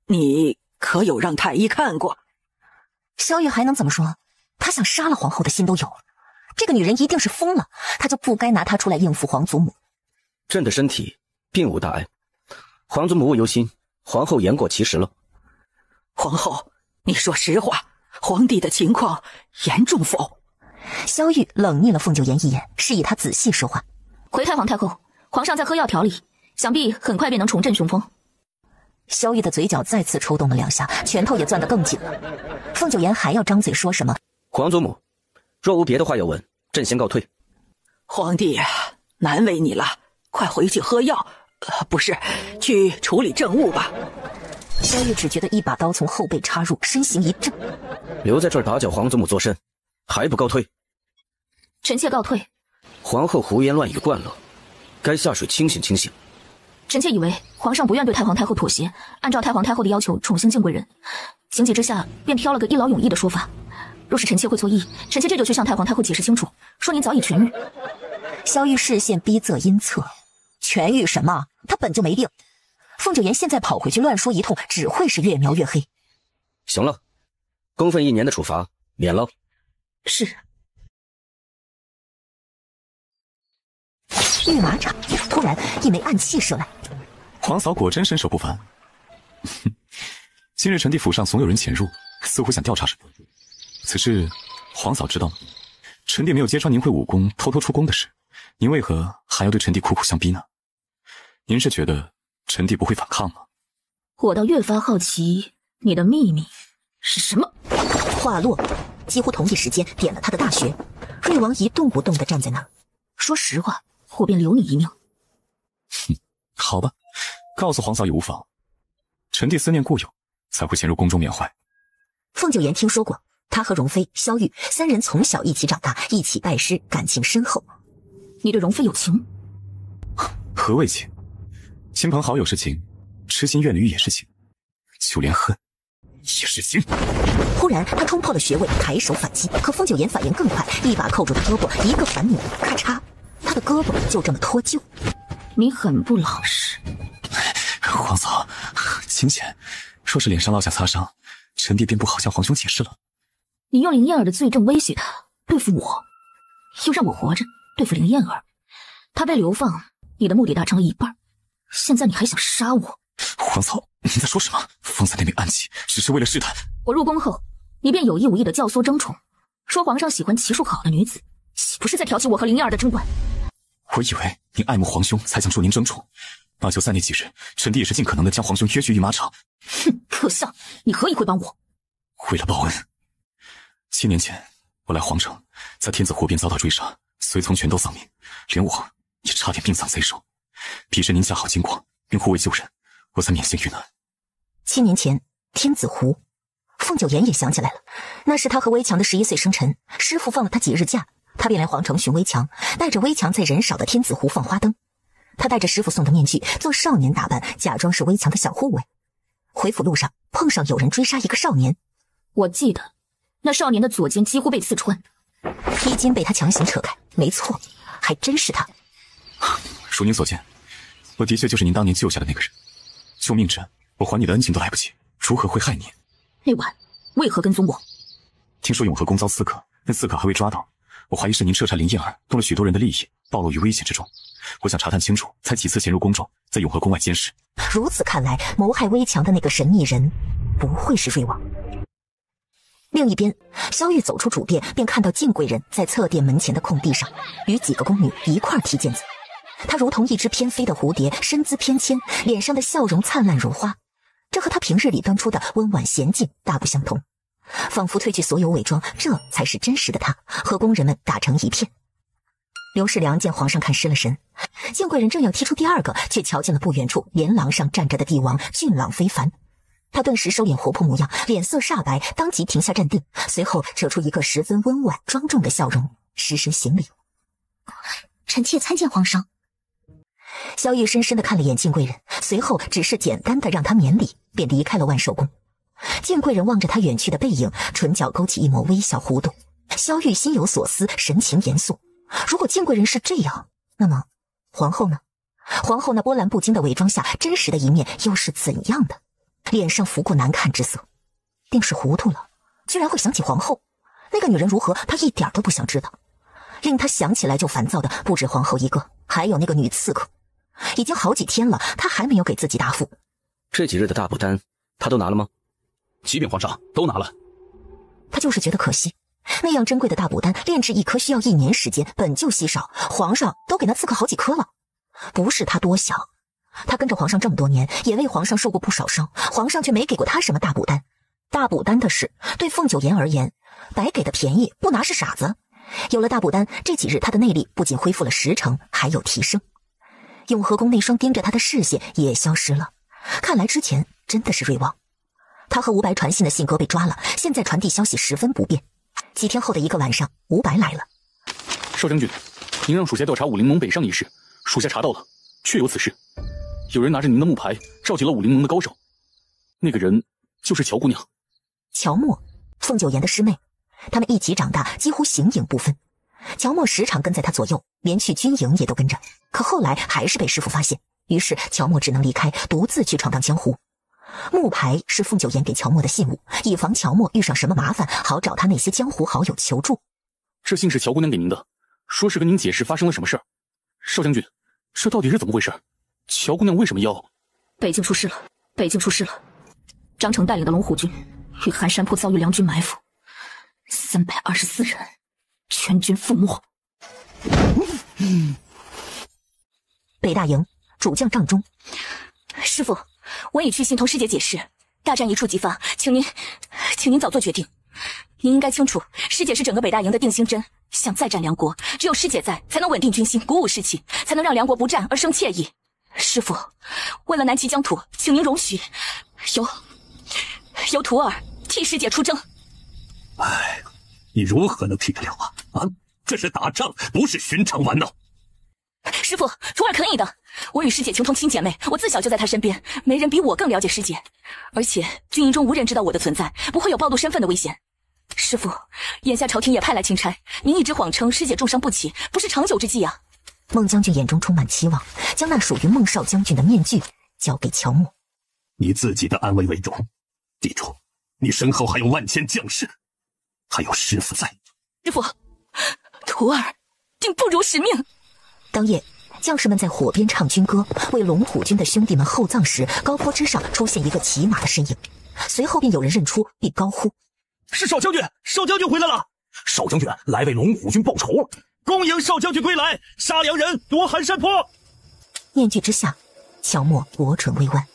你可有让太医看过？萧玉还能怎么说？他想杀了皇后的心都有。这个女人一定是疯了，他就不该拿她出来应付皇祖母。朕的身体并无大碍，皇祖母勿忧心，皇后言过其实了。皇后，你说实话，皇帝的情况严重否？萧玉冷睨了凤九言一眼，示意他仔细说话。回太皇太后，皇上在喝药调理，想必很快便能重振雄风。萧玉的嘴角再次抽动了2下，拳头也攥得更紧了。凤九言还要张嘴说什么？皇祖母，若无别的话要问，朕先告退。皇帝，难为你了，快回去喝药，不是，去处理政务吧。萧玉只觉得一把刀从后背插入，身形一震。留在这儿打搅皇祖母作甚？还不告退？臣妾告退。皇后胡言乱语惯了，该下水清醒清醒。臣妾以为皇上不愿对太皇太后妥协，按照太皇太后的要求宠幸靖贵人，情急之下便挑了个一劳永逸的说法。若是臣妾会错意，臣妾这就去向太皇太后解释清楚，说您早已痊愈。萧玉视线逼仄阴恻，痊愈什么？他本就没病。凤九言现在跑回去乱说一通，只会是越描越黑。行了，公分1年的处罚免了。是。御马场突然一枚暗器射来，皇嫂果真身手不凡。今日臣弟府上总有人潜入，似乎想调查什么。此事皇嫂知道吗？臣弟没有揭穿您会武功偷偷出宫的事，您为何还要对臣弟苦苦相逼呢？您是觉得臣弟不会反抗吗？我倒越发好奇你的秘密是什么。话落，几乎同一时间点了他的大穴。瑞王一动不动地站在那儿。说实话，我便留你一命。好吧，告诉皇嫂也无妨。臣弟思念故友，才会潜入宫中缅怀。凤九言听说过，他和容妃、萧玉三人从小一起长大，一起拜师，感情深厚。你对容妃有情？何谓情？亲朋好友是情，痴心怨侣也是情，就连恨也是情。忽然，他冲破了穴位，抬手反击，可凤九言反应更快，一把扣住他胳膊，一个反拧，咔嚓，他的胳膊就这么脱臼。你很不老实。皇嫂，轻浅，若是脸上落下擦伤，臣弟便不好向皇兄解释了。你用林燕儿的罪证威胁他，对付我，又让我活着对付林燕儿。他被流放，你的目的达成了一半，现在你还想杀我？皇嫂，你在说什么？方才那枚暗器只是为了试探。我入宫后，你便有意无意的教唆争宠，说皇上喜欢骑术好的女子，岂不是在挑起我和林燕儿的争端？我以为您爱慕皇兄，才想助您争宠。那就在那几日，臣弟也是尽可能的将皇兄约去御马场。哼，可笑！你何以会帮我？为了报恩。7年前，我来皇城，在天子湖边遭到追杀，随从全都丧命，连我也差点命丧贼手。彼时您恰好经过，并护卫救人，我才免幸遇难。7年前，天子湖，凤九言也想起来了，那是他和微强的11岁生辰，师傅放了他几日假，他便来皇城寻微强，带着微强在人少的天子湖放花灯。他戴着师傅送的面具，做少年打扮，假装是微强的小护卫。回府路上碰上有人追杀一个少年，我记得那少年的左肩几乎被刺穿，衣襟被他强行扯开，没错，还真是他。如您所见，我的确就是您当年救下的那个人。救命之恩，我还你的恩情都来不及，如何会害你？那晚为何跟踪我？听说永和宫遭刺客，那刺客还未抓到，我怀疑是您彻查林燕儿，动了许多人的利益，暴露于危险之中。我想查探清楚，才几次潜入宫中，在永和宫外监视。如此看来，谋害微强的那个神秘人，不会是瑞王。另一边，萧玉走出主殿，便看到敬贵人在侧殿门前的空地上，与几个宫女一块踢毽子。她如同一只翩飞的蝴蝶，身姿翩跹，脸上的笑容灿烂如花。这和她平日里端出的温婉娴静大不相同，仿佛褪去所有伪装，这才是真实的她，和宫人们打成一片。刘世良见皇上看失了神，敬贵人正要踢出第二个，却瞧见了不远处连廊上站着的帝王，俊朗非凡。他顿时收敛活泼模样，脸色煞白，当即停下站定，随后扯出一个十分温婉庄重的笑容，失身行礼。臣妾参见皇上。萧玉深深地看了眼敬贵人，随后只是简单的让他免礼，便离开了万寿宫。敬贵人望着他远去的背影，唇角勾起一抹微笑弧度。萧玉心有所思，神情严肃。如果敬贵人是这样，那么皇后呢？皇后那波澜不惊的伪装下，真实的一面又是怎样的？脸上浮过难看之色，定是糊涂了，居然会想起皇后。那个女人如何，他一点都不想知道。令他想起来就烦躁的不止皇后一个，还有那个女刺客。已经好几天了，他还没有给自己答复。这几日的大补丹，他都拿了吗？启禀皇上，都拿了。他就是觉得可惜，那样珍贵的大补丹，炼制一颗需要1年时间，本就稀少，皇上都给那刺客好几颗了。不是他多想，他跟着皇上这么多年，也为皇上受过不少伤，皇上却没给过他什么大补丹。大补丹的事，对凤九言而言，白给的便宜，不拿是傻子。有了大补丹，这几日他的内力不仅恢复了10成，还有提升。永和宫那双盯着他的视线也消失了，看来之前真的是瑞王。他和吴白传信的信鸽被抓了，现在传递消息十分不便。几天后的一个晚上，吴白来了。少将军，您让属下调查武林盟北上一事，属下查到了，确有此事。有人拿着您的木牌召集了武林盟的高手，那个人就是乔姑娘。乔默，凤九言的师妹，他们一起长大，几乎形影不分。乔默时常跟在他左右，连去军营也都跟着。可后来还是被师傅发现，于是乔默只能离开，独自去闯荡江湖。木牌是凤九言给乔默的信物，以防乔默遇上什么麻烦，好找他那些江湖好友求助。这信是乔姑娘给您的，说是跟您解释发生了什么事儿。少将军，这到底是怎么回事？乔姑娘为什么要……北境出事了，北境出事了！张成带领的龙虎军与寒山铺遭遇梁军埋伏，324人全军覆没。北大营主将帐中，师父，我已去信同师姐解释，大战一触即发，请您早做决定。您应该清楚，师姐是整个北大营的定心针。想再战梁国，只有师姐在，才能稳定军心，鼓舞士气，才能让梁国不战而生怯意。师父，为了南齐疆土，请您容许由徒儿替师姐出征。哎，你如何能替得了啊？啊，这是打仗，不是寻常玩闹。师父，徒儿可以的。我与师姐情同亲姐妹，我自小就在她身边，没人比我更了解师姐。而且军营中无人知道我的存在，不会有暴露身份的危险。师父，眼下朝廷也派来钦差，您一直谎称师姐重伤不起，不是长久之计啊。孟将军眼中充满期望，将那属于孟少将军的面具交给乔木。你自己的安危为重，记住，你身后还有万千将士，还有师父在。师父，徒儿定不辱使命。当夜，将士们在火边唱军歌，为龙虎军的兄弟们厚葬时，高坡之上出现一个骑马的身影，随后便有人认出，并高呼：“是少将军！少将军回来了！少将军来为龙虎军报仇了！恭迎少将军归来！杀良人，夺寒山坡！”面具之下，乔墨薄唇微弯：“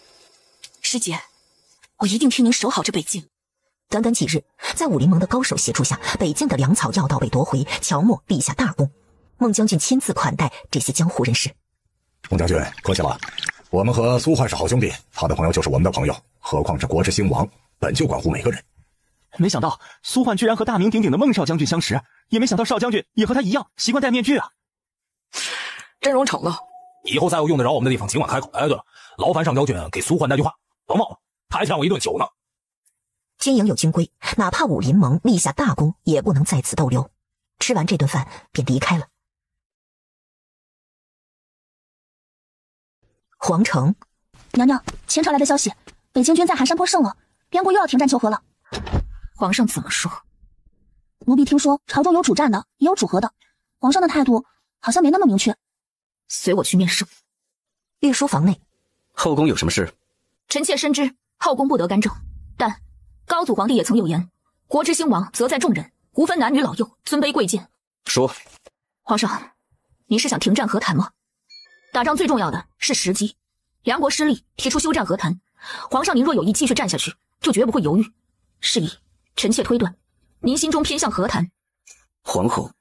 师姐，我一定替您守好这北境。”短短几日，在武林盟的高手协助下，北境的粮草要道被夺回，乔墨立下大功。孟将军亲自款待这些江湖人士。孟将军客气了，我们和苏焕是好兄弟，他的朋友就是我们的朋友，何况这国之兴亡，本就关乎每个人。没想到苏焕居然和大名鼎鼎的孟少将军相识，也没想到少将军也和他一样习惯戴面具啊。真荣成了，以后再有用得着我们的地方尽管开口。哎，对了，劳烦上将军给苏焕带句话，甭忘了，他还欠我一顿酒呢。军营有军规，哪怕武林盟立下大功，也不能在此逗留。吃完这顿饭便离开了。皇城，娘娘，前朝来的消息，北京军在寒山坡胜了，边国又要停战求和了。皇上怎么说？奴婢听说朝中有主战的，也有主和的，皇上的态度好像没那么明确。随我去面圣。御书房内，后宫有什么事？臣妾深知后宫不得干政，但高祖皇帝也曾有言：国之兴亡，则在众人，无分男女老幼，尊卑贵贱。说，皇上，您是想停战和谈吗？打仗最重要的是时机，梁国失利，提出休战和谈。皇上您若有意继续战下去，就绝不会犹豫。是以，臣妾推断，您心中偏向和谈。皇后，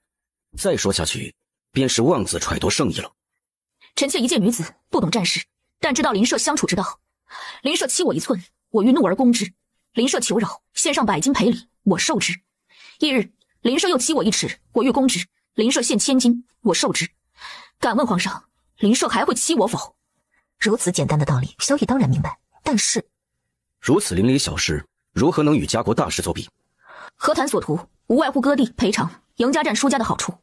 再说下去，便是妄自揣度圣意了。臣妾一介女子，不懂战事，但知道邻舍相处之道。邻舍欺我一寸，我欲怒而攻之；邻舍求饶，献上100金赔礼，我受之。翌日，邻舍又欺我1尺，我欲攻之；邻舍献1000金，我受之。敢问皇上，邻舍还会欺我否？如此简单的道理，萧逸当然明白，但是如此邻里小事，如何能与家国大事作比？和谈所图，无外乎割地赔偿，赢家占输家的好处。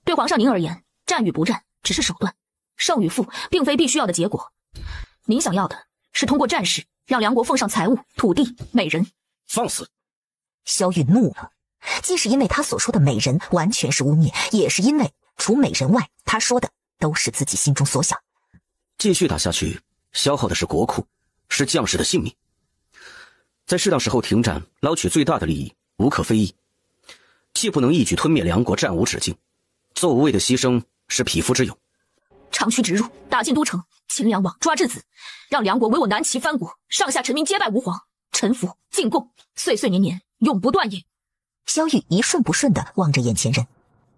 对皇上您而言，战与不战只是手段，胜与负并非必须要的结果。您想要的是通过战事让梁国奉上财物、土地、美人。放肆！萧逸怒了，既是因为他所说的美人完全是污蔑，也是因为除美人外，他说的都是自己心中所想。继续打下去，消耗的是国库，是将士的性命。在适当时候停战，捞取最大的利益，无可非议。既不能一举吞灭梁国，战无止境，做无谓的牺牲是匹夫之勇。长驱直入，打进都城，擒梁王，抓质子，让梁国唯我南齐藩国，上下臣民皆拜吾皇，臣服进贡，岁岁年年，永不断也。萧逸一顺不顺地望着眼前人。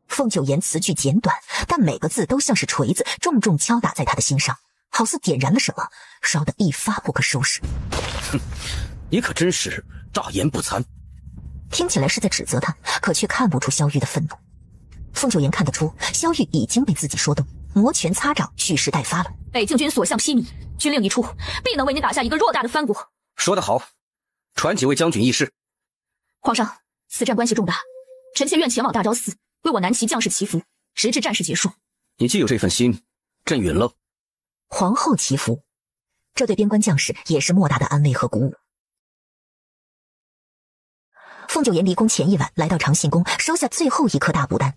凤九言词句简短，但每个字都像是锤子，重重敲打在他的心上，好似点燃了什么，烧得一发不可收拾。哼，你可真是大言不惭。听起来是在指责他，可却看不出萧逸的愤怒。凤九言看得出萧逸已经被自己说动，摩拳擦掌，蓄势待发了。北境军所向披靡，军令一出，必能为您打下一个偌大的藩国。说得好，传几位将军议事。皇上，此战关系重大，臣妾愿前往大昭寺，为我南齐将士祈福，直至战事结束。你既有这份心，朕允了。皇后祈福，这对边关将士也是莫大的安慰和鼓舞。凤九言离宫前一晚来到长信宫，收下最后一颗大补丹。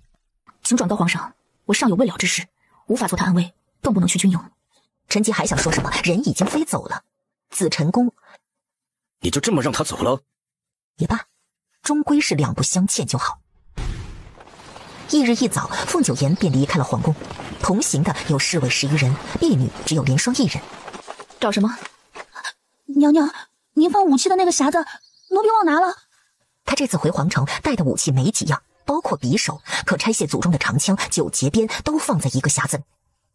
请转告皇上，我尚有未了之事，无法做他安慰，更不能去军营。陈吉还想说什么，人已经飞走了。紫晨宫，你就这么让他走了？也罢，终归是两不相欠就好。翌日一早，凤九言便离开了皇宫，同行的有侍卫10余人，婢女只有莲霜1人。找什么？娘娘，您放武器的那个匣子，奴婢忘拿了。他这次回皇城带的武器没几样，包括匕首、可拆卸组中的长枪、9节鞭都放在一个匣子里。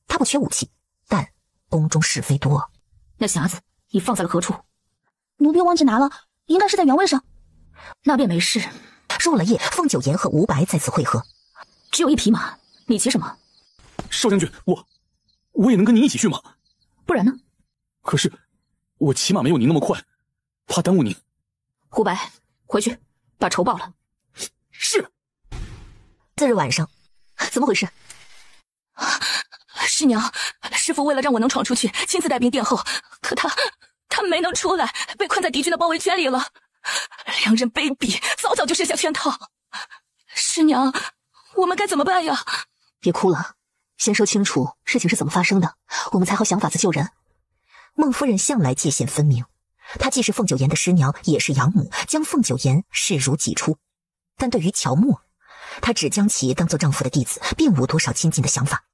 他不缺武器，但宫中是非多。那匣子你放在了何处？奴婢忘记拿了，应该是在原位上。那便没事。入了夜，凤九岩和吴白再次会合。只有1匹马，你骑什么？少将军，我也能跟您一起去吗？不然呢？可是我骑马没有您那么快，怕耽误您。胡白，回去把仇报了。是。次日晚上，怎么回事？师娘，师父为了让我能闯出去，亲自带兵殿后，可他没能出来，被困在敌军的包围圈里了。两人卑鄙，早就设下圈套。师娘，我们该怎么办呀？别哭了，先说清楚事情是怎么发生的，我们才好想法子救人。孟夫人向来界限分明，她既是凤九岩的师娘，也是养母，将凤九岩视如己出。但对于乔墨，她只将其当作丈夫的弟子，并无多少亲近的想法。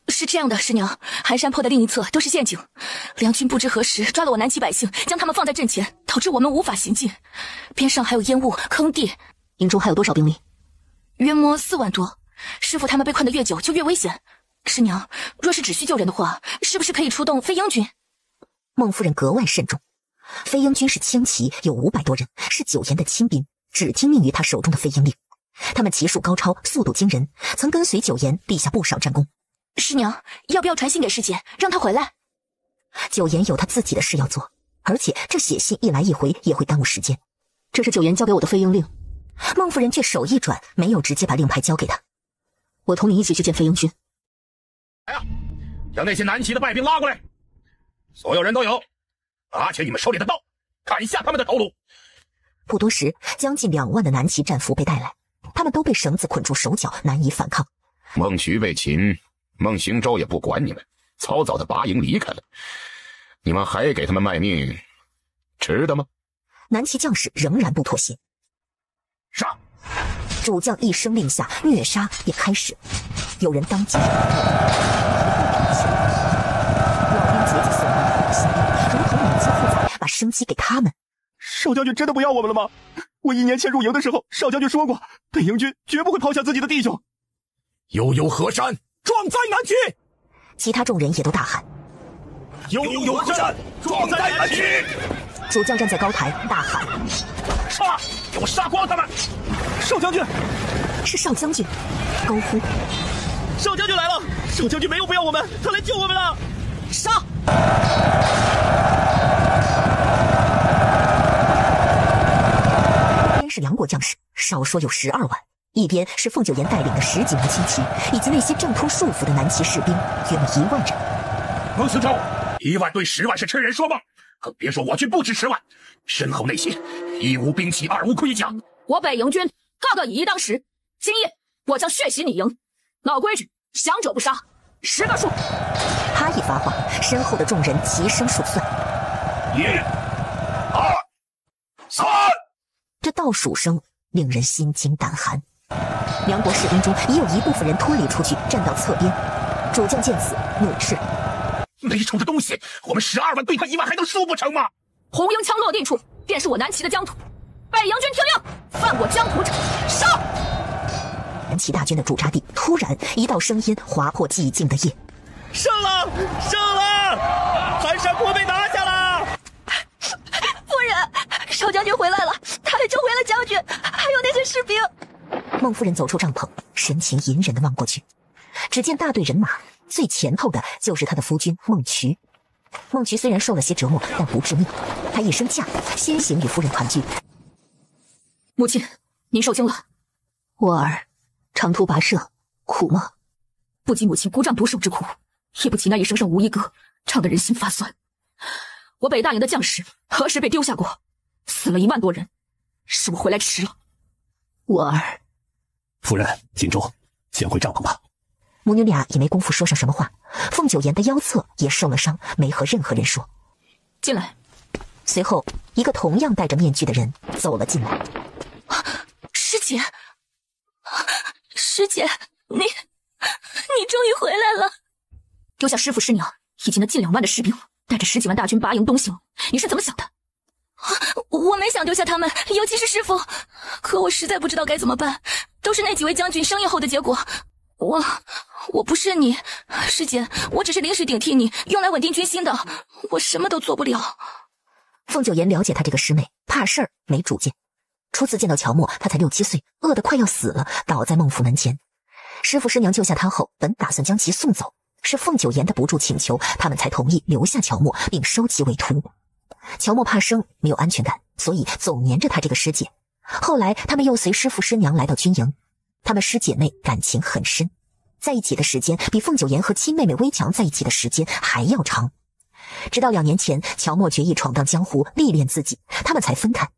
是这样的，师娘，寒山坡的另一侧都是陷阱，梁军不知何时抓了我南齐百姓，将他们放在阵前，导致我们无法行进。边上还有烟雾、坑地。营中还有多少兵力？约莫4万多。师父他们被困得越久就越危险。师娘，若是只需救人的话，是不是可以出动飞鹰军？孟夫人格外慎重。飞鹰军是轻骑，有500多人，是九岩的亲兵，只听命于他手中的飞鹰令。他们骑术高超，速度惊人，曾跟随九岩立下不少战功。师娘，要不要传信给师姐，让她回来？九岩有他自己的事要做，而且这写信一来一回也会耽误时间。这是九岩交给我的飞鹰令。孟夫人却手一转，没有直接把令牌交给他。我同你一起去见飞鹰军。来呀，将那些南齐的败兵拉过来，所有人都有，拿起你们手里的刀，砍下他们的头颅。不多时，将近2万的南齐战俘被带来，他们都被绳子捆住手脚，难以反抗。孟渠被擒，孟行舟也不管你们，早早的拔营离开了。你们还给他们卖命，值得吗？南齐将士仍然不妥协。杀！主将一声令下，虐杀也开始。有人当即老兵竭尽所能的新兵，如同母鸡负载，把生机给他们。少将军真的不要我们了吗？我1年前入营的时候，少将军说过，北营军绝不会抛下自己的弟兄。悠悠河山，壮哉南齐！其他众人也都大喊：悠悠河山，壮哉南齐！主将站在高台大喊：杀！给我杀光他们！少将军，是少将军！高呼：少将军来了！少将军没有不要我们，他来救我们了！杀！一边是梁国将士，少说有12万；一边是凤九岩带领的10几名轻骑，以及那些挣脱束缚的南齐士兵，约莫1万人。孟行舟，1万对10万是痴人说梦，更别说我军不止10万，身后那些一无兵器，二无盔甲。我北营军个个以一当十，今夜我将血洗你营。老规矩，降者不杀，10个数。他一发话，身后的众人齐声数算：1、2、3。这倒数声令人心惊胆寒。梁国士兵中已有一部分人脱离出去，站到侧边。主将见此，怒斥：没种的东西！我们12万对他1万，还能输不成吗？红缨枪落地处，便是我南齐的疆土。北营军听令，犯我疆土者，杀！南齐大军的驻扎地，突然一道声音划破寂静的夜：胜了！胜了！寒山坡被拿下了！夫人，少将军回来了，他还救回了将军，还有那些士兵。孟夫人走出帐篷，神情隐忍地望过去，只见大队人马最前头的就是他的夫君孟渠。孟渠虽然受了些折磨，但不致命。他一声驾，先行与夫人团聚。母亲，您受惊了。我儿长途跋涉，苦吗？不及母亲孤杖独守之苦，也不及那一声声无一歌，唱得人心发酸。我北大营的将士何时被丢下过？死了1万多人，是我回来迟了。我儿，夫人，锦州，先回帐篷吧。母女俩也没工夫说上什么话。凤九岩的腰侧也受了伤，没和任何人说。进来。随后，一个同样戴着面具的人走了进来。师姐，师姐，你终于回来了。丢下师父师娘以及那近2万的士兵，带着10几万大军拔营东行，你是怎么想的？我没想丢下他们，尤其是师傅，可我实在不知道该怎么办，都是那几位将军商议后的结果。我不是你，师姐，我只是临时顶替你，用来稳定军心的，我什么都做不了。凤九言了解他这个师妹，怕事儿没主见。初次见到乔墨，他才6、7岁，饿得快要死了，倒在孟府门前。师父师娘救下他后，本打算将其送走，是凤九言的不住请求，他们才同意留下乔墨，并收其为徒。乔墨怕生，没有安全感，所以总黏着他这个师姐。后来他们又随师父师娘来到军营，她们师姐妹感情很深，在一起的时间比凤九言和亲妹妹微强在一起的时间还要长。直到2年前，乔墨决意闯荡江湖，历练自己，他们才分开。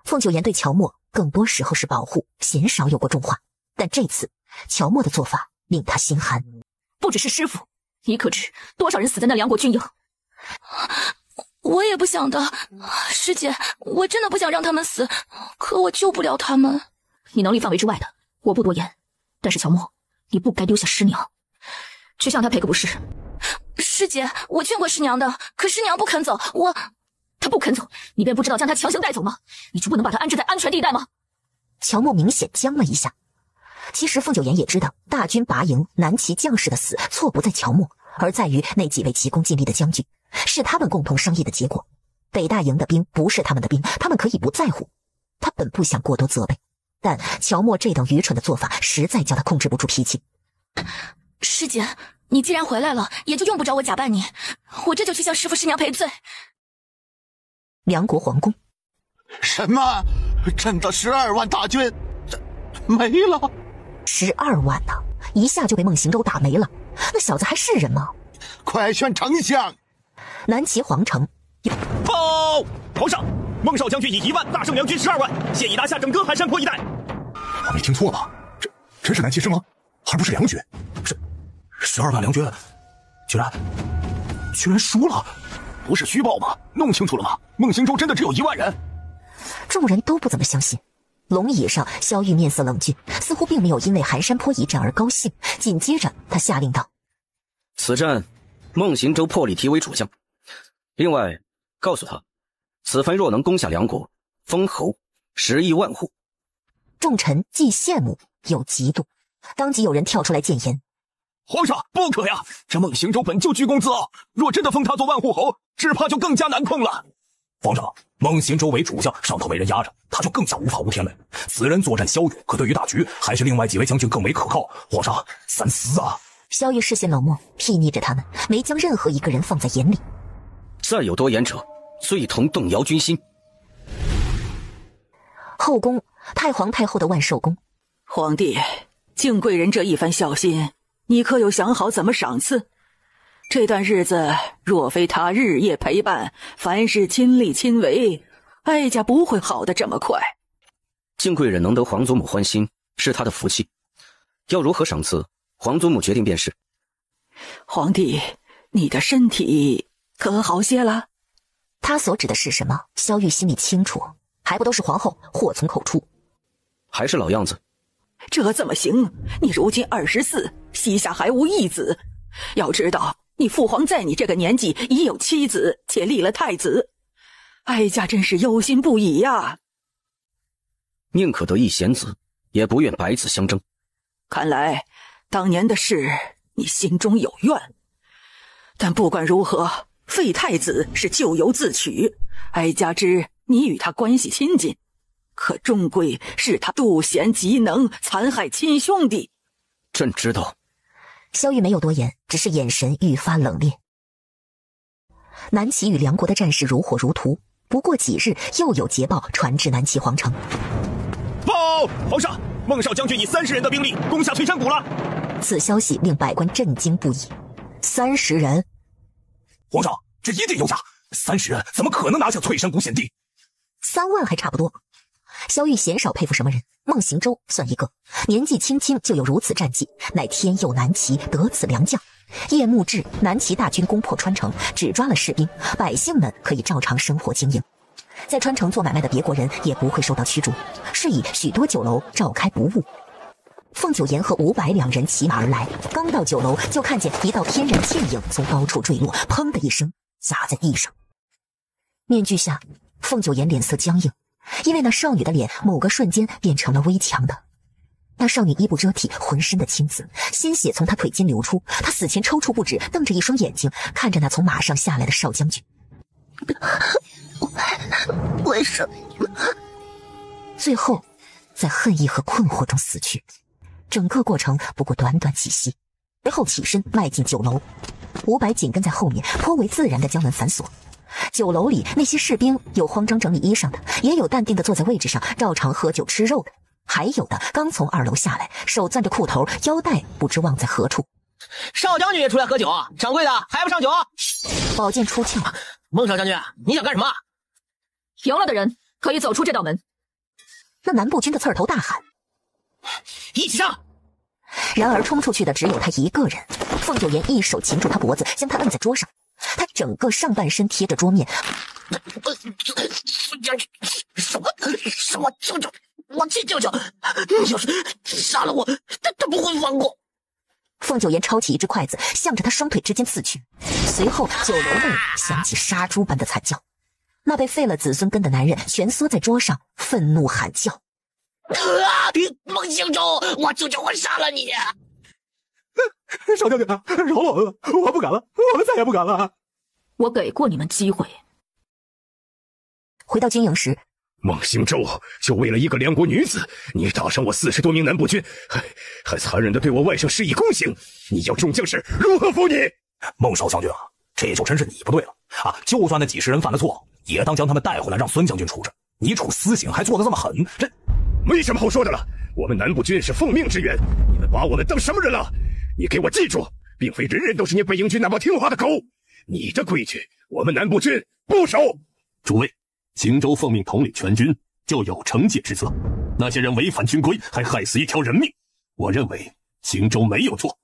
凤九言对乔墨更多时候是保护，鲜少有过重话，但这次乔墨的做法令他心寒。不只是师父，你可知多少人死在那梁国军营？我也不想的，师姐，我真的不想让他们死，可我救不了他们。你能力范围之外的，我不多言。但是乔墨，你不该丢下师娘，去向她赔个不是。师姐，我劝过师娘的，可师娘不肯走，她不肯走，你便不知道将她强行带走吗？你就不能把她安置在安全地带吗？乔墨明显僵了一下。其实凤九言也知道，大军拔营，南齐将士的死错不在乔墨，而在于那几位急功近利的将军，是他们共同商议的结果。北大营的兵不是他们的兵，他们可以不在乎。他本不想过多责备，但乔墨这等愚蠢的做法实在叫他控制不住脾气。师姐，你既然回来了，也就用不着我假扮你，我这就去向师父师娘赔罪。梁国皇宫，什么？朕的12万大军没了？12万呢，一下就被孟行舟打没了，那小子还是人吗？快宣丞相！南齐皇城，报皇上，孟少将军以1万大胜梁军12万，现已拿下整个寒山坡一带。我没听错吧？真是南齐师吗？而不是梁军？12万梁军，居然输了？不是虚报吗？弄清楚了吗？孟行舟真的只有1万人。众人都不怎么相信。龙椅上，萧玉面色冷峻，似乎并没有因为寒山坡一战而高兴。紧接着，他下令道：“此战，孟行舟破例提为主将。另外，告诉他，此番若能攻下梁国，封侯10亿万户。”众臣既羡慕又嫉妒，当即有人跳出来谏言：“皇上，不可呀！这孟行舟本就居功自傲，若真的封他做万户侯，只怕就更加难控了。”皇上，孟行舟为主将，上头没人压着，他就更加无法无天了。此人作战骁勇，可对于大局，还是另外几位将军更为可靠。皇上，三思啊！萧玉视线冷漠，睥睨着他们，没将任何一个人放在眼里。再有多言者，最同动摇军心。后宫，太皇太后的万寿宫。皇帝，敬贵人这一番孝心，你可有想好怎么赏赐？这段日子，若非他日夜陪伴，凡事亲力亲为，哀家不会好得这么快。敬贵人能得皇祖母欢心，是他的福气。要如何赏赐，皇祖母决定便是。皇帝，你的身体可好些了？他所指的是什么？萧玉心里清楚，还不都是皇后祸从口出？还是老样子。这怎么行？你如今24，膝下还无一子。要知道，你父皇在你这个年纪已有妻子，且立了太子，哀家真是忧心不已呀。宁可得一贤子，也不愿百子相争。看来当年的事你心中有怨，但不管如何，废太子是咎由自取。哀家知你与他关系亲近，可终归是他妒贤嫉能，残害亲兄弟。朕知道。萧玉没有多言，只是眼神愈发冷冽。南齐与梁国的战事如火如荼，不过几日，又有捷报传至南齐皇城。报皇上，孟少将军以30人的兵力攻下翠山谷了。此消息令百官震惊不已。30人？皇上，这一定有假！30人怎么可能拿下翠山谷险地？3万还差不多。萧玉鲜少佩服什么人，孟行舟算一个，年纪轻轻就有如此战绩，乃天佑南齐，得此良将。夜幕至，南齐大军攻破川城，只抓了士兵，百姓们可以照常生活经营。在川城做买卖的别国人也不会受到驱逐，是以许多酒楼照开不误。凤九言和500两人骑马而来，刚到酒楼就看见一道天然剑影从高处坠落，砰的一声砸在地上。面具下，凤九颜脸色僵硬，因为那少女的脸某个瞬间变成了微强的。那少女衣不遮体，浑身的青紫，鲜血从她腿间流出。她死前抽搐不止，瞪着一双眼睛看着那从马上下来的少将军。为什么？最后，在恨意和困惑中死去。整个过程不过短短几息，随后起身迈进酒楼。伍佰紧跟在后面，颇为自然地将门反锁。酒楼里那些士兵有慌张整理衣裳的，也有淡定地坐在位置上照常喝酒吃肉的，还有的刚从2楼下来，手攥着裤头，腰带不知忘在何处。少将军也出来喝酒，掌柜的还不上酒？宝剑出鞘，孟少将军，你想干什么？赢了的人可以走出这道门。那南部军的刺儿头大喊：“一起上！”然而冲出去的只有他一个人。凤九颜一手擒住他脖子，将他摁在桌上，他整个上半身贴着桌面。将军，什么舅舅？我亲舅舅，你要是杀了我，他不会放过。凤九颜抄起一只筷子，向着他双腿之间刺去。随后，酒楼内响起杀猪般的惨叫。那被废了子孙根的男人蜷缩在桌上，愤怒喊叫：“孟兴州，我舅舅会杀了你！”少将军啊，饶了我们，我不敢了，我们再也不敢了。我给过你们机会。回到军营时，孟兴州就为了一个梁国女子，你打伤我40多名南部军，还残忍地对我外甥施以宫刑，你要众将士如何服你？孟少将军啊，这就真是你不对了啊！就算那几十人犯了错，也当将他们带回来让孙将军处置。你处私刑还做得这么狠，这没什么好说的了。我们南部军是奉命支援，你们把我们当什么人了？你给我记住，并非人人都是你北营军那帮听话的狗。你的规矩，我们南部军不守。诸位，荆州奉命统领全军，就有惩戒之责。那些人违反军规，还害死一条人命，我认为荆州没有错。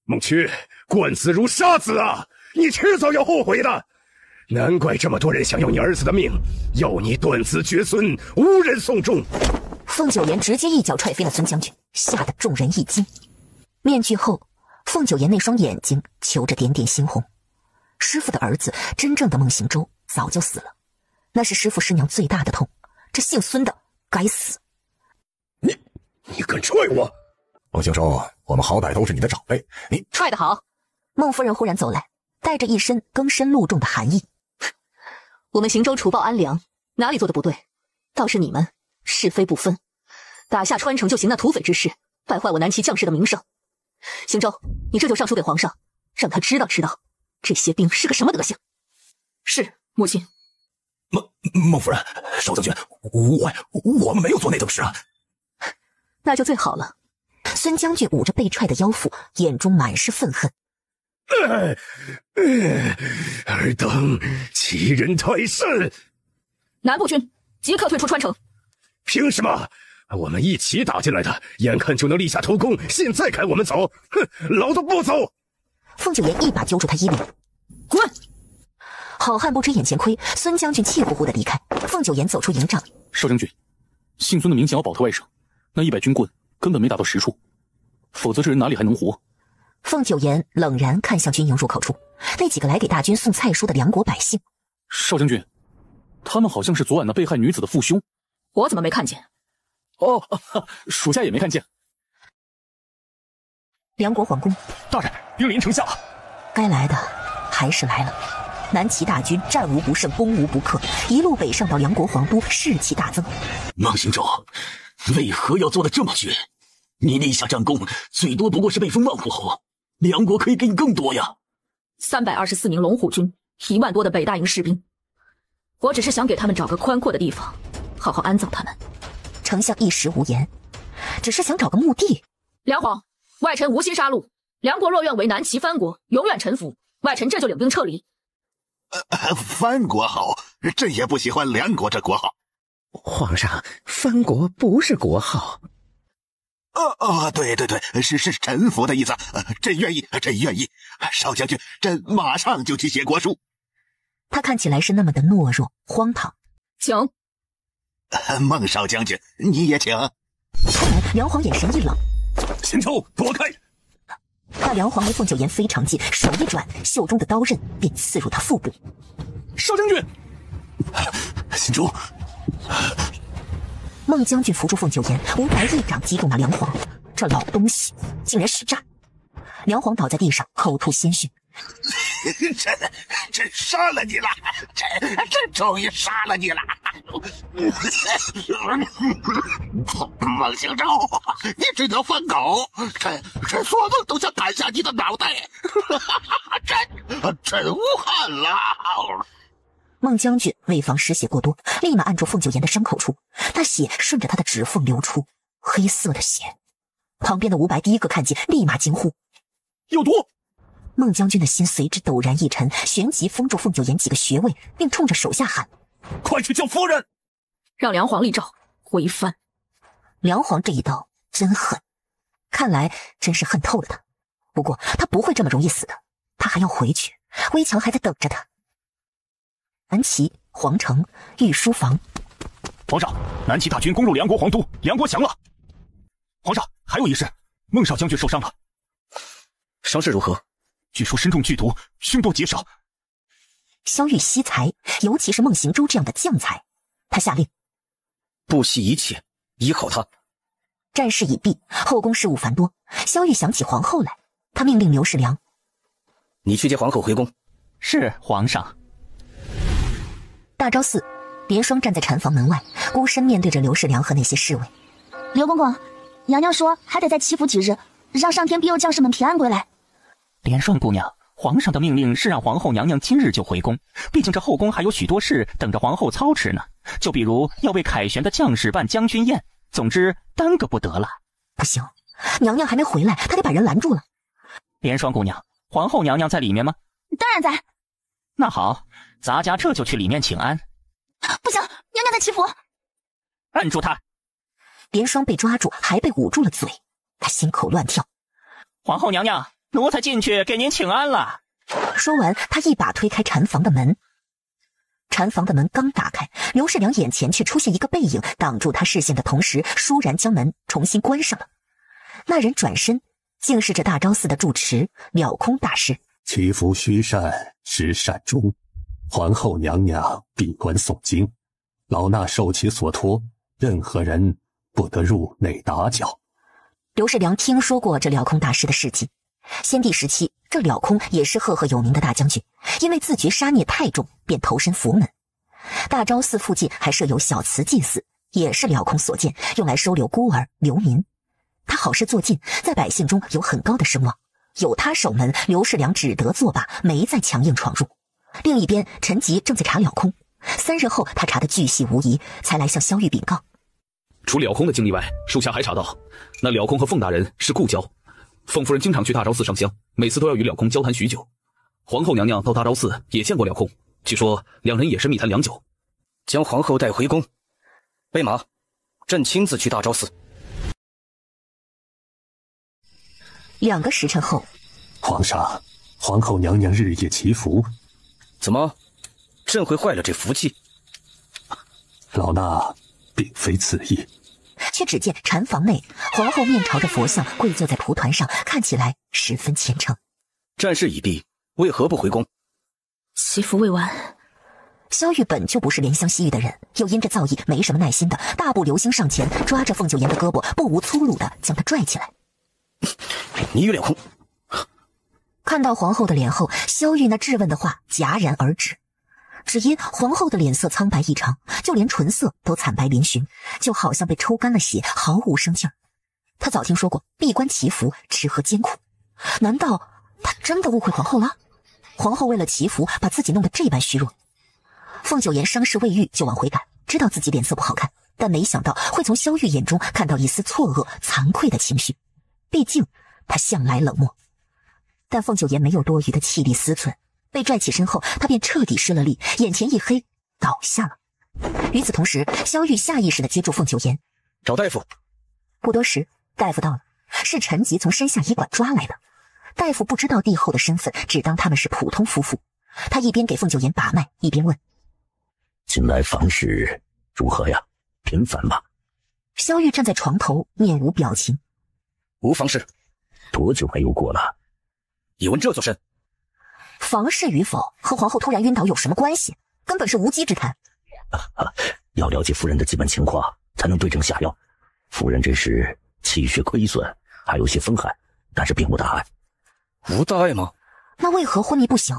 孟缺，惯子如杀子啊！你迟早要后悔的。难怪这么多人想要你儿子的命，要你断子绝孙，无人送终。凤九颜直接一脚踹飞了孙将军，吓得众人一惊。面具后，凤九颜那双眼睛求着点点猩红。师父的儿子，真正的孟行舟早就死了，那是师父师娘最大的痛。这姓孙的该死！你敢踹我？孟行舟，我们好歹都是你的长辈，你踹得好！孟夫人忽然走来，带着一身更深露重的寒意。我们行舟除暴安良，哪里做的不对？倒是你们是非不分，打下川城就行那土匪之事，败坏我南齐将士的名声。行舟，你这就上书给皇上，让他知道这些兵是个什么德行。是，母亲。孟夫人，少将军，我们没有做那等事啊。那就最好了。孙将军捂着被踹的腰腹，眼中满是愤恨。尔等欺人太甚！南部军即刻退出川城。凭什么？我们一起打进来的，眼看就能立下头功，现在赶我们走，哼，老子不走！凤九颜一把揪住他衣领，滚！好汉不吃眼前亏，孙将军气呼呼地离开。凤九颜走出营帐，少将军，姓孙的明显要保他外甥，那100军棍根本没打到实处，否则这人哪里还能活？凤九颜冷然看向军营入口处，那几个来给大军送菜蔬的梁国百姓。少将军，他们好像是昨晚那被害女子的父兄。我怎么没看见？属下也没看见。梁国皇宫，大人，兵临城下。该来的还是来了。南齐大军战无不胜，攻无不克，一路北上到梁国皇都，士气大增。孟行舟，为何要做得这么绝？你立下战功，最多不过是被封万户侯，梁国可以给你更多呀。324名龙虎军，1万多的北大营士兵，我只是想给他们找个宽阔的地方，好好安葬他们。丞相一时无言，只是想找个墓地。梁皇，外臣无心杀戮，梁国若愿为南齐藩国永远臣服，外臣这就领兵撤离。藩国好，朕也不喜欢梁国这国号。皇上，藩国不是国号。对，是臣服的意思。朕愿意。少将军，朕马上就去写国书。他看起来是那么的懦弱荒唐。请。孟少将军，你也请。突然，梁皇眼神一冷，行舟，躲开！那梁皇离凤九颜非常近，手一转，袖中的刀刃便刺入他腹部。少将军，心中。孟将军扶住凤九言，吴白一掌击中了梁皇，这老东西竟然使诈！梁皇倒在地上，口吐鲜血。朕杀了你了！朕终于杀了你了！孟行舟，你这条疯狗！朕做梦都想砍下你的脑袋！朕无憾了。孟将军为防失血过多，立马按住凤九言的伤口处，那血顺着他的指缝流出，黑色的血。旁边的吴白第一个看见，立马惊呼：“有毒！”孟将军的心随之陡然一沉，旋即封住凤九言几个穴位，并冲着手下喊：“快去叫夫人！”让梁皇立诏回藩。梁皇这一刀真狠，看来真是恨透了他。不过他不会这么容易死的，他还要回去，危墙还在等着他。南齐、皇城、御书房。皇上，南齐大军攻入梁国皇都，梁国降了。皇上，还有一事，孟少将军受伤了。伤势如何？据说身中剧毒，凶多吉少。萧玉惜才，尤其是孟行舟这样的将才，他下令不惜一切医好他。战事已毕，后宫事务繁多，萧玉想起皇后来，他命令刘世良：“你去接皇后回宫。”是皇上。大昭寺，莲霜站在禅房门外，孤身面对着刘世良和那些侍卫。刘公公，娘娘说还得再祈福几日，让上天庇佑将士们平安归来。莲霜姑娘，皇上的命令是让皇后娘娘今日就回宫，毕竟这后宫还有许多事等着皇后操持呢。就比如要为凯旋的将士办将军宴，总之耽搁不得了。不行，娘娘还没回来，他得把人拦住了。莲霜姑娘，皇后娘娘在里面吗？当然在。那好，咱家这就去里面请安。不行，娘娘在祈福。按住他！莲霜被抓住，还被捂住了嘴，他心口乱跳。皇后娘娘，奴才进去给您请安了。说完，他一把推开禅房的门。禅房的门刚打开，刘世良眼前却出现一个背影，挡住他视线的同时，倏然将门重新关上了。那人转身，竟是这大昭寺的住持了空大师。祈福虚善，实善终。皇后娘娘闭关诵经，老衲受其所托，任何人不得入内打搅。刘世良听说过这了空大师的事迹。先帝时期，这了空也是赫赫有名的大将军，因为自觉杀孽太重，便投身佛门。大昭寺附近还设有小慈祭祀，也是了空所建，用来收留孤儿流民。他好事做尽，在百姓中有很高的声望。有他守门，刘世良只得作罢，没再强硬闯入。另一边，陈吉正在查了空，3日后他查得巨细无遗，才来向萧玉禀告。除了空的经历外，属下还查到，那了空和凤大人是故交。凤夫人经常去大昭寺上香，每次都要与了空交谈许久。皇后娘娘到大昭寺也见过了空，据说两人也是密谈良久。将皇后带回宫。备马，朕亲自去大昭寺。2个时辰后，皇上，皇后娘娘日夜祈福。怎么，朕会坏了这福气？老衲并非此意。却只见禅房内，皇后面朝着佛像跪坐在蒲团上，看起来十分虔诚。战事已毕，为何不回宫？祈福未完。萧玉本就不是怜香惜玉的人，又因着造诣没什么耐心的，大步流星上前，抓着凤九言的胳膊，不无粗鲁的将他拽起来。你与了空。看到皇后的脸后，萧玉那质问的话戛然而止。只因皇后的脸色苍白异常，就连唇色都惨白嶙峋，就好像被抽干了血，毫无生气儿。他早听说过闭关祈福，吃喝艰苦，难道他真的误会皇后了？皇后为了祈福，把自己弄得这般虚弱。凤九言伤势未愈，就往回赶，知道自己脸色不好看，但没想到会从萧玉眼中看到一丝错愕、惭愧的情绪。毕竟他向来冷漠。但凤九言没有多余的气力思忖，被拽起身后，他便彻底失了力，眼前一黑，倒下了。与此同时，萧玉下意识地接住凤九言，找大夫。不多时，大夫到了，是陈吉从山下医馆抓来的。大夫不知道帝后的身份，只当他们是普通夫妇。他一边给凤九言把脉，一边问：“近来房事如何呀？频繁吗？”萧玉站在床头，面无表情。无房事。多久没有过了？已问这座身。房事与否和皇后突然晕倒有什么关系？根本是无稽之谈。要了解夫人的基本情况，才能对症下药。夫人这是气血亏损，还有些风寒，但是并无大碍。无大碍吗？那为何昏迷不醒？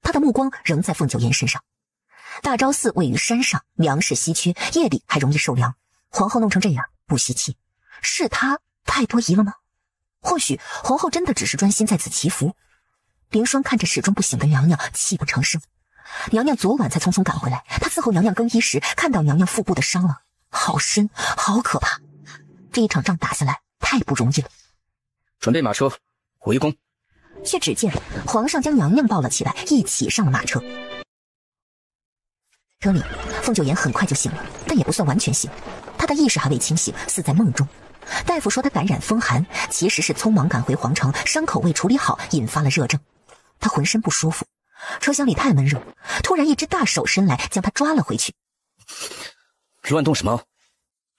他的目光仍在凤九颜身上。大昭寺位于山上，粮食稀缺，夜里还容易受凉。皇后弄成这样，不稀奇。是她太多疑了吗？或许皇后真的只是专心在此祈福。凌霜看着始终不醒的娘娘，泣不成声。娘娘昨晚才匆匆赶回来，她伺候娘娘更衣时，看到娘娘腹部的伤了，好深，好可怕。这一场仗打下来，太不容易了。准备马车，回宫。却只见皇上将娘娘抱了起来，一起上了马车。车里，凤九颜很快就醒了，但也不算完全醒，她的意识还未清醒，似在梦中。大夫说她感染风寒，其实是匆忙赶回皇城，伤口未处理好，引发了热症。她浑身不舒服，车厢里太闷热，突然一只大手伸来，将她抓了回去。乱动什么？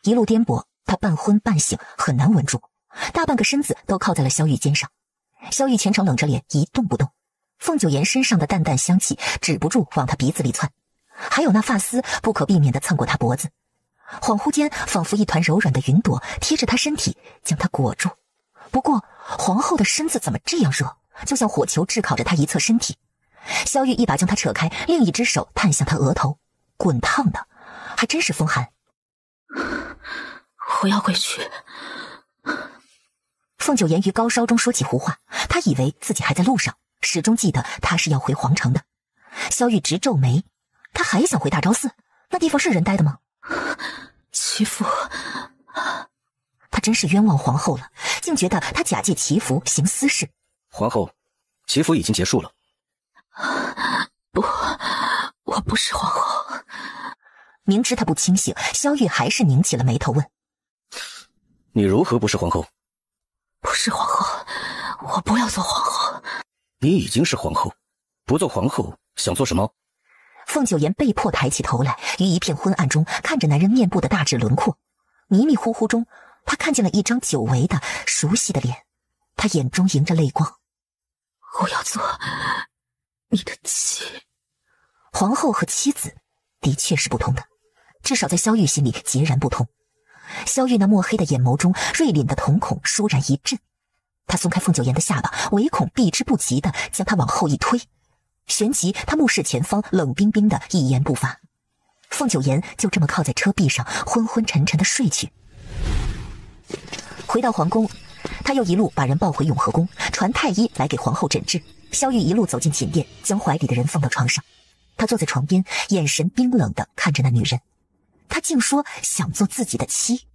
一路颠簸，她半昏半醒，很难稳住，大半个身子都靠在了萧玉肩上。萧玉全程冷着脸，一动不动。凤九颜身上的淡淡香气止不住往她鼻子里窜，还有那发丝不可避免地蹭过她脖子。恍惚间，仿佛一团柔软的云朵贴着她身体，将她裹住。不过，皇后的身子怎么这样热，就像火球炙烤着她一侧身体。萧玉一把将她扯开，另一只手探向她额头，滚烫的，还真是风寒。我要回去。凤九颜于高烧中说起胡话，她以为自己还在路上，始终记得她是要回皇城的。萧玉直皱眉，她还想回大昭寺？那地方是人待的吗？祈福，她真是冤枉皇后了，竟觉得她假借祈福行私事。皇后，祈福已经结束了。不，我不是皇后。明知她不清醒，萧玉还是拧起了眉头问：你如何不是皇后？不是皇后，我不要做皇后。你已经是皇后，不做皇后想做什么？凤九颜被迫抬起头来，于一片昏暗中看着男人面部的大致轮廓。迷迷糊糊中，她看见了一张久违的熟悉的脸，她眼中迎着泪光。我要做你的妻。皇后和妻子的确是不同的，至少在萧玉心里截然不同。萧玉那墨黑的眼眸中锐凛的瞳孔倏然一震，他松开凤九颜的下巴，唯恐避之不及地将她往后一推，旋即他目视前方，冷冰冰的一言不发。凤九颜就这么靠在车壁上，昏昏沉沉地睡去。回到皇宫，他又一路把人抱回永和宫，传太医来给皇后诊治。萧玉一路走进寝殿，将怀里的人放到床上。他坐在床边，眼神冰冷地看着那女人。他竟说想做自己的妻。